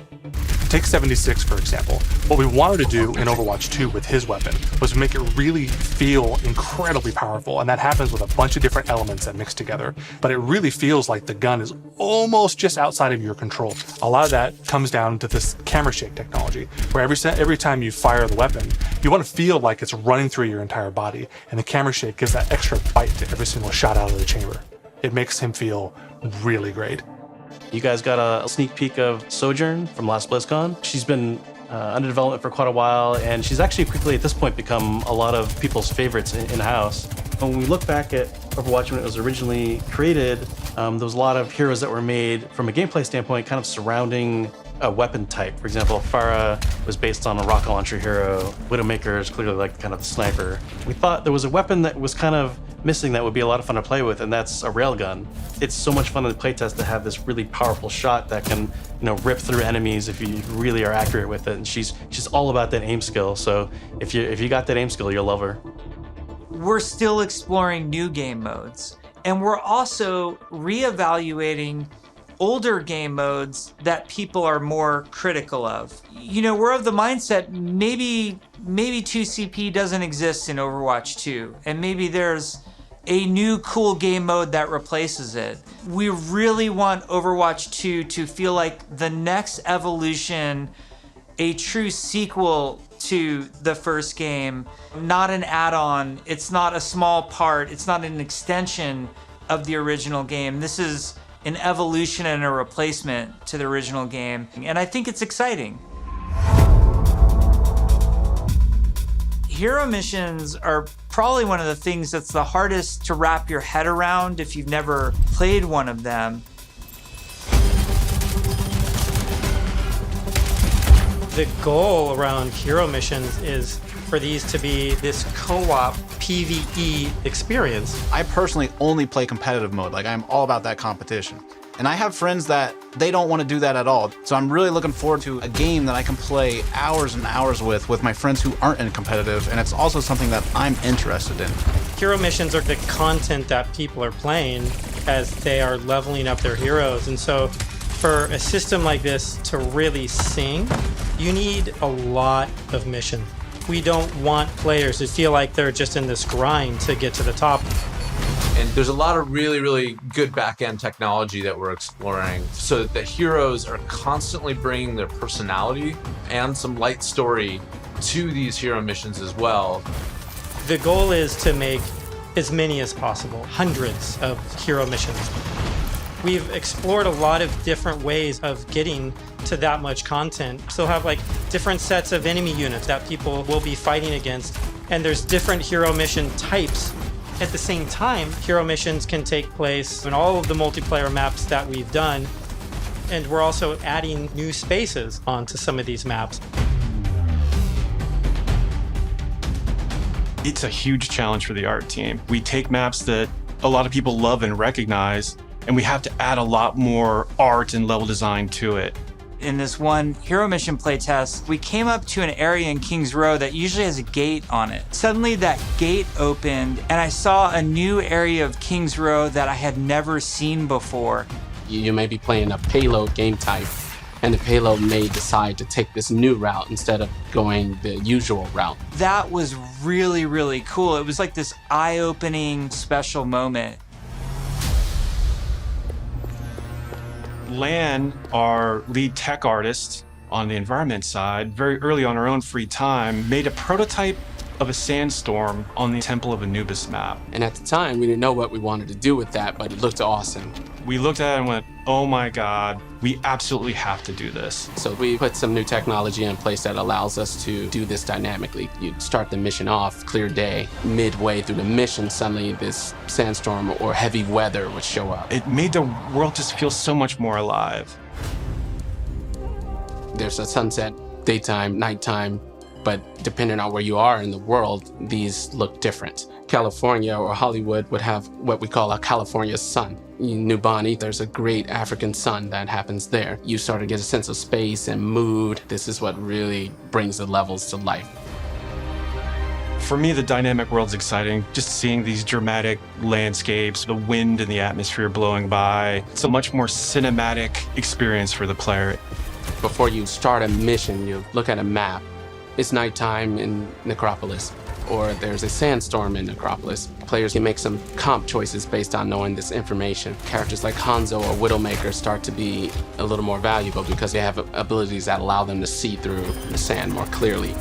Take 76, for example. What we wanted to do in Overwatch 2 with his weapon was make it really feel incredibly powerful, and that happens with a bunch of different elements that mix together. But it really feels like the gun is almost just outside of your control. A lot of that comes down to this camera shake technology, where every time you fire the weapon, you want to feel like it's running through your entire body, and the camera shake gives that extra bite to every single shot out of the chamber. It makes him feel really great. You guys got a sneak peek of Sojourn from last BlizzCon. She's been under development for quite a while, and she's actually quickly at this point become a lot of people's favorites in-house. When we look back at Overwatch when it was originally created, there was a lot of heroes that were made from a gameplay standpoint kind of surrounding a weapon type. For example, Pharah was based on a rocket launcher hero. Widowmaker is clearly like kind of the sniper. We thought there was a weapon that was kind of missing that would be a lot of fun to play with, and that's a railgun. It's so much fun in the playtest to have this really powerful shot that can, rip through enemies if you really are accurate with it. And she's all about that aim skill. So if you got that aim skill, you'll love her. We're still exploring new game modes, and we're also reevaluating older game modes that people are more critical of. We're of the mindset maybe 2CP doesn't exist in Overwatch 2, and maybe there's a new cool game mode that replaces it. We really want Overwatch 2 to feel like the next evolution, a true sequel to the first game, not an add-on. It's not a small part. It's not an extension of the original game. This is an evolution and a replacement to the original game, and I think it's exciting. Hero missions are probably one of the things that's the hardest to wrap your head around if you've never played one of them. The goal around hero missions is for these to be this co-op PvE experience. I personally only play competitive mode. Like, I'm all about that competition. And I have friends that they don't want to do that at all. So I'm really looking forward to a game that I can play hours and hours with my friends who aren't in competitive, and it's also something that I'm interested in. Hero missions are the content that people are playing as they are leveling up their heroes. And so for a system like this to really sing, you need a lot of missions. We don't want players to feel like they're just in this grind to get to the top. And there's a lot of really, really good back-end technology that we're exploring so that the heroes are constantly bringing their personality and some light story to these hero missions as well. The goal is to make as many as possible, hundreds of hero missions. We've explored a lot of different ways of getting to that much content. So have different sets of enemy units that people will be fighting against, and there's different hero mission types. At the same time, hero missions can take place in all of the multiplayer maps that we've done, and we're also adding new spaces onto some of these maps. It's a huge challenge for the art team. We take maps that a lot of people love and recognize, and we have to add a lot more art and level design to it. In this one hero mission playtest, we came up to an area in King's Row that usually has a gate on it. Suddenly that gate opened and I saw a new area of King's Row that I had never seen before. You may be playing a payload game type, and the payload may decide to take this new route instead of going the usual route. That was really, really cool. It was like this eye-opening special moment. Lan, our lead tech artist on the environment side, very early on her own free time, made a prototype of a sandstorm on the Temple of Anubis map. And at the time, we didn't know what we wanted to do with that, but it looked awesome. We looked at it and went, oh my God, we absolutely have to do this. So we put some new technology in place that allows us to do this dynamically. You start the mission off, clear day. Midway through the mission, suddenly this sandstorm or heavy weather would show up. It made the world just feel so much more alive. There's a sunset, daytime, nighttime, but depending on where you are in the world, these look different. California or Hollywood would have what we call a California sun. In New Bonny, there's a great African sun that happens there. You start to get a sense of space and mood. This is what really brings the levels to life. For me, the dynamic world's exciting. Just seeing these dramatic landscapes, the wind and the atmosphere blowing by. It's a much more cinematic experience for the player. Before you start a mission, you look at a map. It's nighttime in Necropolis, or there's a sandstorm in Necropolis. Players can make some comp choices based on knowing this information. Characters like Hanzo or Widowmaker start to be a little more valuable because they have abilities that allow them to see through the sand more clearly.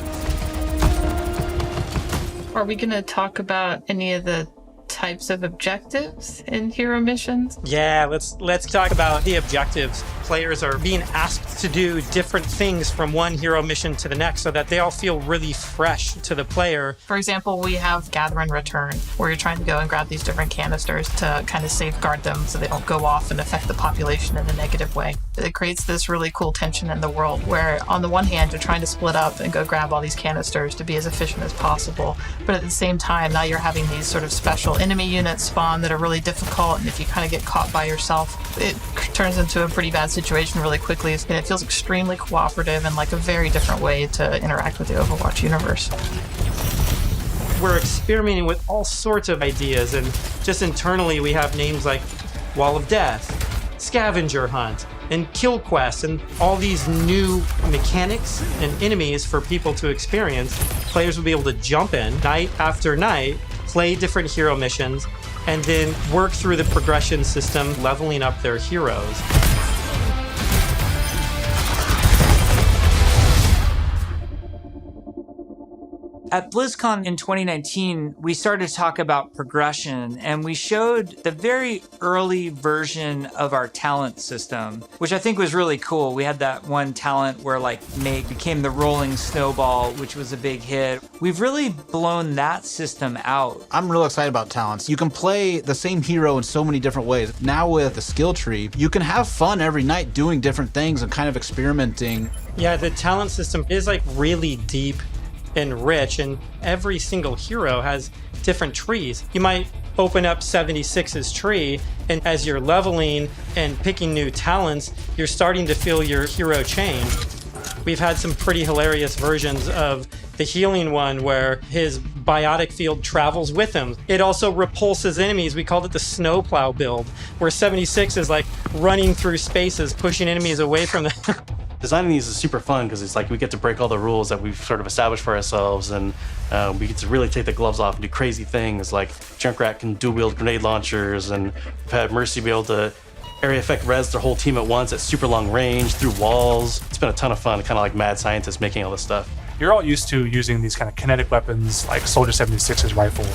Are we going to talk about any of the types of objectives in hero missions? Yeah, let's talk about the objectives. players are being asked to do different things from one hero mission to the next so that they all feel really fresh to the player. For example, we have Gather and Return, where you're trying to go and grab these different canisters to kind of safeguard them so they don't go off and affect the population in a negative way. It creates this really cool tension in the world where, on the one hand, you're trying to split up and go grab all these canisters to be as efficient as possible, but at the same time, now you're having these sort of special enemy units spawn that are really difficult, and if you kind of get caught by yourself, it turns into a pretty bad situation really quickly, and it feels extremely cooperative and like a very different way to interact with the Overwatch universe. We're experimenting with all sorts of ideas, and just internally we have names like Wall of Death, Scavenger Hunt, and Kill Quest, and all these new mechanics and enemies for people to experience. Players will be able to jump in night after night, play different hero missions, and then work through the progression system, leveling up their heroes. At BlizzCon in 2019, we started to talk about progression, and we showed the very early version of our talent system, which I think was really cool. We had that one talent where Meg became the rolling snowball, which was a big hit. We've really blown that system out. I'm real excited about talents. You can play the same hero in so many different ways. Now with the skill tree, you can have fun every night doing different things and kind of experimenting. Yeah, the talent system is really deep and rich, and every single hero has different trees. You might open up 76's tree, and as you're leveling and picking new talents, you're starting to feel your hero change. We've had some pretty hilarious versions of the healing one where his biotic field travels with him. It also repulses enemies. We called it the snowplow build, where 76 is running through spaces, pushing enemies away from them. Designing these is super fun because it's we get to break all the rules that we've sort of established for ourselves, and we get to really take the gloves off and do crazy things like Junkrat can dual wield grenade launchers, and we've had Mercy be able to area effect res their whole team at once at super long range through walls. It's been a ton of fun, kind of like mad scientists making all this stuff. You're all used to using these kind of kinetic weapons like Soldier 76's rifle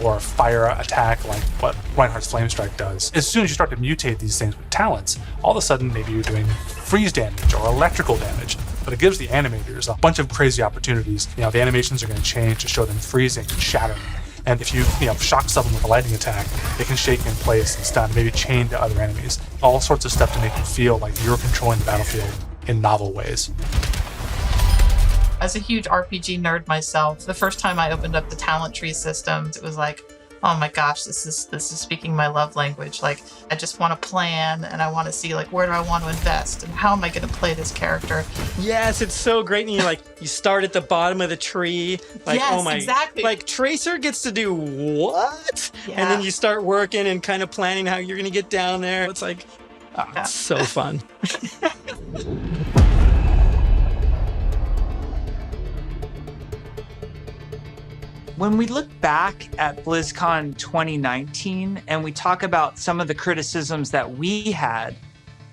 or fire attack like what Reinhardt's Flame Strike does. As soon as you start to mutate these things with talents, all of a sudden maybe you're doing freeze damage or electrical damage. But it gives the animators a bunch of crazy opportunities. The animations are going to change to show them freezing and shattering. And if you shock someone with a lightning attack, they can shake in place and stun, maybe chain to other enemies. All sorts of stuff to make you feel like you're controlling the battlefield in novel ways. As a huge RPG nerd myself, the first time I opened up the talent tree systems, it was like, oh my gosh, this is speaking my love language. I just want to plan, and I want to see where do I want to invest and how am I going to play this character. Yes, it's so great. And you start at the bottom of the tree. Yes, oh my, exactly. Tracer gets to do what? Yeah. And then you start working and kind of planning how you're going to get down there. It's it's so fun. When we look back at BlizzCon 2019 and we talk about some of the criticisms that we had,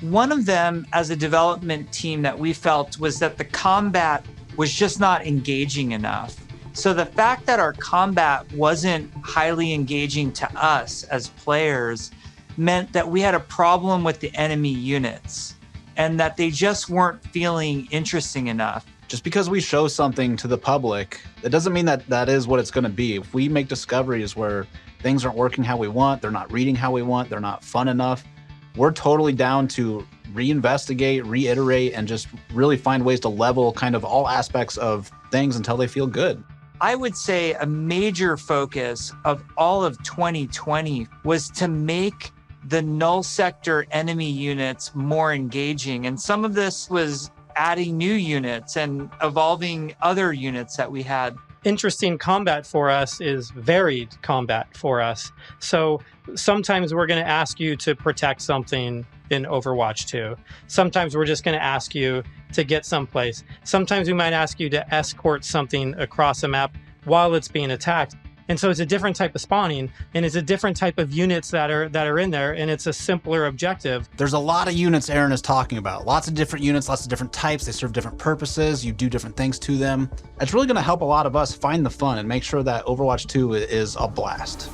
one of them as a development team that we felt was that the combat was just not engaging enough. So the fact that our combat wasn't highly engaging to us as players meant that we had a problem with the enemy units and that they just weren't feeling interesting enough. Just because we show something to the public, it doesn't mean that that is what it's going to be. If we make discoveries where things aren't working how we want, they're not reading how we want, they're not fun enough, we're totally down to reinvestigate, reiterate, and just really find ways to level kind of all aspects of things until they feel good. I would say a major focus of all of 2020 was to make the null sector enemy units more engaging. And some of this was adding new units and evolving other units that we had. Interesting combat for us is varied combat for us. So sometimes we're going to ask you to protect something in Overwatch 2. Sometimes we're just going to ask you to get someplace. Sometimes we might ask you to escort something across a map while it's being attacked. And so it's a different type of spawning, and it's a different type of units that are in there, and it's a simpler objective. There's a lot of units Aaron is talking about. Lots of different units, lots of different types. They serve different purposes. You do different things to them. It's really going to help a lot of us find the fun and make sure that Overwatch 2 is a blast.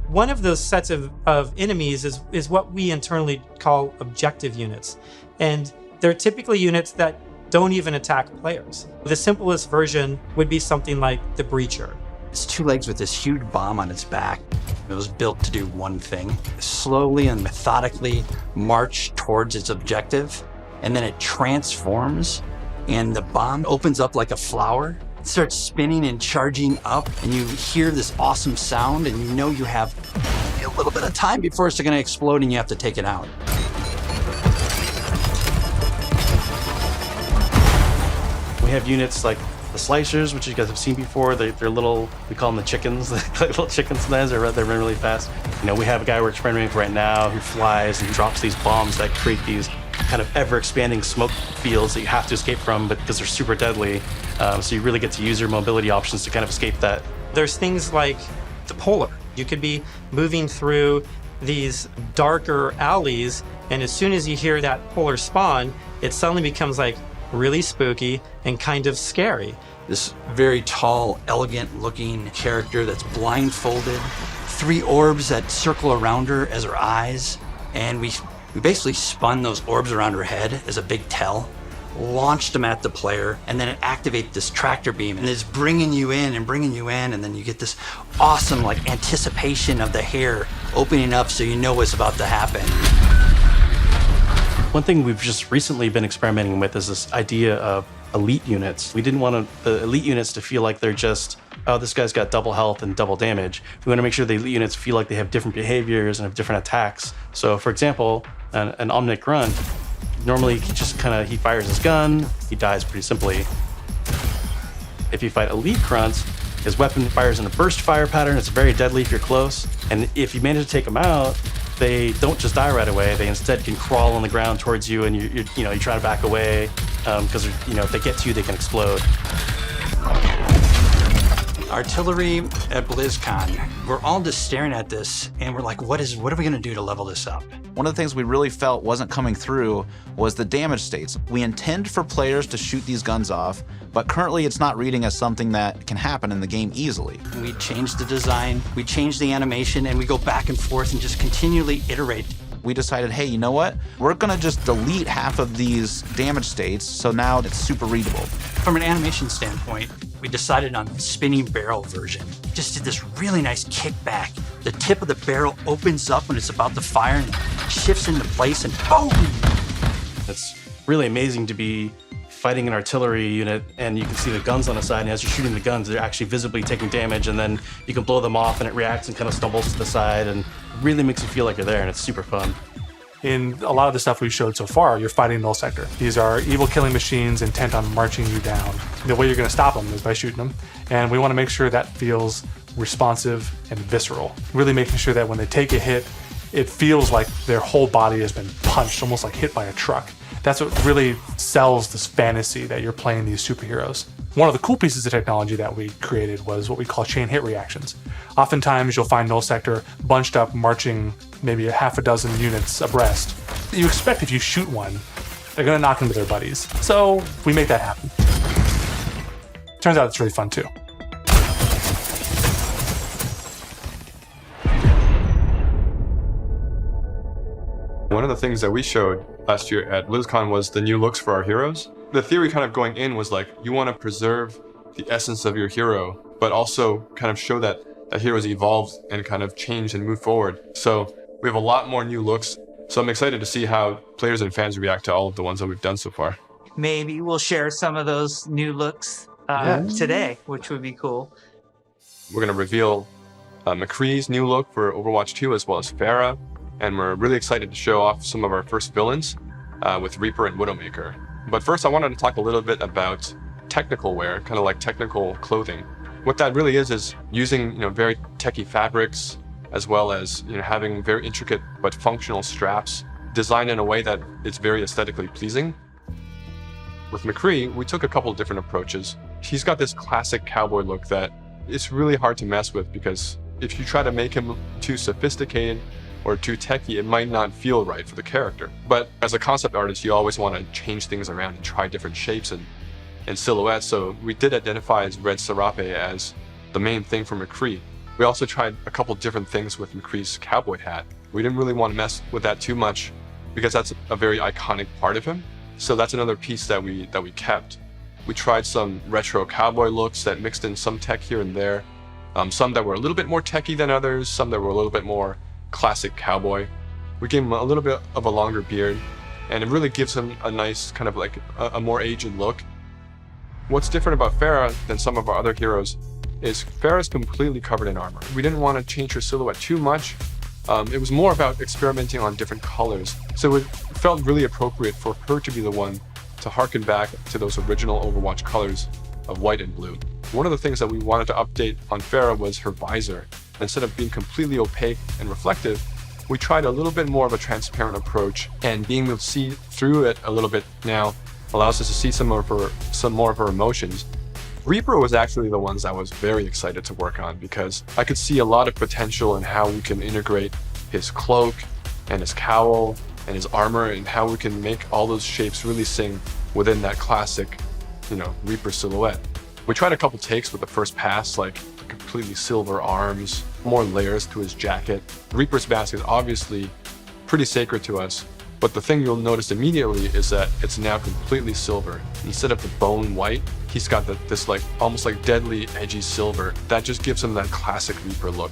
One of those sets of enemies is what we internally call objective units. And they're typically units that don't even attack players. The simplest version would be something like the Breacher. It's two legs with this huge bomb on its back. It was built to do one thing, slowly and methodically march towards its objective, and then it transforms, and the bomb opens up like a flower, starts spinning and charging up, and you hear this awesome sound, and you know you have a little bit of time before it's gonna explode and you have to take it out. We have units like the slicers, which you guys have seen before. They're little, we call them the chickens, little chicken sometimes. They run really fast. You know, we have a guy we're experimenting with right now who flies and drops these bombs that create these kind of ever-expanding smoke fields that you have to escape from, but because they're super deadly. So you really get to use your mobility options to kind of escape that. There's things like the Polar. You could be moving through these darker alleys, and as soon as you hear that Polar spawn, it suddenly becomes like really spooky and kind of scary. This very tall, elegant looking character that's blindfolded, 3 orbs that circle around her as her eyes, and we basically spun those orbs around her head as a big tell, launched them at the player, and then it activates this tractor beam, and it's bringing you in, and then you get this awesome like anticipation of the hair opening up so you know what's about to happen. One thing we've just recently been experimenting with is this idea of elite units. We didn't want the elite units to feel like they're just, oh, this guy's got double health and double damage. We want to make sure the elite units feel like they have different behaviors and have different attacks. So for example, an Omnic Grunt, normally he fires his gun, he dies pretty simply. If you fight elite grunts, his weapon fires in a burst fire pattern. It's very deadly if you're close. And if you manage to take them out, they don't just die right away. They instead can crawl on the ground towards you, and you try to back away because if they get to you, they can explode. Artillery at BlizzCon, we're all just staring at this, and we're like, what are we gonna do to level this up? One of the things we really felt wasn't coming through was the damage states. We intend for players to shoot these guns off, but currently it's not reading as something that can happen in the game easily. We changed the design, we changed the animation, and we go back and forth and just continually iterate. We decided, hey, you know what? We're gonna just delete half of these damage states, so now it's super readable. From an animation standpoint, we decided on the spinning barrel version. Just did this really nice kickback. The tip of the barrel opens up when it's about to fire and shifts into place and boom! It's really amazing to be fighting an artillery unit and you can see the guns on the side, and as you're shooting the guns, they're actually visibly taking damage, and then you can blow them off and it reacts and kind of stumbles to the side and really makes you feel like you're there, and it's super fun. In a lot of the stuff we've showed so far, you're fighting Null Sector. These are evil killing machines intent on marching you down. The way you're going to stop them is by shooting them, and we want to make sure that feels responsive and visceral. Really making sure that when they take a hit, it feels like their whole body has been punched, almost like hit by a truck. That's what really sells this fantasy that you're playing these superheroes. One of the cool pieces of technology that we created was what we call chain hit reactions. Oftentimes you'll find Null Sector bunched up, marching maybe a half a dozen units abreast. You expect if you shoot one, they're gonna knock into their buddies. So we make that happen. Turns out it's really fun too. One of the things that we showed last year at BlizzCon was the new looks for our heroes. The theory kind of going in was like, you want to preserve the essence of your hero, but also kind of show that heroes evolved and kind of changed and moved forward. So we have a lot more new looks. So I'm excited to see how players and fans react to all of the ones that we've done so far. Maybe we'll share some of those new looks today, which would be cool. We're going to reveal McCree's new look for Overwatch 2, as well as Pharah. And we're really excited to show off some of our first villains with Reaper and Widowmaker. But first, I wanted to talk a little bit about technical wear, kind of like technical clothing. What that really is using very techie fabrics, as well as having very intricate but functional straps, designed in a way that is very aesthetically pleasing. With McCree, we took a couple of different approaches. He's got this classic cowboy look that it's really hard to mess with, because if you try to make him too sophisticated or too techy, it might not feel right for the character. But as a concept artist, you always want to change things around and try different shapes and silhouettes. So we did identify as Red Serape as the main thing for McCree. We also tried a couple different things with McCree's cowboy hat. We didn't really want to mess with that too much, because that's a very iconic part of him. So that's another piece that we kept. We tried some retro cowboy looks that mixed in some tech here and there. Some that were a little bit more techy than others, some that were a little bit more classic cowboy. We gave him a little bit of a longer beard, and it really gives him a nice kind of like a more aged look. What's different about Farah than some of our other heroes is Farah's completely covered in armor. We didn't want to change her silhouette too much. It was more about experimenting on different colors. So it felt really appropriate for her to be the one to harken back to those original Overwatch colors of white and blue. One of the things that we wanted to update on Farah was her visor. Instead of being completely opaque and reflective, we tried a little bit more of a transparent approach, and being able to see through it a little bit now allows us to see some more of her emotions. Reaper was actually the ones I was very excited to work on because I could see a lot of potential in how we can integrate his cloak and his cowl and his armor and how we can make all those shapes really sing within that classic, Reaper silhouette. We tried a couple takes with the first pass, like completely silver arms, more layers to his jacket. Reaper's mask is obviously pretty sacred to us, but the thing you'll notice immediately is that it's now completely silver. Instead of the bone white, he's got this like almost like deadly edgy silver that just gives him that classic Reaper look.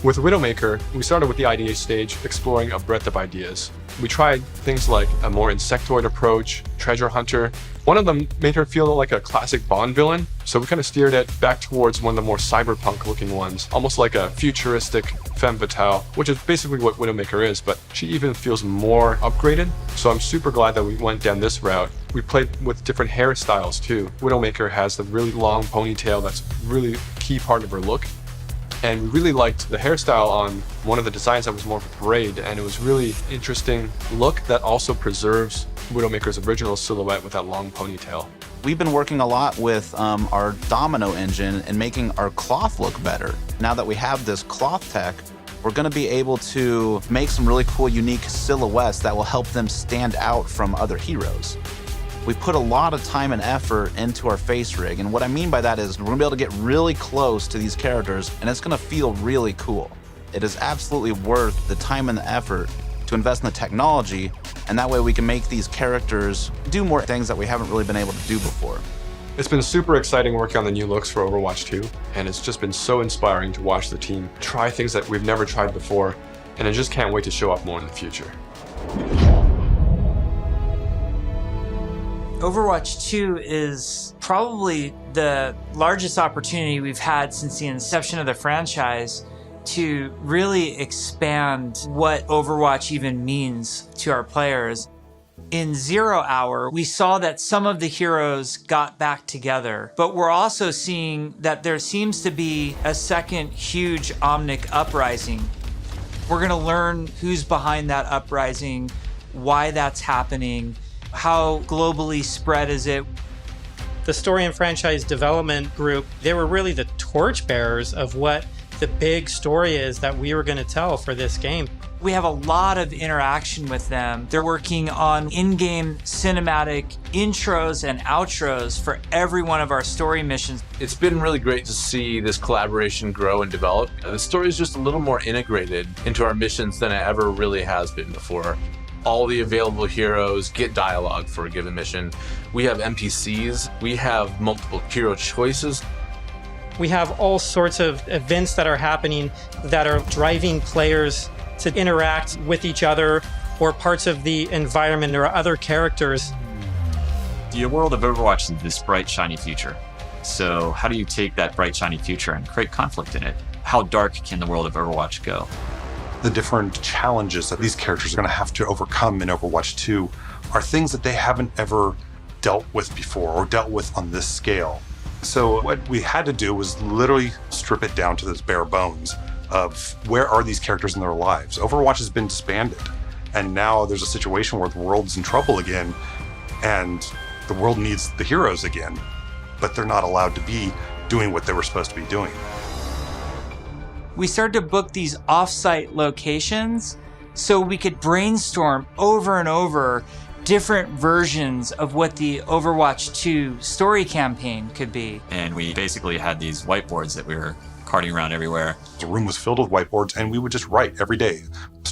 With Widowmaker, we started with the idea stage, exploring a breadth of ideas. We tried things like a more insectoid approach, treasure hunter. One of them made her feel like a classic Bond villain, so we kind of steered it back towards one of the more cyberpunk looking ones, almost like a futuristic femme fatale, which is basically what Widowmaker is, but she even feels more upgraded. So I'm super glad that we went down this route. We played with different hairstyles too. Widowmaker has the really long ponytail that's really a key part of her look. And we really liked the hairstyle on one of the designs that was more of a braid, and it was really interesting look that also preserves Widowmaker's original silhouette with that long ponytail. We've been working a lot with our domino engine and making our cloth look better. Now that we have this cloth tech, we're going to be able to make some really cool, unique silhouettes that will help them stand out from other heroes. We put a lot of time and effort into our face rig, and what I mean by that is we're gonna be able to get really close to these characters, and it's gonna feel really cool. It is absolutely worth the time and the effort to invest in the technology, and that way we can make these characters do more things that we haven't really been able to do before. It's been super exciting working on the new looks for Overwatch 2, and it's just been so inspiring to watch the team try things that we've never tried before, and I just can't wait to show up more in the future. Overwatch 2 is probably the largest opportunity we've had since the inception of the franchise to really expand what Overwatch even means to our players. In 0 Hour, we saw that some of the heroes got back together, but we're also seeing that there seems to be a second huge Omnic uprising. We're gonna learn who's behind that uprising, why that's happening, how globally spread is it. The story and franchise development group, they were really the torchbearers of what the big story is that we were going to tell for this game. We have a lot of interaction with them. They're working on in-game cinematic intros and outros for every one of our story missions. It's been really great to see this collaboration grow and develop. The story is just a little more integrated into our missions than it ever really has been before. All the available heroes get dialogue for a given mission. We have NPCs, we have multiple hero choices. We have all sorts of events that are happening that are driving players to interact with each other or parts of the environment or other characters. The world of Overwatch is this bright, shiny future. So how do you take that bright, shiny future and create conflict in it? How dark can the world of Overwatch go? The different challenges that these characters are going to have to overcome in Overwatch 2 are things that they haven't ever dealt with before or dealt with on this scale. So what we had to do was literally strip it down to those bare bones of where are these characters in their lives. Overwatch has been disbanded, and now there's a situation where the world's in trouble again, and the world needs the heroes again, but they're not allowed to be doing what they were supposed to be doing. We started to book these off-site locations so we could brainstorm over and over different versions of what the Overwatch 2 story campaign could be. And we basically had these whiteboards that we were carting around everywhere. The room was filled with whiteboards, and we would just write every day.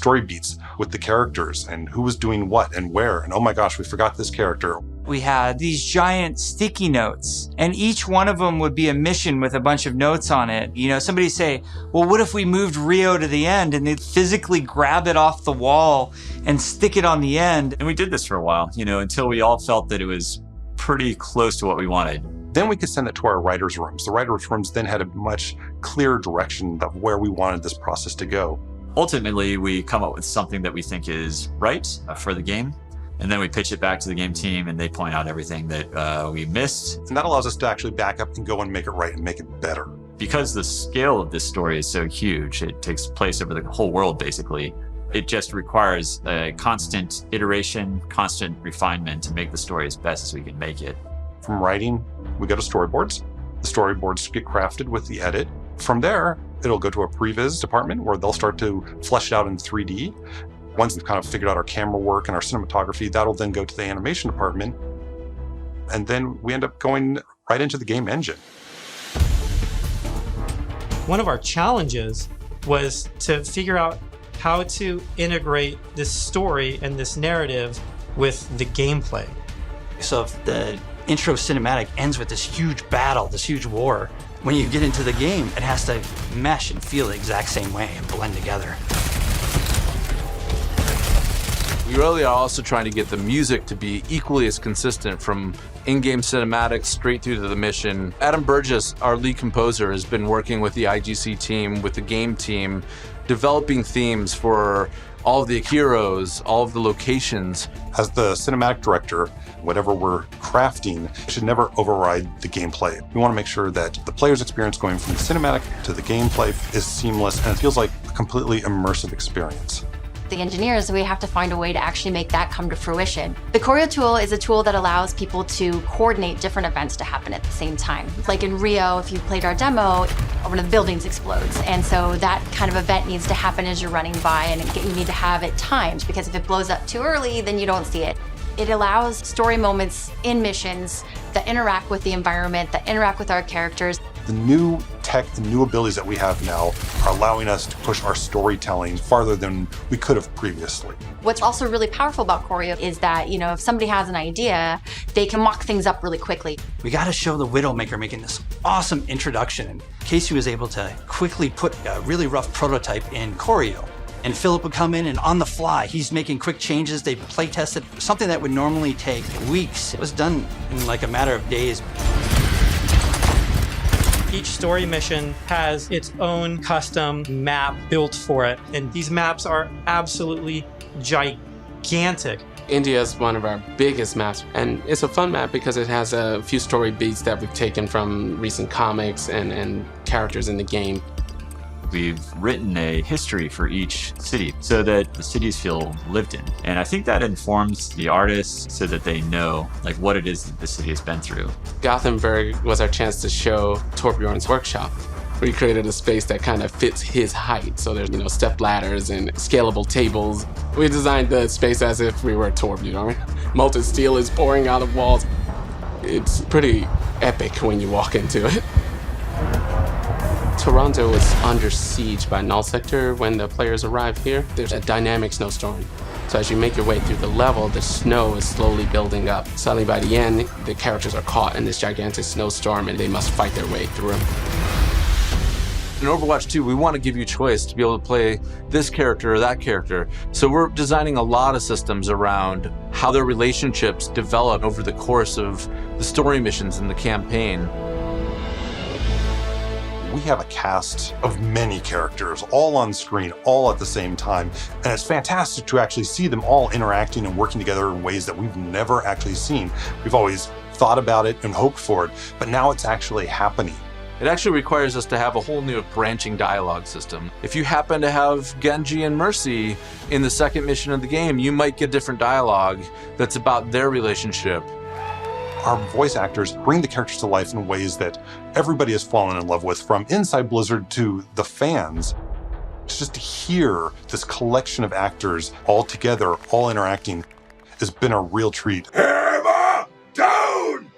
story beats with the characters and who was doing what and where. And oh my gosh, we forgot this character. We had these giant sticky notes, and each one of them would be a mission with a bunch of notes on it. You know, somebody say, well, what if we moved Rio to the end? And they'd physically grab it off the wall and stick it on the end. And we did this for a while, until we all felt that it was pretty close to what we wanted. Then we could send it to our writers' rooms. The writers' rooms then had a much clearer direction of where we wanted this process to go. Ultimately, we come up with something that we think is right for the game. And then we pitch it back to the game team and they point out everything that we missed. And that allows us to actually back up and go and make it right and make it better. Because the scale of this story is so huge, it takes place over the whole world, basically. It just requires a constant iteration, constant refinement to make the story as best as we can make it. From writing, we go to storyboards. The storyboards get crafted with the edit. From there, it'll go to a previs department where they'll start to flesh it out in 3D. Once we've kind of figured out our camera work and our cinematography, that'll then go to the animation department. And then we end up going right into the game engine. One of our challenges was to figure out how to integrate this story and this narrative with the gameplay. So if the intro cinematic ends with this huge battle, this huge war, when you get into the game, it has to mesh and feel the exact same way and blend together. We really are also trying to get the music to be equally as consistent from in-game cinematics straight through to the mission. Adam Burgess, our lead composer, has been working with the IGC team, with the game team, developing themes for all of the heroes, all of the locations. As the cinematic director, whatever we're crafting should never override the gameplay. We want to make sure that the player's experience going from the cinematic to the gameplay is seamless and it feels like a completely immersive experience. The engineers, we have to find a way to actually make that come to fruition. The choreo tool is a tool that allows people to coordinate different events to happen at the same time. Like in Rio, if you played our demo, one of the buildings explodes. And so that kind of event needs to happen as you're running by, and you need to have it timed, because if it blows up too early, then you don't see it. It allows story moments in missions that interact with the environment, that interact with our characters. The new tech, the new abilities that we have now are allowing us to push our storytelling farther than we could have previously. What's also really powerful about choreo is that, if somebody has an idea, they can mock things up really quickly. We got to show the Widowmaker making this awesome introduction. And Casey was able to quickly put a really rough prototype in choreo. And Philip would come in and on the fly, he's making quick changes. They play tested something that would normally take weeks. It was done in like a matter of days. Each story mission has its own custom map built for it, and these maps are absolutely gigantic. India is one of our biggest maps, and it's a fun map because it has a few story beats that we've taken from recent comics and characters in the game. We've written a history for each city so that the cities feel lived in. And I think that informs the artists so that they know what it is that the city has been through. Gothenburg was our chance to show Torbjorn's workshop. We created a space that kind of fits his height. So there's, step ladders and scalable tables. We designed the space as if we were Torbjorn. Molten steel is pouring out of walls. It's pretty epic when you walk into it. Toronto was under siege by Null Sector when the players arrive here. There's a dynamic snowstorm. So as you make your way through the level, the snow is slowly building up. Suddenly by the end, the characters are caught in this gigantic snowstorm and they must fight their way through. In Overwatch 2, we want to give you choice to be able to play this character or that character. So we're designing a lot of systems around how their relationships develop over the course of the story missions in the campaign. We have a cast of many characters all on screen, all at the same time. And it's fantastic to actually see them all interacting and working together in ways that we've never actually seen. We've always thought about it and hoped for it, but now it's actually happening. It actually requires us to have a whole new branching dialogue system. If you happen to have Genji and Mercy in the second mission of the game, you might get different dialogue that's about their relationship. Our voice actors bring the characters to life in ways that everybody has fallen in love with, from inside Blizzard to the fans. Just to hear this collection of actors all together, all interacting, has been a real treat. Hammer down!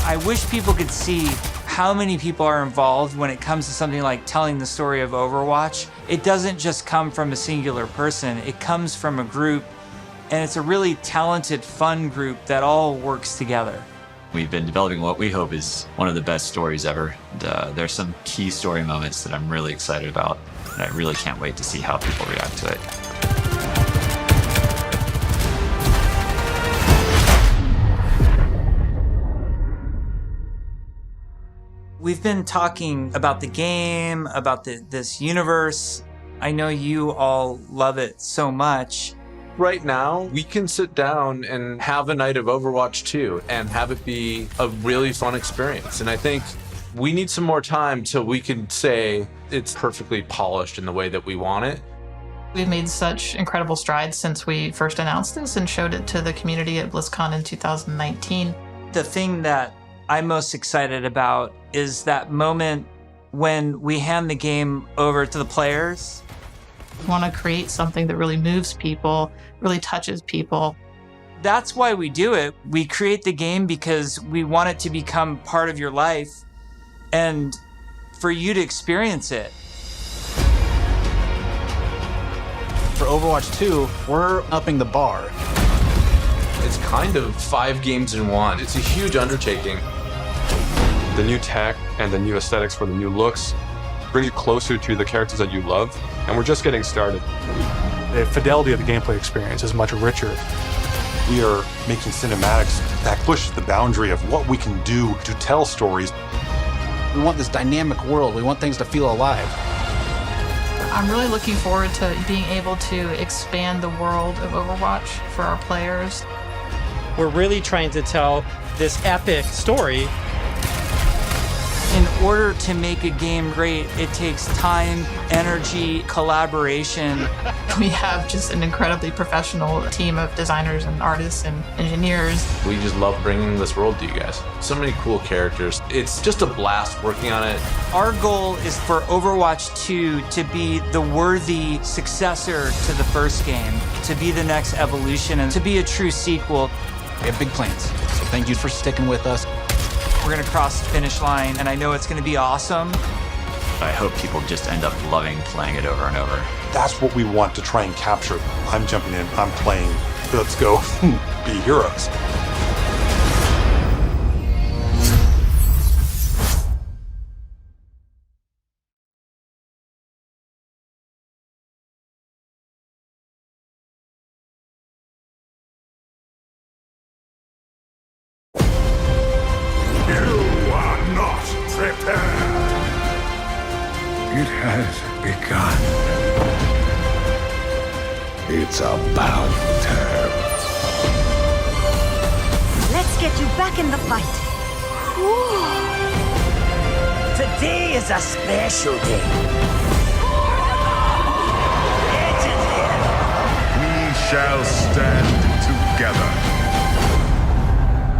I wish people could see how many people are involved when it comes to something like telling the story of Overwatch. It doesn't just come from a singular person, it comes from a group, and it's a really talented, fun group that all works together. We've been developing what we hope is one of the best stories ever. There's some key story moments that I'm really excited about, and I really can't wait to see how people react to it. We've been talking about the game, about this universe. I know you all love it so much. Right now, we can sit down and have a night of Overwatch 2 and have it be a really fun experience. And I think we need some more time till we can say it's perfectly polished in the way that we want it. We've made such incredible strides since we first announced this and showed it to the community at BlizzCon in 2019. The thing that I'm most excited about is that moment when we hand the game over to the players. We want to create something that really moves people, really touches people. That's why we do it. We create the game because we want it to become part of your life and for you to experience it. For Overwatch 2, we're upping the bar. It's kind of 5 games in one. It's a huge undertaking. The new tech and the new aesthetics for the new looks bring you closer to the characters that you love, and we're just getting started. The fidelity of the gameplay experience is much richer. We are making cinematics that push the boundary of what we can do to tell stories. We want this dynamic world. We want things to feel alive. I'm really looking forward to being able to expand the world of Overwatch for our players. We're really trying to tell this epic story. In order to make a game great, it takes time, energy, collaboration. We have just an incredibly professional team of designers and artists and engineers. We just love bringing this world to you guys. So many cool characters. It's just a blast working on it. Our goal is for Overwatch 2 to be the worthy successor to the first game, to be the next evolution, and to be a true sequel. We have big plans, so thank you for sticking with us. We're gonna cross the finish line, and I know it's gonna be awesome. I hope people just end up loving playing it over and over. That's what we want to try and capture. I'm jumping in, I'm playing, let's go be heroes. It has begun. It's about time. Let's get you back in the fight. Today is a special day. We shall stand together.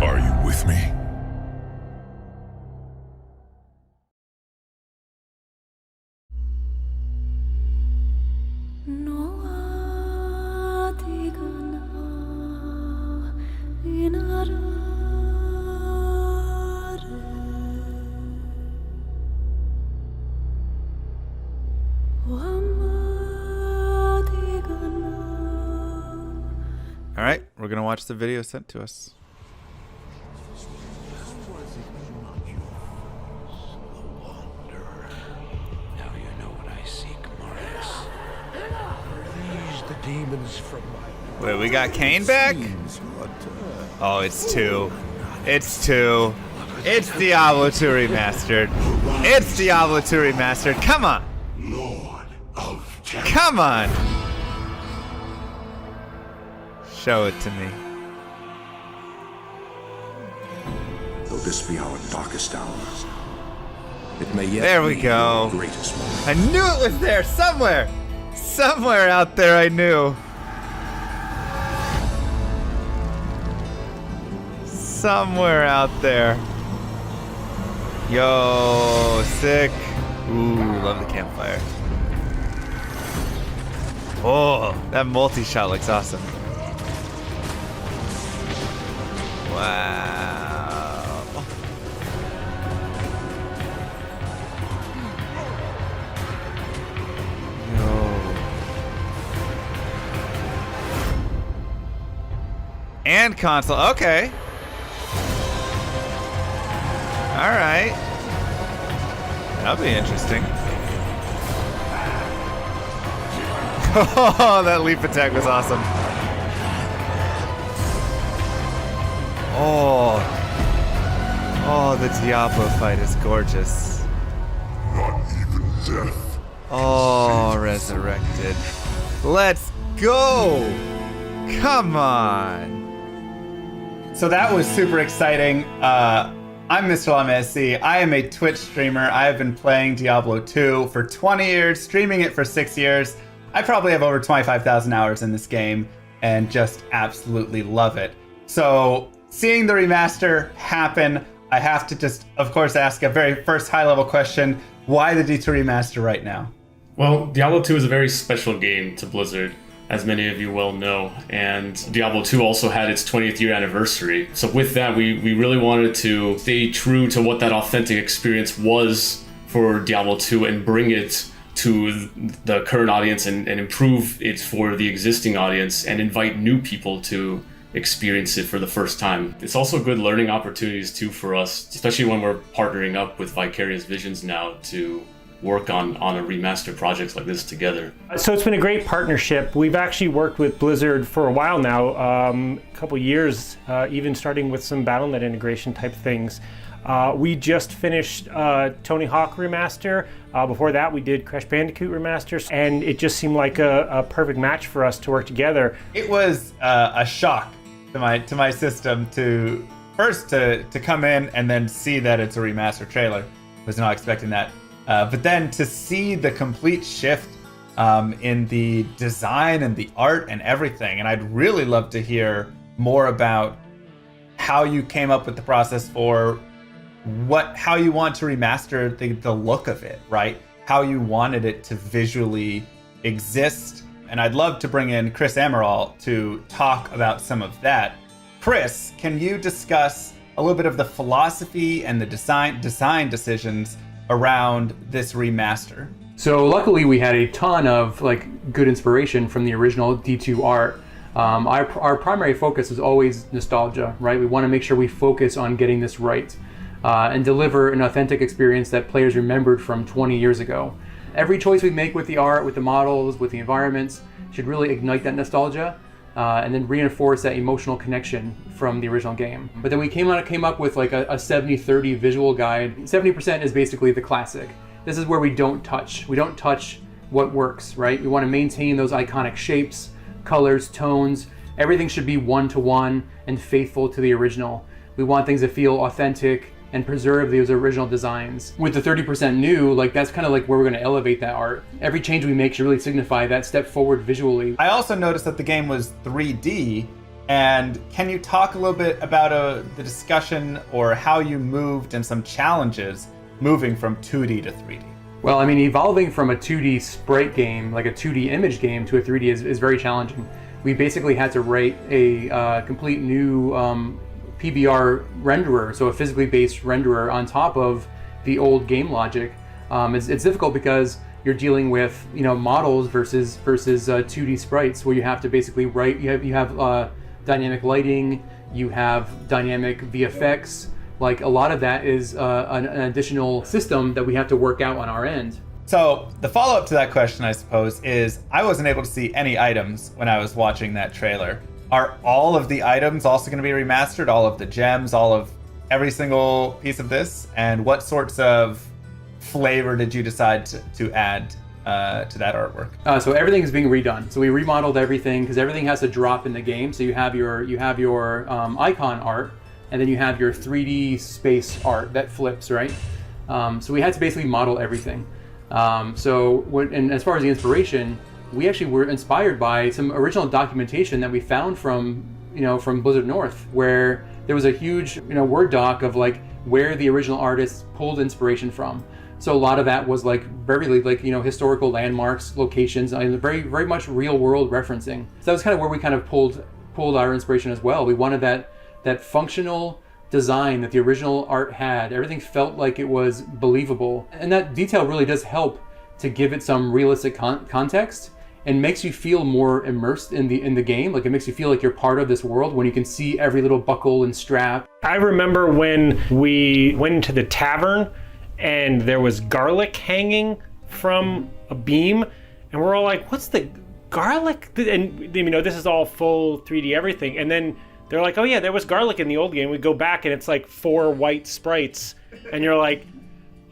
Are you with me? All right, we're gonna watch the video sent to us. Now you know what I seek, Marius. Are these the demons from my... Wait, we got Kane back? Oh, it's 2. It's 2. It's Diablo 2 remastered. It's Diablo 2 remastered. Come on. Lord of Terror. Come on. Show it to me. Though this be our darkest hours, it may yet There we be go. your greatest moment. I knew it was there somewhere. Somewhere out there I knew. Somewhere out there. Yo, sick. Ooh, love the campfire. Oh, that multi-shot looks awesome. Wow. and console. Okay. All right. That'll be interesting. Oh, that leap attack was awesome. Oh, the Diablo fight is gorgeous. Not even death. Oh, resurrected. Let's go! Come on! So that was super exciting. I'm Mr. LMSC. I am a Twitch streamer. I have been playing Diablo 2 for 20 years, streaming it for 6 years. I probably have over 25,000 hours in this game and just absolutely love it. So seeing the remaster happen, I have to just, of course, ask a very first high-level question. Why the D2 remaster right now? Well, Diablo 2 is a very special game to Blizzard, as many of you well know, and Diablo 2 also had its 20th year anniversary. So with that, we really wanted to stay true to what that authentic experience was for Diablo 2 and bring it to the current audience and improve it for the existing audience and invite new people to experience it for the first time. It's also good learning opportunities too for us, especially when we're partnering up with Vicarious Visions now to work on a remaster projects like this together. So it's been a great partnership. We've actually worked with Blizzard for a while now, a couple years, even starting with some Battle.net integration type things. We just finished Tony Hawk Remaster. Before that, we did Crash Bandicoot Remaster, and it just seemed like a perfect match for us to work together. It was a shock to my system to first to come in and then see that it's a remaster trailer. Was not expecting that. But then to see the complete shift in the design and the art and everything. And I'd really love to hear more about how you came up with the process for how you want to remaster the look of it, right? How you wanted it to visually exist. And I'd love to bring in Chris Amaral to talk about some of that. Chris, can you discuss a little bit of the philosophy and the design decisions around this remaster? So luckily we had a ton of good inspiration from the original D2 art. Our primary focus is always nostalgia, right? We want to make sure we focus on getting this right and deliver an authentic experience that players remembered from 20 years ago. Every choice we make with the art, with the models, with the environments should really ignite that nostalgia and then reinforce that emotional connection from the original game. But then we came up with like a 70-30 visual guide. 70% is basically the classic. This is where we don't touch. We don't touch what works, right? We want to maintain those iconic shapes, colors, tones. Everything should be one-to-one and faithful to the original. We want things to feel authentic and preserve those original designs. With the 30% new, that's kind of like where we're going to elevate that art. Every change we make should really signify that step forward visually. I also noticed that the game was 3D, and can you talk a little bit about the discussion or how you moved and some challenges moving from 2D to 3D? Well, I mean, evolving from a 2D sprite game, like a 2D image game, to a 3D is very challenging. We basically had to write a complete new PBR renderer, so a physically based renderer on top of the old game logic. It's difficult because you're dealing with models versus 2D sprites, where you have to basically write. You have dynamic lighting, you have dynamic VFX. Like a lot of that is an additional system that we have to work out on our end. So the follow-up to that question, I suppose, is I wasn't able to see any items when I was watching that trailer. Are all of the items also going to be remastered? All of the gems, all of every single piece of this? And what sorts of flavor did you decide to add to that artwork? So everything is being redone. So we remodeled everything because everything has to drop in the game. So you have your icon art, and then you have your 3D space art that flips, right? So we had to basically model everything. And as far as the inspiration, we actually were inspired by some original documentation that we found from Blizzard North, where there was a huge Word doc of where the original artists pulled inspiration from. So a lot of that was very historical landmarks, locations, and very very much real world referencing. So that was kind of where we kind of pulled our inspiration as well. We wanted that functional design that the original art had. Everything felt like it was believable, and that detail really does help to give it some realistic context and makes you feel more immersed in the game. Like, it makes you feel like you're part of this world when you can see every little buckle and strap. I remember when we went into the tavern and there was garlic hanging from a beam, and we're all like, what's the garlic? And you know, this is all full 3D everything. And then they're like, oh yeah, there was garlic in the old game. We go back and it's like 4 white sprites, and you're like,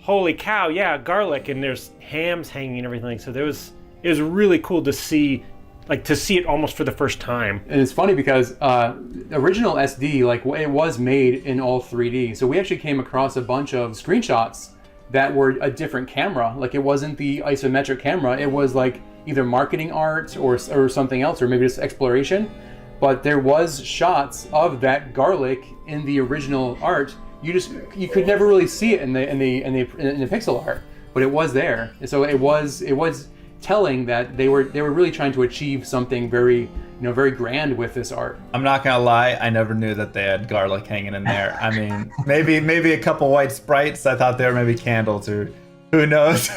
holy cow, yeah, garlic, and there's hams hanging and everything. So it was really cool to see it almost for the first time. And it's funny because original SD, like, it was made in all 3D. So we actually came across a bunch of screenshots that were a different camera. Like, it wasn't the isometric camera. It was like either marketing art or something else, or maybe just exploration. But there was shots of that garlic in the original art. You could never really see it in the pixel art, but it was there. So it was telling that they were really trying to achieve something very grand with this art. I'm not gonna lie, I never knew that they had garlic hanging in there. I mean, maybe a couple white sprites. I thought they were maybe candles, or who knows?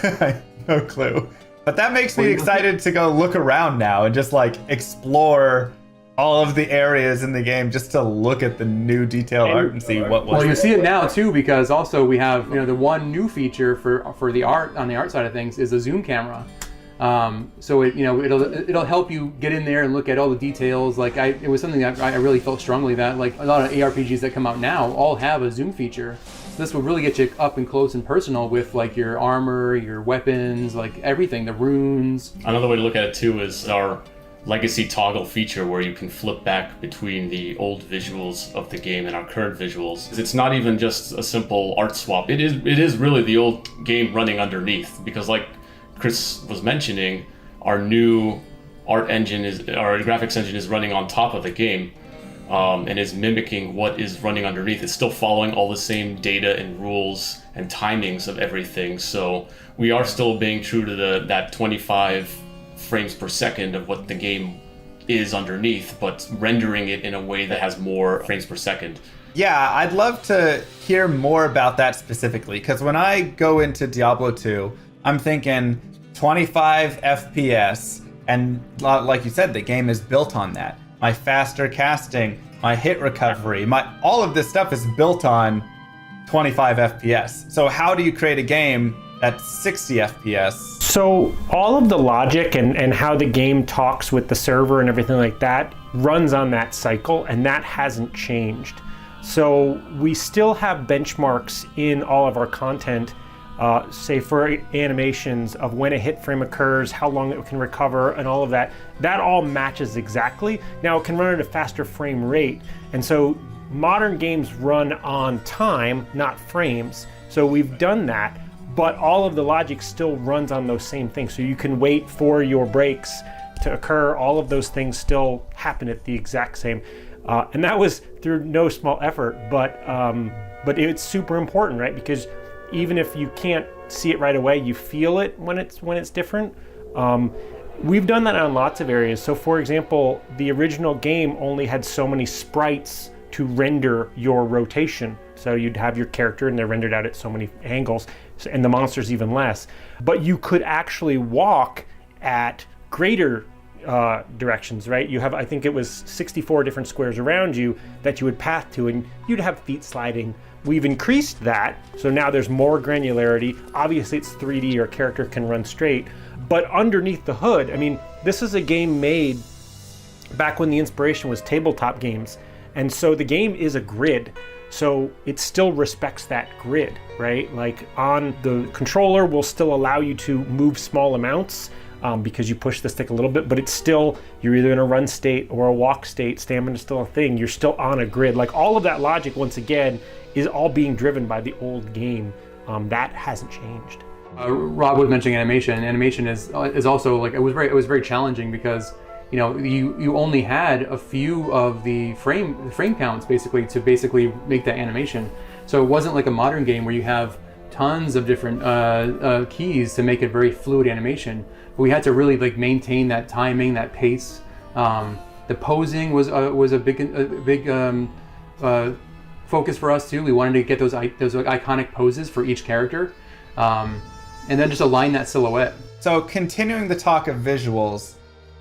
No clue. But that makes me excited to go look around now and just like explore all of the areas in the game, just to look at the new detailed art and see what was. Well, you see it now too, because also we have, the one new feature for the art, on the art side of things, is a zoom camera. So it'll help you get in there and look at all the details. Like, it was something that I really felt strongly that, like, a lot of ARPGs that come out now all have a zoom feature. So this will really get you up and close and personal with, like, your armor, your weapons, like everything, the runes. Another way to look at it too is our legacy toggle feature, where you can flip back between the old visuals of the game and our current visuals. It's not even just a simple art swap. It is really the old game running underneath, because, like Chris was mentioning, our new our graphics engine is running on top of the game, and is mimicking what is running underneath. It's still following all the same data and rules and timings of everything. So we are still being true to that 25 frames per second of what the game is underneath, but rendering it in a way that has more frames per second. Yeah, I'd love to hear more about that specifically, because when I go into Diablo 2, I'm thinking 25 FPS, and like you said, the game is built on that. My faster casting, my hit recovery, all of this stuff is built on 25 FPS. So how do you create a game that's 60 FPS? So all of the logic and how the game talks with the server and everything like that runs on that cycle, and that hasn't changed. So we still have benchmarks in all of our content, say for animations of when a hit frame occurs, how long it can recover, and all of that. That all matches exactly. Now it can run at a faster frame rate, and so modern games run on time, not frames. So we've done that, but all of the logic still runs on those same things. So you can wait for your breaks to occur. All of those things still happen at the exact same. And that was through no small effort, but it's super important, right? Because even if you can't see it right away, you feel it when it's different. We've done that on lots of areas. So for example, the original game only had so many sprites to render your rotation. So you'd have your character and they're rendered out at so many angles, and the monsters even less. But you could actually walk at greater directions, right? You have, I think it was 64 different squares around you that you would path to, and you'd have feet sliding. We've increased that, so now there's more granularity. Obviously it's 3D, your character can run straight, but underneath the hood, I mean, this is a game made back when the inspiration was tabletop games, and so the game is a grid. So it still respects that grid, right? Like on the controller will still allow you to move small amounts because you push the stick a little bit, but it's still, you're either in a run state or a walk state, stamina is still a thing, you're still on a grid. Like all of that logic, once again, is all being driven by the old game. That hasn't changed. Rob was mentioning animation. Animation is also like, it was very challenging because you only had a few of the frame counts to make that animation. So it wasn't like a modern game where you have tons of different keys to make it very fluid animation. But we had to really like maintain that timing, that pace. The posing was a big focus for us too. We wanted to get those iconic poses for each character, and then just align that silhouette. So continuing the talk of visuals,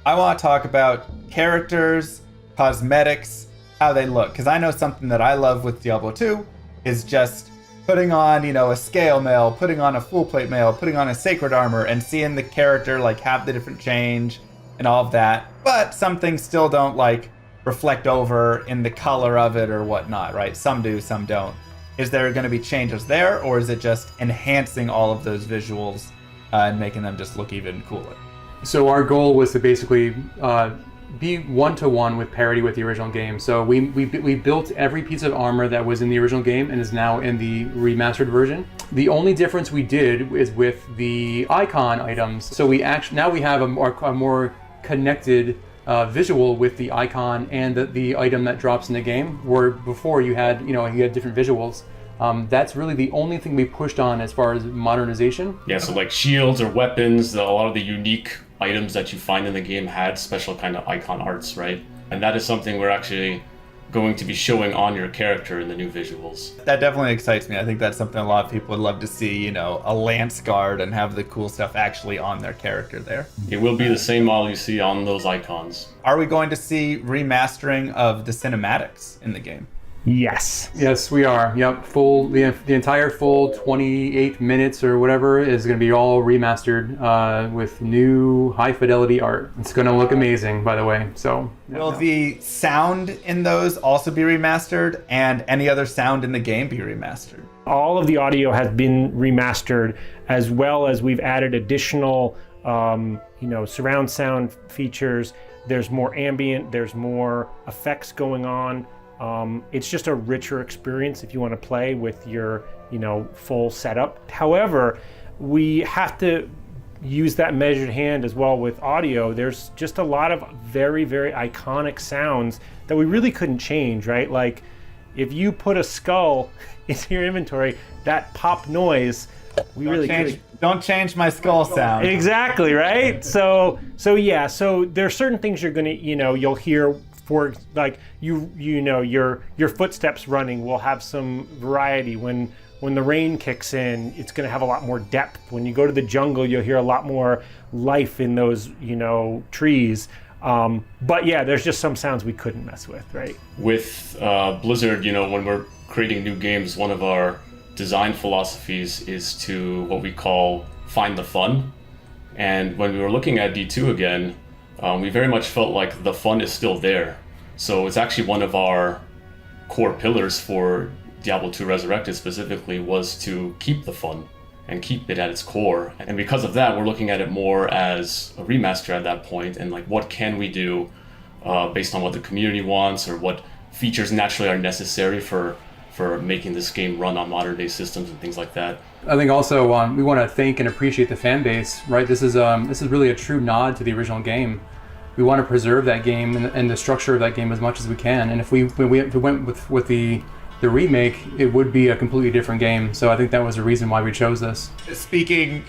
I want to talk about characters, cosmetics, how they look. Because I know something that I love with Diablo 2 is just putting on, a scale mail, putting on a full plate mail, putting on a sacred armor, and seeing the character have the different change and all of that. But some things still don't reflect over in the color of it or whatnot, right? Some do, some don't. Is there going to be changes there, or is it just enhancing all of those visuals and making them just look even cooler? So our goal was to basically be one-to-one with parity with the original game. So we built every piece of armor that was in the original game and is now in the remastered version. The only difference we did is with the icon items. So we actually now we have a more connected visual with the icon and the item that drops in the game, where before you had different visuals. That's really the only thing we pushed on as far as modernization. Yeah, so shields or weapons, a lot of the unique items that you find in the game had special kind of icon arts, right? And that is something we're actually going to be showing on your character in the new visuals. That definitely excites me. I think that's something a lot of people would love to see, a lance guard and have the cool stuff actually on their character there. It will be the same model you see on those icons. Are we going to see remastering of the cinematics in the game? Yes. Yes, we are. Yep. The entire full 28 minutes or whatever is going to be all remastered with new high fidelity art. It's going to look amazing, by the way. So will the sound in those also be remastered, and any other sound in the game be remastered? All of the audio has been remastered, as well as we've added additional surround sound features. There's more ambient, there's more effects going on. It's just a richer experience if you want to play with your, full setup. However, we have to use that measured hand as well with audio. There's just a lot of very, very iconic sounds that we really couldn't change, right? Like if you put a skull into your inventory, that pop noise, don't change my skull sound. Exactly, right? So there are certain things you're gonna, you'll hear. For your footsteps running will have some variety. When the rain kicks in, it's going to have a lot more depth. When you go to the jungle, you'll hear a lot more life in those trees. But yeah, there's just some sounds we couldn't mess with, right? With Blizzard, when we're creating new games, one of our design philosophies is to what we call find the fun. And when we were looking at D2 again, we very much felt like the fun is still there. So it's actually one of our core pillars for Diablo 2 Resurrected specifically was to keep the fun and keep it at its core. And because of that, we're looking at it more as a remaster at that point, and what can we do based on what the community wants, or what features naturally are necessary for making this game run on modern day systems and things like that. I think also we want to thank and appreciate the fan base, right? This is really a true nod to the original game. We want to preserve that game and the structure of that game as much as we can. And if we went with the remake, it would be a completely different game. So I think that was the reason why we chose this. Speaking,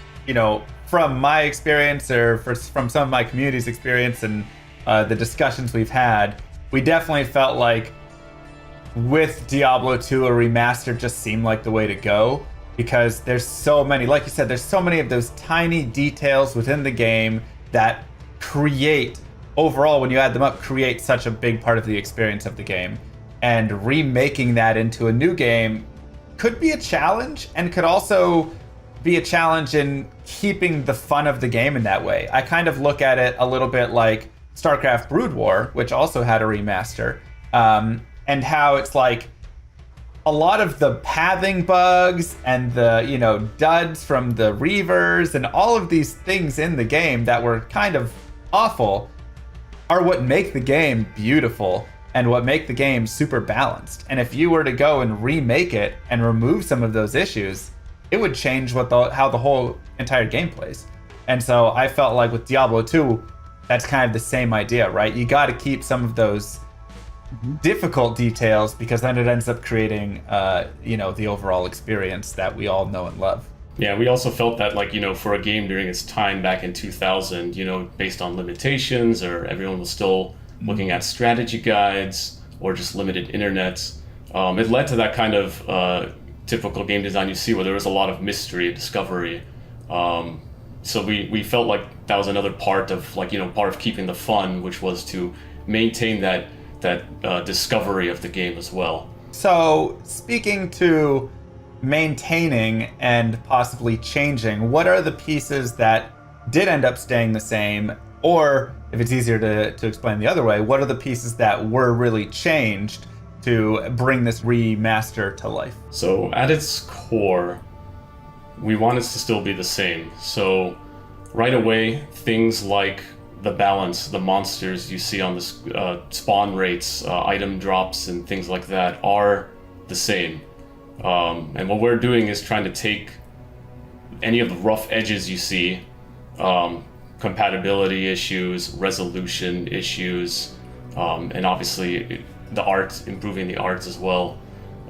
from my experience or from some of my community's experience and the discussions we've had, we definitely felt like with Diablo 2, a remaster just seemed like the way to go, because there's so many, like you said, there's so many of those tiny details within the game that overall, when you add them up, create such a big part of the experience of the game. And remaking that into a new game could be a challenge, and could also be a challenge in keeping the fun of the game in that way. I kind of look at it a little bit like StarCraft Brood War, which also had a remaster, and how it's like a lot of the pathing bugs and the duds from the Reavers and all of these things in the game that were kind of awful are what make the game beautiful and what make the game super balanced. And if you were to go and remake it and remove some of those issues, it would change how the whole entire game plays. And so I felt like with Diablo 2, that's kind of the same idea, right? You got to keep some of those difficult details, because then it ends up creating the overall experience that we all know and love. Yeah, we also felt that for a game during its time back in 2000, based on limitations, or everyone was still looking at strategy guides or just limited internets, it led to that kind of typical game design you see, where there was a lot of mystery, discovery, So we felt like that was another part of part of keeping the fun, which was to maintain that discovery of the game as well. So speaking to maintaining and possibly changing, what are the pieces that did end up staying the same? Or if it's easier to explain the other way, what are the pieces that were really changed to bring this remaster to life? So at its core, we want it to still be the same. So right away, things like the balance, the monsters you see on the spawn rates, item drops, and things like that are the same. And what we're doing is trying to take any of the rough edges you see, compatibility issues, resolution issues, and obviously the art, improving the arts as well.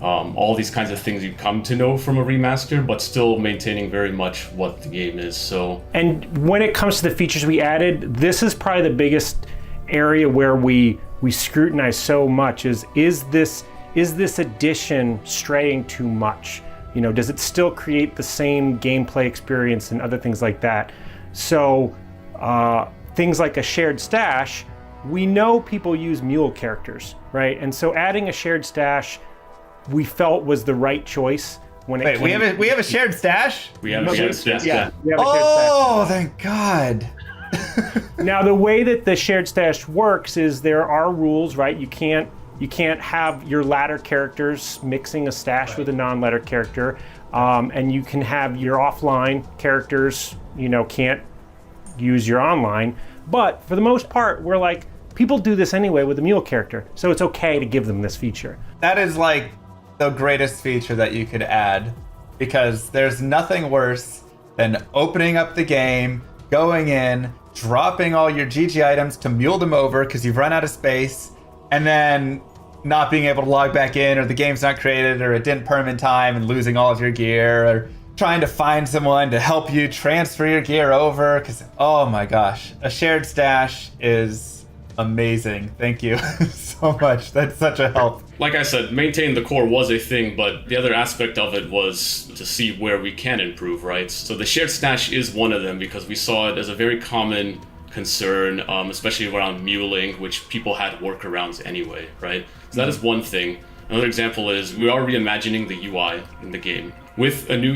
All these kinds of things you come to know from a remaster, but still maintaining very much what the game is. So, and when it comes to the features we added, this is probably the biggest area where we scrutinize so much is this addition straying too much? You know, does it still create the same gameplay experience and other things like that? So things like a shared stash, we know people use mule characters, right? And so adding a shared stash we felt was the right choice when it came. We have a shared stash? We have a shared stash. Yeah. We have a shared stash. Oh, thank God. Now the way that the shared stash works is there are rules, right? You can't have your ladder characters mixing a stash with a non-ladder character, and you can have your offline characters, can't use your online. But for the most part, we're like, people do this anyway with a mule character, so it's okay to give them this feature. That is like the greatest feature that you could add, because there's nothing worse than opening up the game, going in, dropping all your GG items to mule them over because you've run out of space, and then not being able to log back in, or the game's not created, or it didn't perm in time, and losing all of your gear, or trying to find someone to help you transfer your gear over, because, oh my gosh, a shared stash is amazing. Thank you so much. That's such a help. Like I said, maintaining the core was a thing, but the other aspect of it was to see where we can improve, right? So the shared stash is one of them, because we saw it as a very common concern, especially around muling, which people had workarounds anyway, right? So that is one thing. Another example is we are reimagining the UI in the game. With a new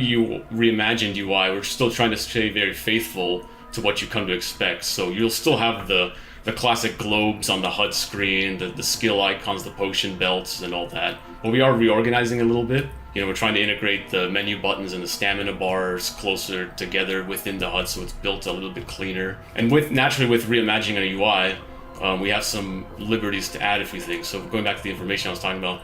reimagined UI, we're still trying to stay very faithful to what you come to expect. So you'll still have the classic globes on the HUD screen, the skill icons, the potion belts, and all that. But we are reorganizing a little bit. We're trying to integrate the menu buttons and the stamina bars closer together within the HUD, so it's built a little bit cleaner. And naturally with reimagining a UI, we have some liberties to add a few things. So going back to the information I was talking about,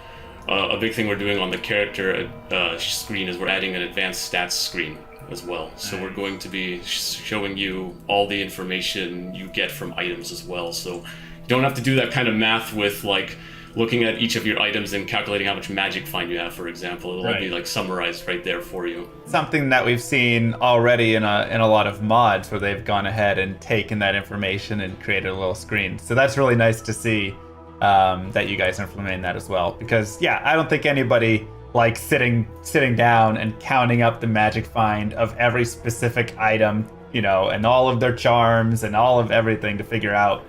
a big thing we're doing on the character screen is we're adding an advanced stats screen as well. So we're going to be showing you all the information you get from items as well. So you don't have to do that kind of math with like looking at each of your items and calculating how much magic find you have, for example. It'll all be like summarized right there for you. Something that we've seen already in a lot of mods where they've gone ahead and taken that information and created a little screen. So that's really nice to see that you guys are implementing that as well. Because I don't think anybody like sitting down and counting up the magic find of every specific item, and all of their charms and all of everything to figure out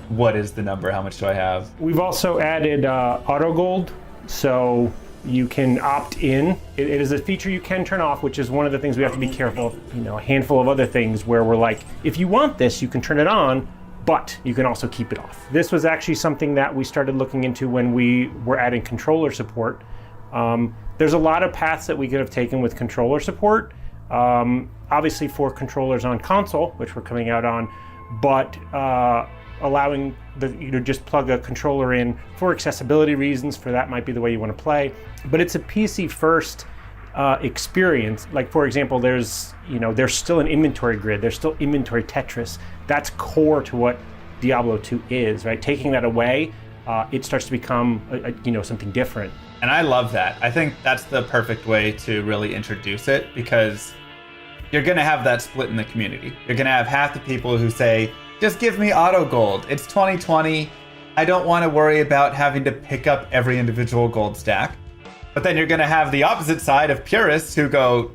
what is the number, how much do I have. We've also added auto gold, so you can opt in. It is a feature you can turn off, which is one of the things we have to be careful of. A handful of other things where we're like, if you want this, you can turn it on, but you can also keep it off. This was actually something that we started looking into when we were adding controller support. There's a lot of paths that we could have taken with controller support, obviously for controllers on console, which we're coming out on, but allowing just plug a controller in for accessibility reasons, for that might be the way you want to play. But it's a PC first experience. Like, for example, there's still an inventory grid, there's still inventory Tetris. That's core to what Diablo 2 is, right? Taking that away, it starts to become something different. And I love that. I think that's the perfect way to really introduce it, because you're going to have that split in the community. You're going to have half the people who say, just give me auto gold. It's 2020. I don't want to worry about having to pick up every individual gold stack. But then you're going to have the opposite side of purists who go,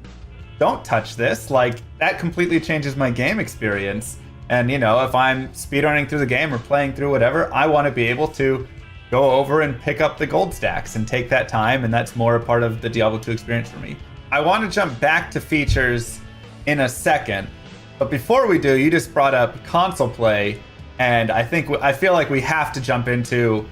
don't touch this. Like, that completely changes my game experience. And, you know, if I'm speedrunning through the game or playing through whatever, I want to be able to go over and pick up the gold stacks and take that time, and that's more a part of the Diablo 2 experience for me. I want to jump back to features in a second, but before we do, you just brought up console play, and I feel like we have to jump into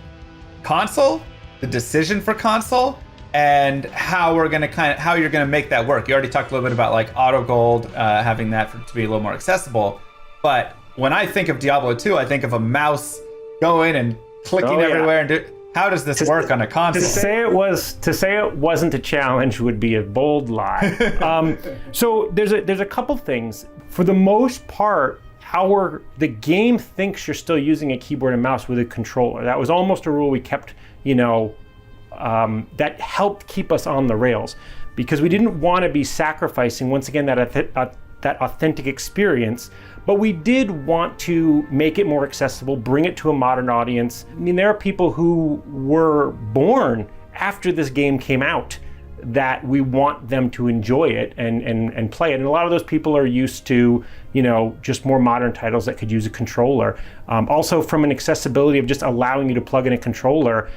console, the decision for console, and how you're gonna make that work. You already talked a little bit about like auto gold, having that to be a little more accessible, but when I think of Diablo 2, I think of a mouse going and clicking everywhere and how does this work on a console? To say it wasn't a challenge would be a bold lie. So there's a couple things. For the most part, the game thinks you're still using a keyboard and mouse with a controller. That was almost a rule we kept, that helped keep us on the rails, because we didn't want to be sacrificing once again that authentic experience. But we did want to make it more accessible, bring it to a modern audience. I mean, there are people who were born after this game came out that we want them to enjoy it and play it. And a lot of those people are used to, just more modern titles that could use a controller. Also, from an accessibility of just allowing you to plug in a controller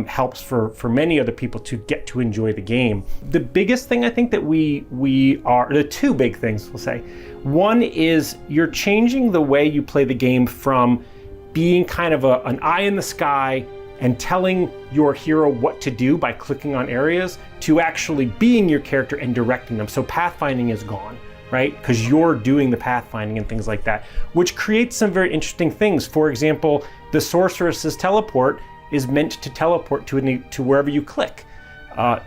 helps for many other people to get to enjoy the game. The biggest thing I think that the two big things we'll say. One is you're changing the way you play the game from being kind of an eye in the sky and telling your hero what to do by clicking on areas to actually being your character and directing them. So pathfinding is gone, right? Because you're doing the pathfinding and things like that, which creates some very interesting things. For example, the sorceress's teleport is meant to teleport to wherever you click.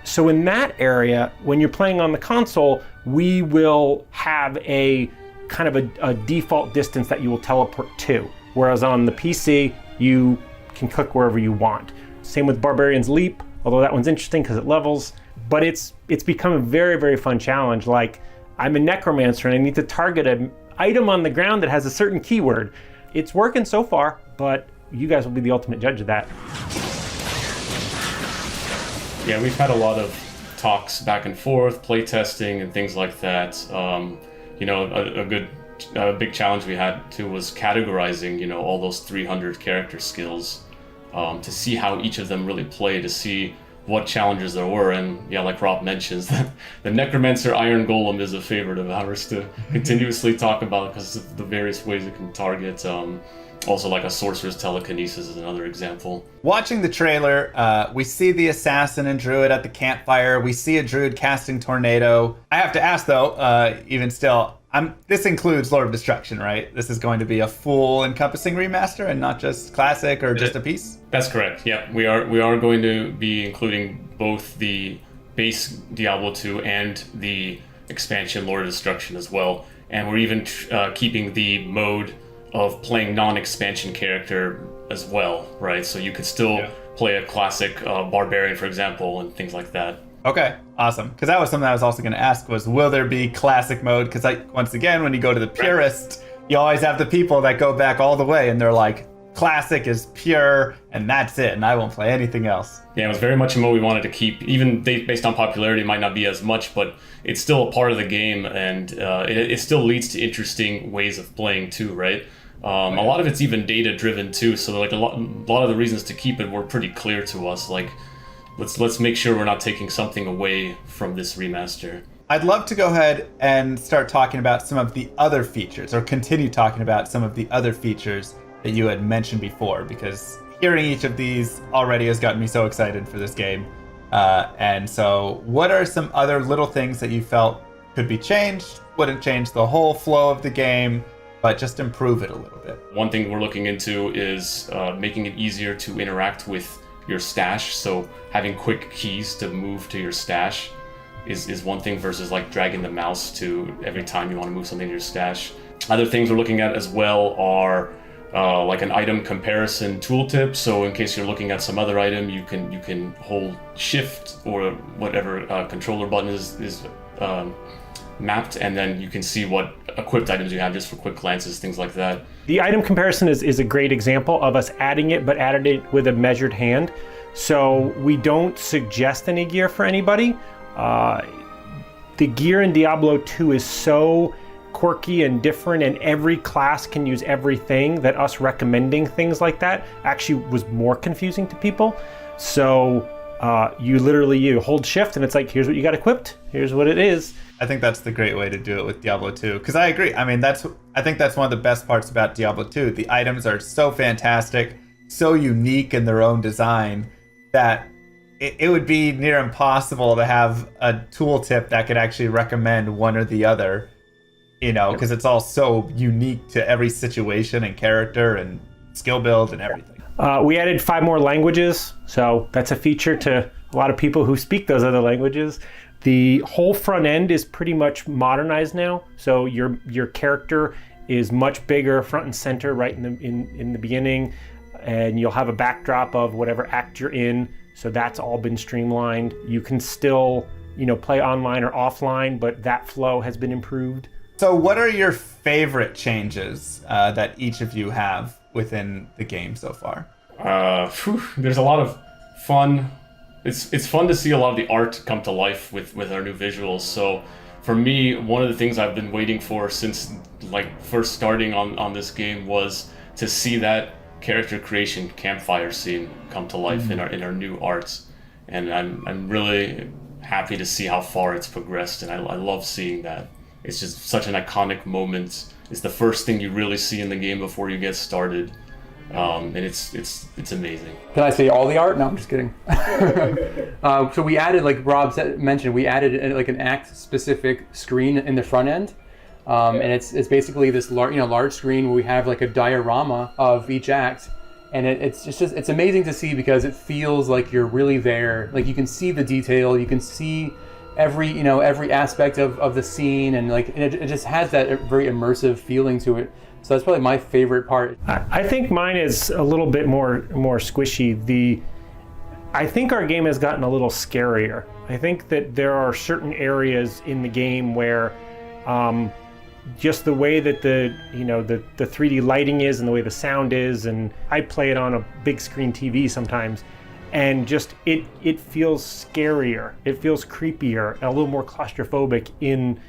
So in that area, when you're playing on the console, we will have a kind of a default distance that you will teleport to. Whereas on the PC, you can click wherever you want. Same with Barbarian's Leap, although that one's interesting because it levels. But it's become a very, very fun challenge. Like, I'm a necromancer and I need to target an item on the ground that has a certain keyword. It's working so far, but you guys will be the ultimate judge of that. Yeah, we've had a lot of talks back and forth, play testing and things like that. A big challenge we had too was categorizing, all those 300 character skills to see how each of them really play, to see what challenges there were. And yeah, like Rob mentions, the Necromancer Iron Golem is a favorite of ours to continuously talk about because of the various ways it can target. Also, like a Sorcerer's Telekinesis is another example. Watching the trailer, we see the Assassin and Druid at the campfire. We see a Druid casting Tornado. I have to ask though, even still, this includes Lord of Destruction, right? This is going to be a full encompassing remaster and not just classic or just a piece? That's correct. Yeah, we are going to be including both the base Diablo 2 and the expansion Lord of Destruction as well. And we're even keeping the mode of playing non-expansion character as well, right? So you could still play a classic Barbarian, for example, and things like that. Okay, awesome. Because that was something I was also going to ask was, will there be classic mode? Because once again, when you go to the purist, you always have the people that go back all the way and they're like, classic is pure and that's it, and I won't play anything else. Yeah, it was very much a mode we wanted to keep. Even based on popularity, it might not be as much, but it's still a part of the game, and it still leads to interesting ways of playing too, right? A lot of it's even data driven too, so like a lot of the reasons to keep it were pretty clear to us. Like, let's make sure we're not taking something away from this remaster. I'd love to go ahead and start talking about some of the other features, or continue talking about some of the other features that you had mentioned before, because hearing each of these already has gotten me so excited for this game. And so what are some other little things that you felt could be changed, wouldn't change the whole flow of the game, but just improve it a little bit? One thing we're looking into is making it easier to interact with your stash. So having quick keys to move to your stash is one thing versus like dragging the mouse to every time you want to move something to your stash. Other things we're looking at as well are like an item comparison tooltip. So in case you're looking at some other item, you can hold shift or whatever controller button is mapped, and then you can see what equipped items you have just for quick glances, things like that. The item comparison is a great example of us adding it, but added it with a measured hand. So we don't suggest any gear for anybody. the gear in Diablo 2 is so quirky and different, and every class can use everything, that us recommending things like that actually was more confusing to people. So you hold shift and it's like, here's what you got equipped, here's what it is. I think that's the great way to do it with Diablo 2, because I agree. I mean, I think that's one of the best parts about Diablo 2. The items are so fantastic, so unique in their own design, that it would be near impossible to have a tooltip that could actually recommend one or the other, you know, because it's all so unique to every situation and character and skill build and everything. We added 5 more languages, so that's a feature to a lot of people who speak those other languages. The whole front end is pretty much modernized now, so your character is much bigger front and center right in the beginning, and you'll have a backdrop of whatever act you're in. So that's all been streamlined. You can still, play online or offline, but that flow has been improved. So what are your favorite changes that each of you have within the game so far? There's a lot of fun. It's fun to see a lot of the art come to life with our new visuals. So for me, one of the things I've been waiting for since first starting on this game was to see that character creation campfire scene come to life in our new arts, and I'm really happy to see how far it's progressed, and I love seeing that. It's just such an iconic moment. It's the first thing you really see in the game before you get started, and it's amazing. Can I say all the art? No, I'm just kidding. So we added, like Rob mentioned, we added an act specific screen in the front end. And it's basically this large screen where we have like a diorama of each act, and it's amazing to see because it feels like you're really there. Like you can see the detail, you can see every aspect of the scene, and it just has that very immersive feeling to it. So that's probably my favorite part. I think mine is a little bit more squishy. I think our game has gotten a little scarier. I think that there are certain areas in the game where just the way that the 3D lighting is and the way the sound is, and I play it on a big screen TV sometimes, and just it feels scarier, it feels creepier, a little more claustrophobic in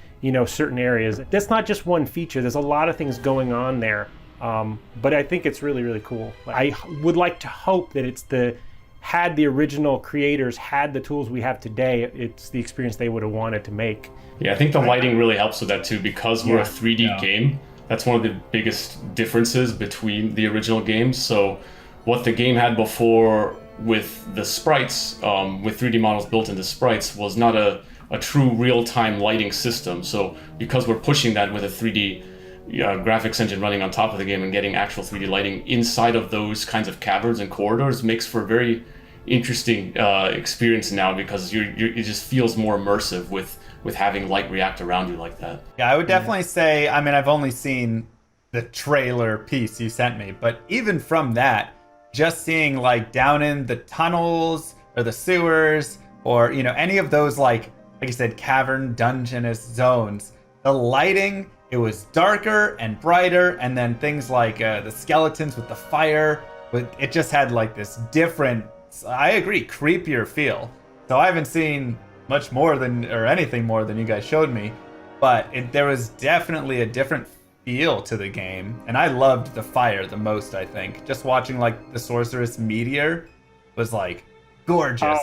certain areas. That's not just one feature, there's a lot of things going on there, but I think it's really, really cool. I would like to hope that had the original creators had the tools we have today, it's the experience they would have wanted to make. Yeah, I think the lighting really helps with that too, because we're a 3D game. That's one of the biggest differences between the original games. So what the game had before with the sprites, with 3D models built into sprites, was not a true real-time lighting system. So because we're pushing that with a 3D graphics engine running on top of the game and getting actual 3D lighting inside of those kinds of caverns and corridors makes for a very interesting experience now, because it just feels more immersive with having light react around you like that. Yeah, I would definitely say, I mean, I've only seen the trailer piece you sent me, but even from that, just seeing down in the tunnels or the sewers or, any of those, like you said, cavern, dungeonous zones, the lighting, it was darker and brighter, and then things like the skeletons with the fire, it just had this different, I agree, creepier feel. So I haven't seen much more or anything more than you guys showed me, but there was definitely a different feel to the game, and I loved the fire the most. I think just watching the sorceress meteor was gorgeous.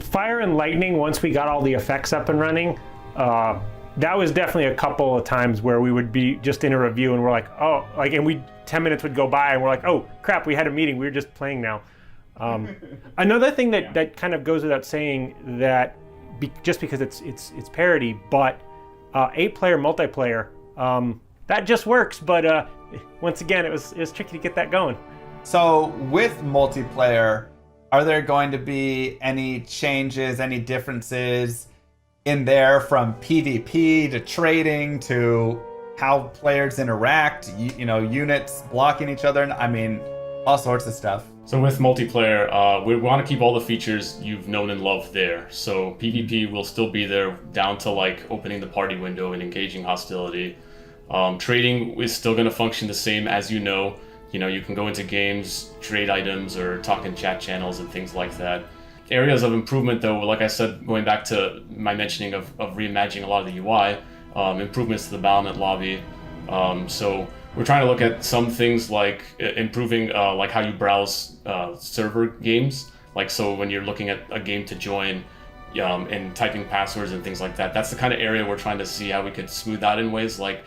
Fire and lightning, once we got all the effects up and running, that was definitely a couple of times where we would be just in a review and we're and 10 minutes would go by and we're like, oh crap, we had a meeting, we were just playing now. Another thing that kind of goes without saying, that just because it's parody, but 8-player multiplayer, that just works. But once again, it was tricky to get that going. So with multiplayer, are there going to be any changes, any differences in there from PvP to trading to how players interact? Units blocking each other. I mean, all sorts of stuff. So with multiplayer, we want to keep all the features you've known and loved there. So PvP will still be there, down to opening the party window and engaging hostility. Trading is still going to function the same as you can go into games, trade items, or talk in chat channels and things like that. areas of improvement, though, like I said, going back to my mentioning of reimagining a lot of the UI, improvements to the battlement lobby. So we're trying to look at some things like improving like how you browse server games. Like, so when you're looking at a game to join and typing passwords and things like that, that's the kind of area we're trying to see how we could smooth out in ways like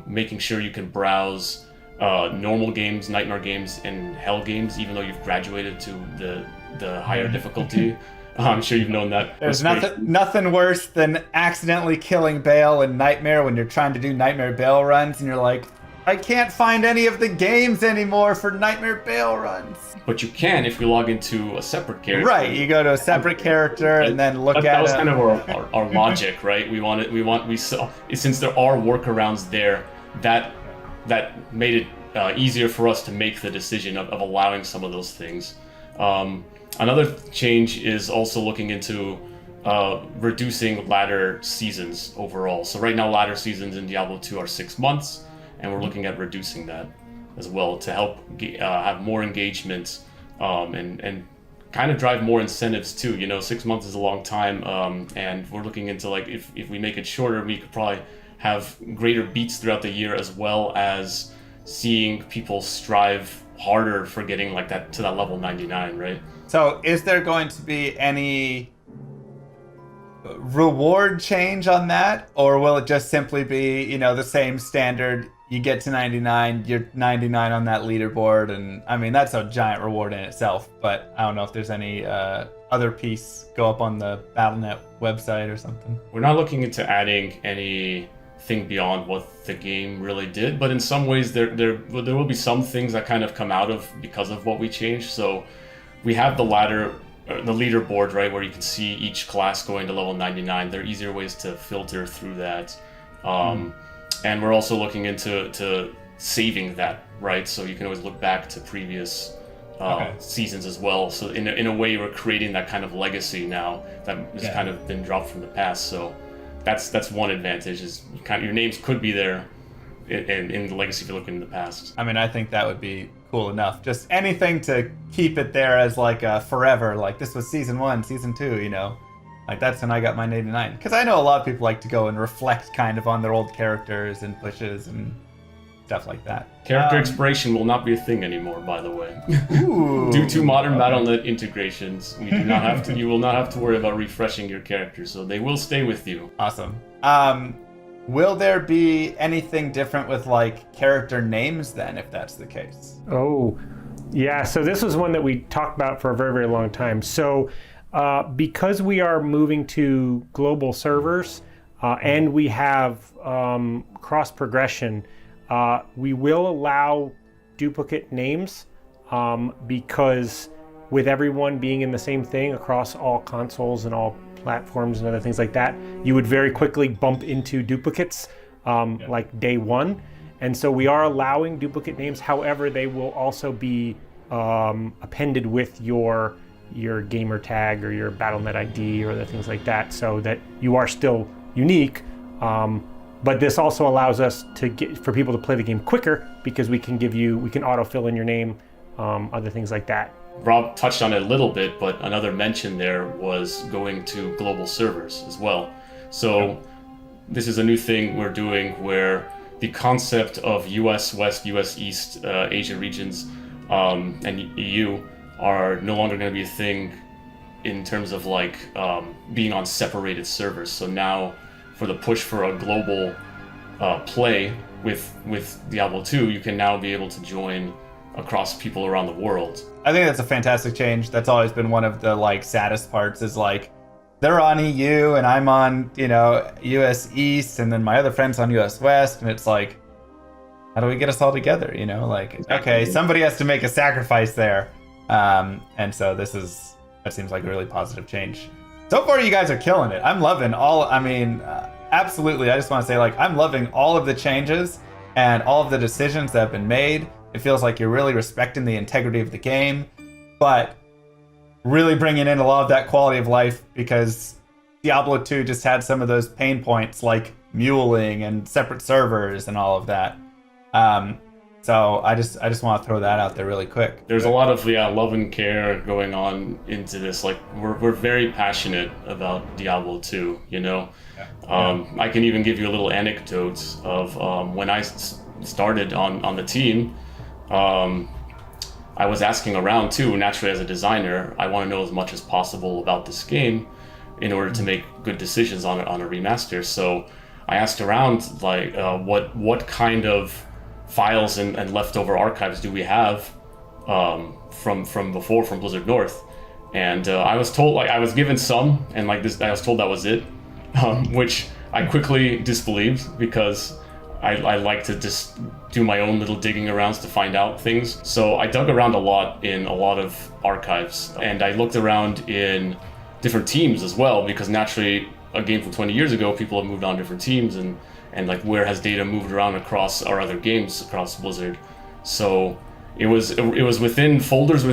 making sure you can browse normal games, nightmare games, and hell games, even though you've graduated to the higher difficulty. I'm sure you've known that. There's nothing worse than accidentally killing Bale in Nightmare when you're trying to do Nightmare Bale runs and you're like, I can't find any of the games anymore for Nightmare Bale runs. But you can if you log into a separate character. Right, you go to a separate character and then look at it. That was kind of our logic, right? Since there are workarounds there, that made it easier for us to make the decision of allowing some of those things. Another change is also looking into reducing ladder seasons overall. So right now, ladder seasons in Diablo 2 are 6 months, and we're looking at reducing that as well to help have more engagement and kind of drive more incentives too. 6 months is a long time, and we're looking into like if we make it shorter, we could probably have greater beats throughout the year, as well as seeing people strive harder for getting like that to that level 99, right? So is there going to be any reward change on that, or will it just simply be, the same standard? You get to 99, you're 99 on that leaderboard, and I mean that's a giant reward in itself. But I don't know if there's any other piece go up on the Battle.net website or something. We're not looking into adding anything beyond what the game really did, but in some ways there will be some things that kind of come out of because of what we changed. So we have the leaderboard, right, where you can see each class going to level 99. There are easier ways to filter through that. And we're also looking into saving that, right? So you can always look back to previous seasons as well. So in a way, we're creating that kind of legacy now that has kind of been dropped from the past. So that's one advantage, is your names could be there in the legacy if you look in the past. I mean, I think that would be cool enough. Just anything to keep it there as like a forever, like this was season 1, season 2, like that's when I got my 89. Because I know a lot of people like to go and reflect kind of on their old characters and pushes and stuff like that. Character expiration will not be a thing anymore, by the way. Ooh. Due to modern Battle.net integrations, we do not have to. You will not have to worry about refreshing your character, so they will stay with you. Awesome. Will there be anything different with like character names then, if that's the case? Oh, yeah. So this was one that we talked about for a very, very long time. So because we are moving to global servers and we have cross progression, we will allow duplicate names because with everyone being in the same thing across all consoles and all platforms and other things like that, you would very quickly bump into duplicates like day one. And so we are allowing duplicate names. However, they will also be appended with your gamer tag or your Battle.net ID or the things like that, so that you are still unique. But this also allows us for people to play the game quicker, because we can autofill in your name, other things like that. Rob touched on it a little bit, but another mention there was going to global servers as well. So this is a new thing we're doing, where the concept of US West, US East, Asia regions, and EU are no longer going to be a thing in terms of like being on separated servers. So now, for the push for a global play with Diablo 2, you can now be able to join across people around the world. I think that's a fantastic change. That's always been one of the like saddest parts, is like they're on EU and I'm on, US East, and then my other friend's on US West, and it's like, how do we get us all together? Okay, somebody has to make a sacrifice there. And so that seems like a really positive change. So far, you guys are killing it. I'm loving absolutely. I just want to say, like, I'm loving all of the changes and all of the decisions that have been made. It feels like you're really respecting the integrity of the game, but really bringing in a lot of that quality of life, because Diablo 2 just had some of those pain points like muling and separate servers and all of that. So I just want to throw that out there really quick. There's a lot of love and care going on into this. Like we're very passionate about Diablo 2. You know, I can even give you a little anecdote of when I started on the team. I was asking around too. Naturally, as a designer, I want to know as much as possible about this game in order to make good decisions on a remaster. So I asked around like what kind of files and leftover archives do we have from before from Blizzard North, and I was told, like, I was given some, and like this, I was told that was it, which I quickly disbelieved because I like to just do my own little digging arounds to find out things. So I dug around a lot in a lot of archives, and I looked around in different teams as well, because naturally a game from 20 years ago, people have moved on different teams, and like where has data moved around across our other games across Blizzard. So it was within folders,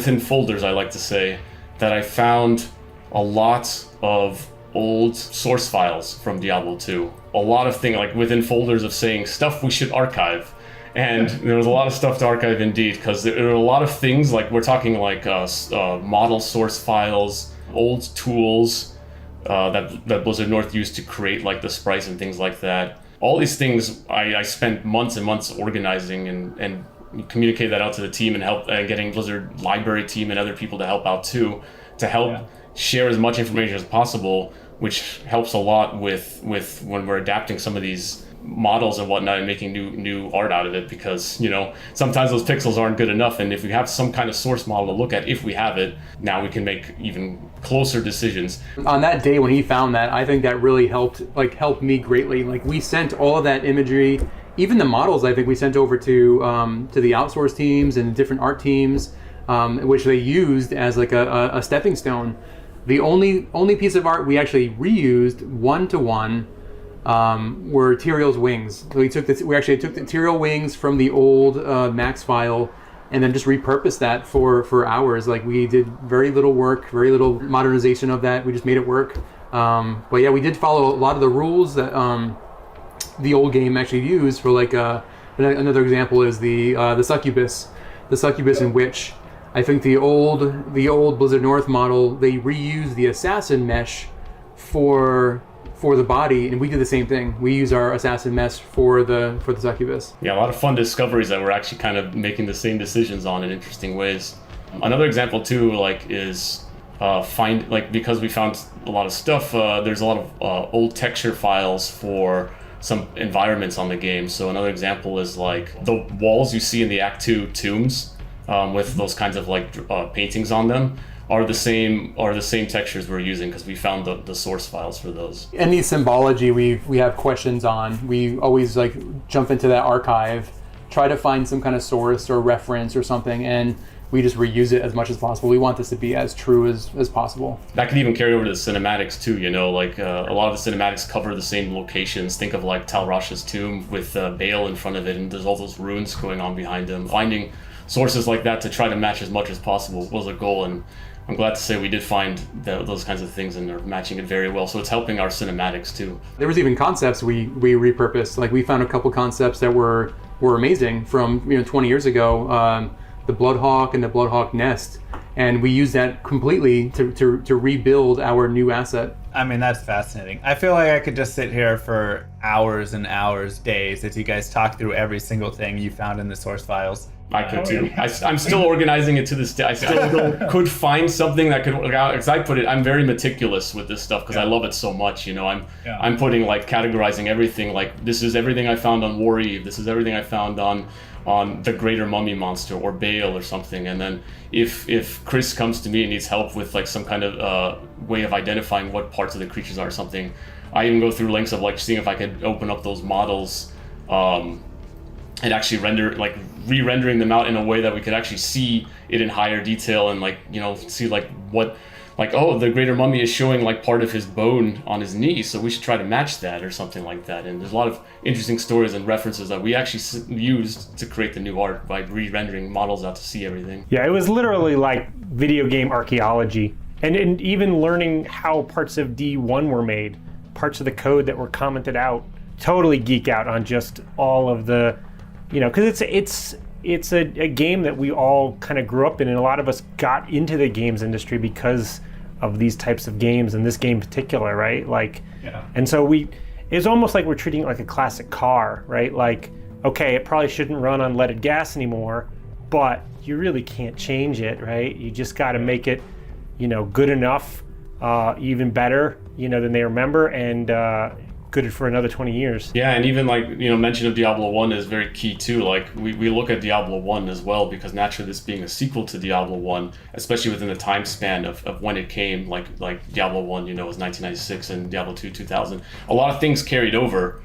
I like to say, that I found a lot of old source files from Diablo 2. A lot of things like within folders of saying stuff we should archive. And there was a lot of stuff to archive indeed, because there are a lot of things, like we're talking like model source files, old tools that Blizzard North used to create like the sprites and things like that. All these things I spent months and months organizing and communicate that out to the team, and help getting Blizzard library team and other people to help out too, to help share as much information as possible, which helps a lot with when we're adapting some of these models and whatnot and making new art out of it, because you know sometimes those pixels aren't good enough, and if we have some kind of source model to look at, if we have it, now we can make even closer decisions. On that day when he found that, I think that really helped me greatly. Like, we sent all of that imagery, even the models, I think we sent over to the outsource teams and different art teams, which they used as like a stepping stone. The only piece of art we actually reused one-to-one were Tyrael's wings. So we actually took the Tyrael wings from the old Max file and then just repurposed that for hours. Like, we did very little work, very little modernization of that. We just made it work. But yeah, we did follow a lot of the rules that the old game actually used. For like another example is the succubus, in which I think the old Blizzard North model, they reused the assassin mesh for the body, and we did the same thing. We use our assassin mesh for the succubus. Yeah, a lot of fun discoveries that we're actually kind of making the same decisions on in interesting ways. Another example too, like, is because we found a lot of stuff. There's a lot of old texture files for some environments on the game. So another example is like the walls you see in the Act 2 tombs with those kinds of like paintings on them are the same textures we're using, because we found the source files for those. Any symbology we have questions on, we always like jump into that archive, try to find some kind of source or reference or something, and we just reuse it as much as possible. We want this to be as true as possible. That could even carry over to the cinematics too, you know, like a lot of the cinematics cover the same locations. Think of like Tal Rasha's tomb with Baal in front of it, and there's all those runes going on behind him. Finding sources like that to try to match as much as possible was a goal, and I'm glad to say we did find those kinds of things, and they're matching it very well. So it's helping our cinematics too. There was even concepts we repurposed. Like, we found a couple concepts that were amazing from 20 years ago. The Bloodhawk and the Bloodhawk Nest, and we used that completely to rebuild our new asset. I mean, that's fascinating. I feel like I could just sit here for hours and hours, days, as you guys talk through every single thing you found in the source files. I could too. I'm still organizing it to this day. I still could find something that could work out. As I put it, I'm very meticulous with this stuff because I love it so much. You know, I'm putting like categorizing everything. Like, this is everything I found on War Eve. This is everything I found on the Greater Mummy Monster or Baal or something. And then if Chris comes to me and needs help with like some kind of way of identifying what parts of the creatures are or something, I even go through lengths of like seeing if I could open up those models and actually re-rendering them out in a way that we could actually see it in higher detail, and like, you know, see like what, like, oh, the Greater Mummy is showing like part of his bone on his knee, so we should try to match that or something like that. And there's a lot of interesting stories and references that we actually used to create the new art by re-rendering models out to see everything. Yeah, it was literally like video game archaeology, and even learning how parts of D1 were made, parts of the code that were commented out. Totally geek out on just all of the, you know, because it's a game that we all kind of grew up in, and a lot of us got into the games industry because of these types of games, and this game in particular, right? Like, and so it's almost like we're treating it like a classic car, right? Like, okay, it probably shouldn't run on leaded gas anymore, but you really can't change it, right? You just got to make it, good enough, even better, than they remember, and good for another 20 years. Yeah, and even mention of Diablo 1 is very key too. Like we look at Diablo 1 as well, because naturally this being a sequel to Diablo 1, especially within the time span of when it came, like Diablo 1, was 1996 and Diablo 2, 2000. A lot of things carried over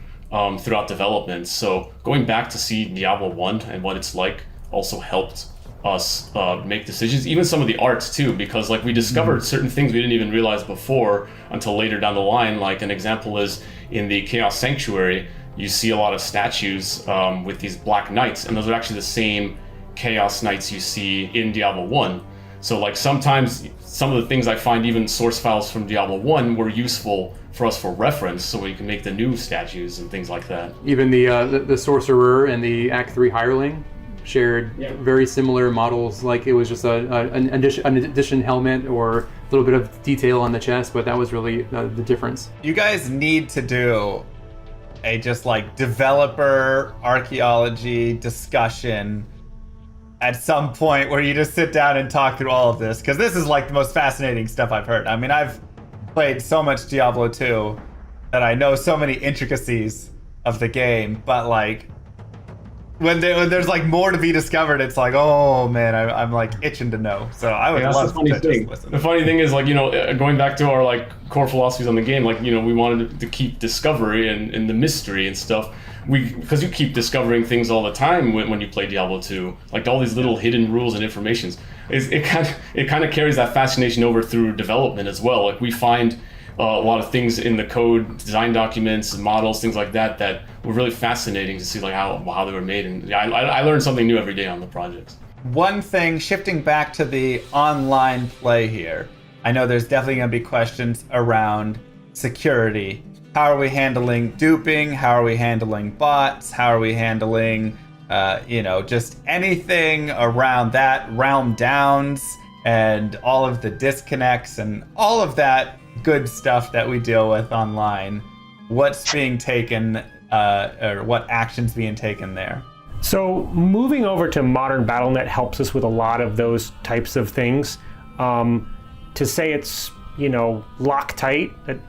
throughout development. So going back to see Diablo 1 and what it's like also helped us make decisions, even some of the arts too, because we discovered certain things we didn't even realize before until later down the line. Like an example is in the Chaos Sanctuary, you see a lot of statues with these black knights, and those are actually the same Chaos Knights you see in Diablo 1. So sometimes some of the things I find, even source files from Diablo 1, were useful for us for reference, so we can make the new statues and things like that. Even the Sorcerer and the Act 3 Hireling shared very similar models. Like it was just an addition helmet or a little bit of detail on the chest, but that was really the difference. You guys need to do a developer archaeology discussion at some point where you just sit down and talk through all of this, because this is the most fascinating stuff I've heard. I mean, I've played so much Diablo 2 that I know so many intricacies of the game, but when there's more to be discovered, it's oh man, I'm itching to know. So I would love to just listen. The funny thing is, going back to our core philosophies on the game, we wanted to keep discovery and the mystery and stuff. Because you keep discovering things all the time when you play Diablo 2, all these little hidden rules and informations. It kind of carries that fascination over through development as well. We find a lot of things in the code, design documents, models, things like that were really fascinating to see how they were made. And I learned something new every day on the projects. One thing, shifting back to the online play here, I know there's definitely going to be questions around security. How are we handling duping? How are we handling bots? How are we handling, just anything around that, realm downs, and all of the disconnects and all of that good stuff that we deal with online? What's being taken, or what actions being taken there? So moving over to modern BattleNet helps us with a lot of those types of things. To say it's Loctite,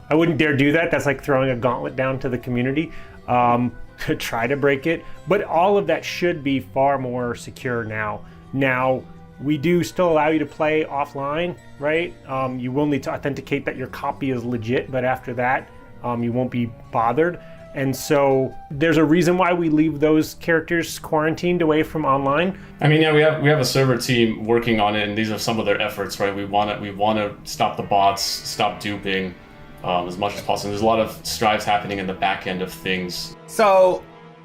I wouldn't dare do that. That's like throwing a gauntlet down to the community to try to break it. But all of that should be far more secure now. Now, we do still allow you to play offline, right? You will need to authenticate that your copy is legit, but after that, you won't be bothered. And so there's a reason why we leave those characters quarantined away from online. I mean, yeah, we have a server team working on it, and these are some of their efforts, right? We want to stop the bots, stop duping as much as possible. There's a lot of strides happening in the back end of things. So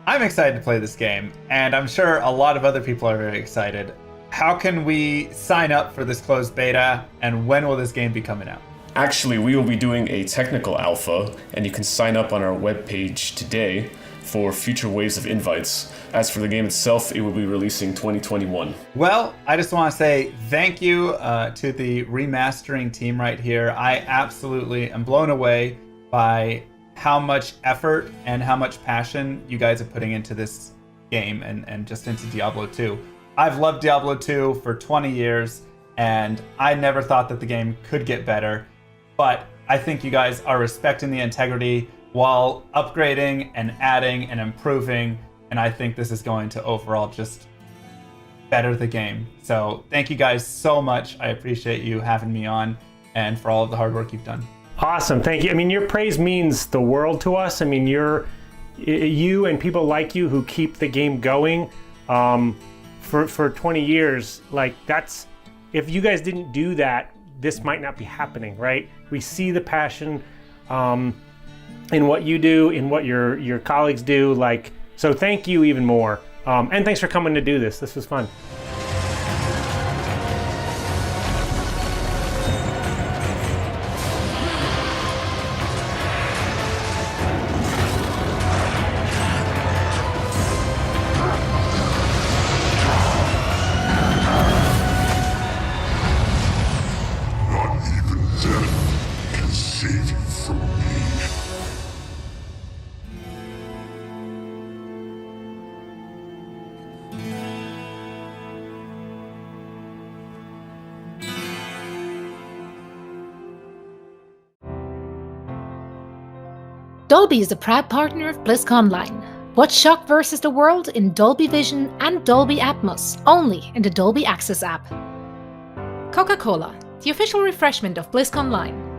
I'm excited to play this game, and I'm sure a lot of other people are very excited. How can we sign up for this closed beta, and when will this game be coming out? Actually, we will be doing a technical alpha, and you can sign up on our webpage today for future waves of invites. As for the game itself, it will be releasing 2021. Well, I just want to say thank you to the remastering team right here. I absolutely am blown away by how much effort and how much passion you guys are putting into this game and just into Diablo 2. I've loved Diablo 2 for 20 years, and I never thought that the game could get better. But I think you guys are respecting the integrity while upgrading and adding and improving. And I think this is going to overall just better the game. So thank you guys so much. I appreciate you having me on and for all of the hard work you've done. Awesome. Thank you. I mean, your praise means the world to us. I mean, you and people like you who keep the game going for 20 years. Like, that's, if you guys didn't do that, this might not be happening, right? We see the passion in what you do, in what your colleagues do. Like, so thank you even more. And thanks for coming to do this. This was fun. save you from me. Dolby is a proud partner of BlizzConline. Watch Shock vs. the World in Dolby Vision and Dolby Atmos, only in the Dolby Access app. Coca-Cola, the official refreshment of BlizzConline.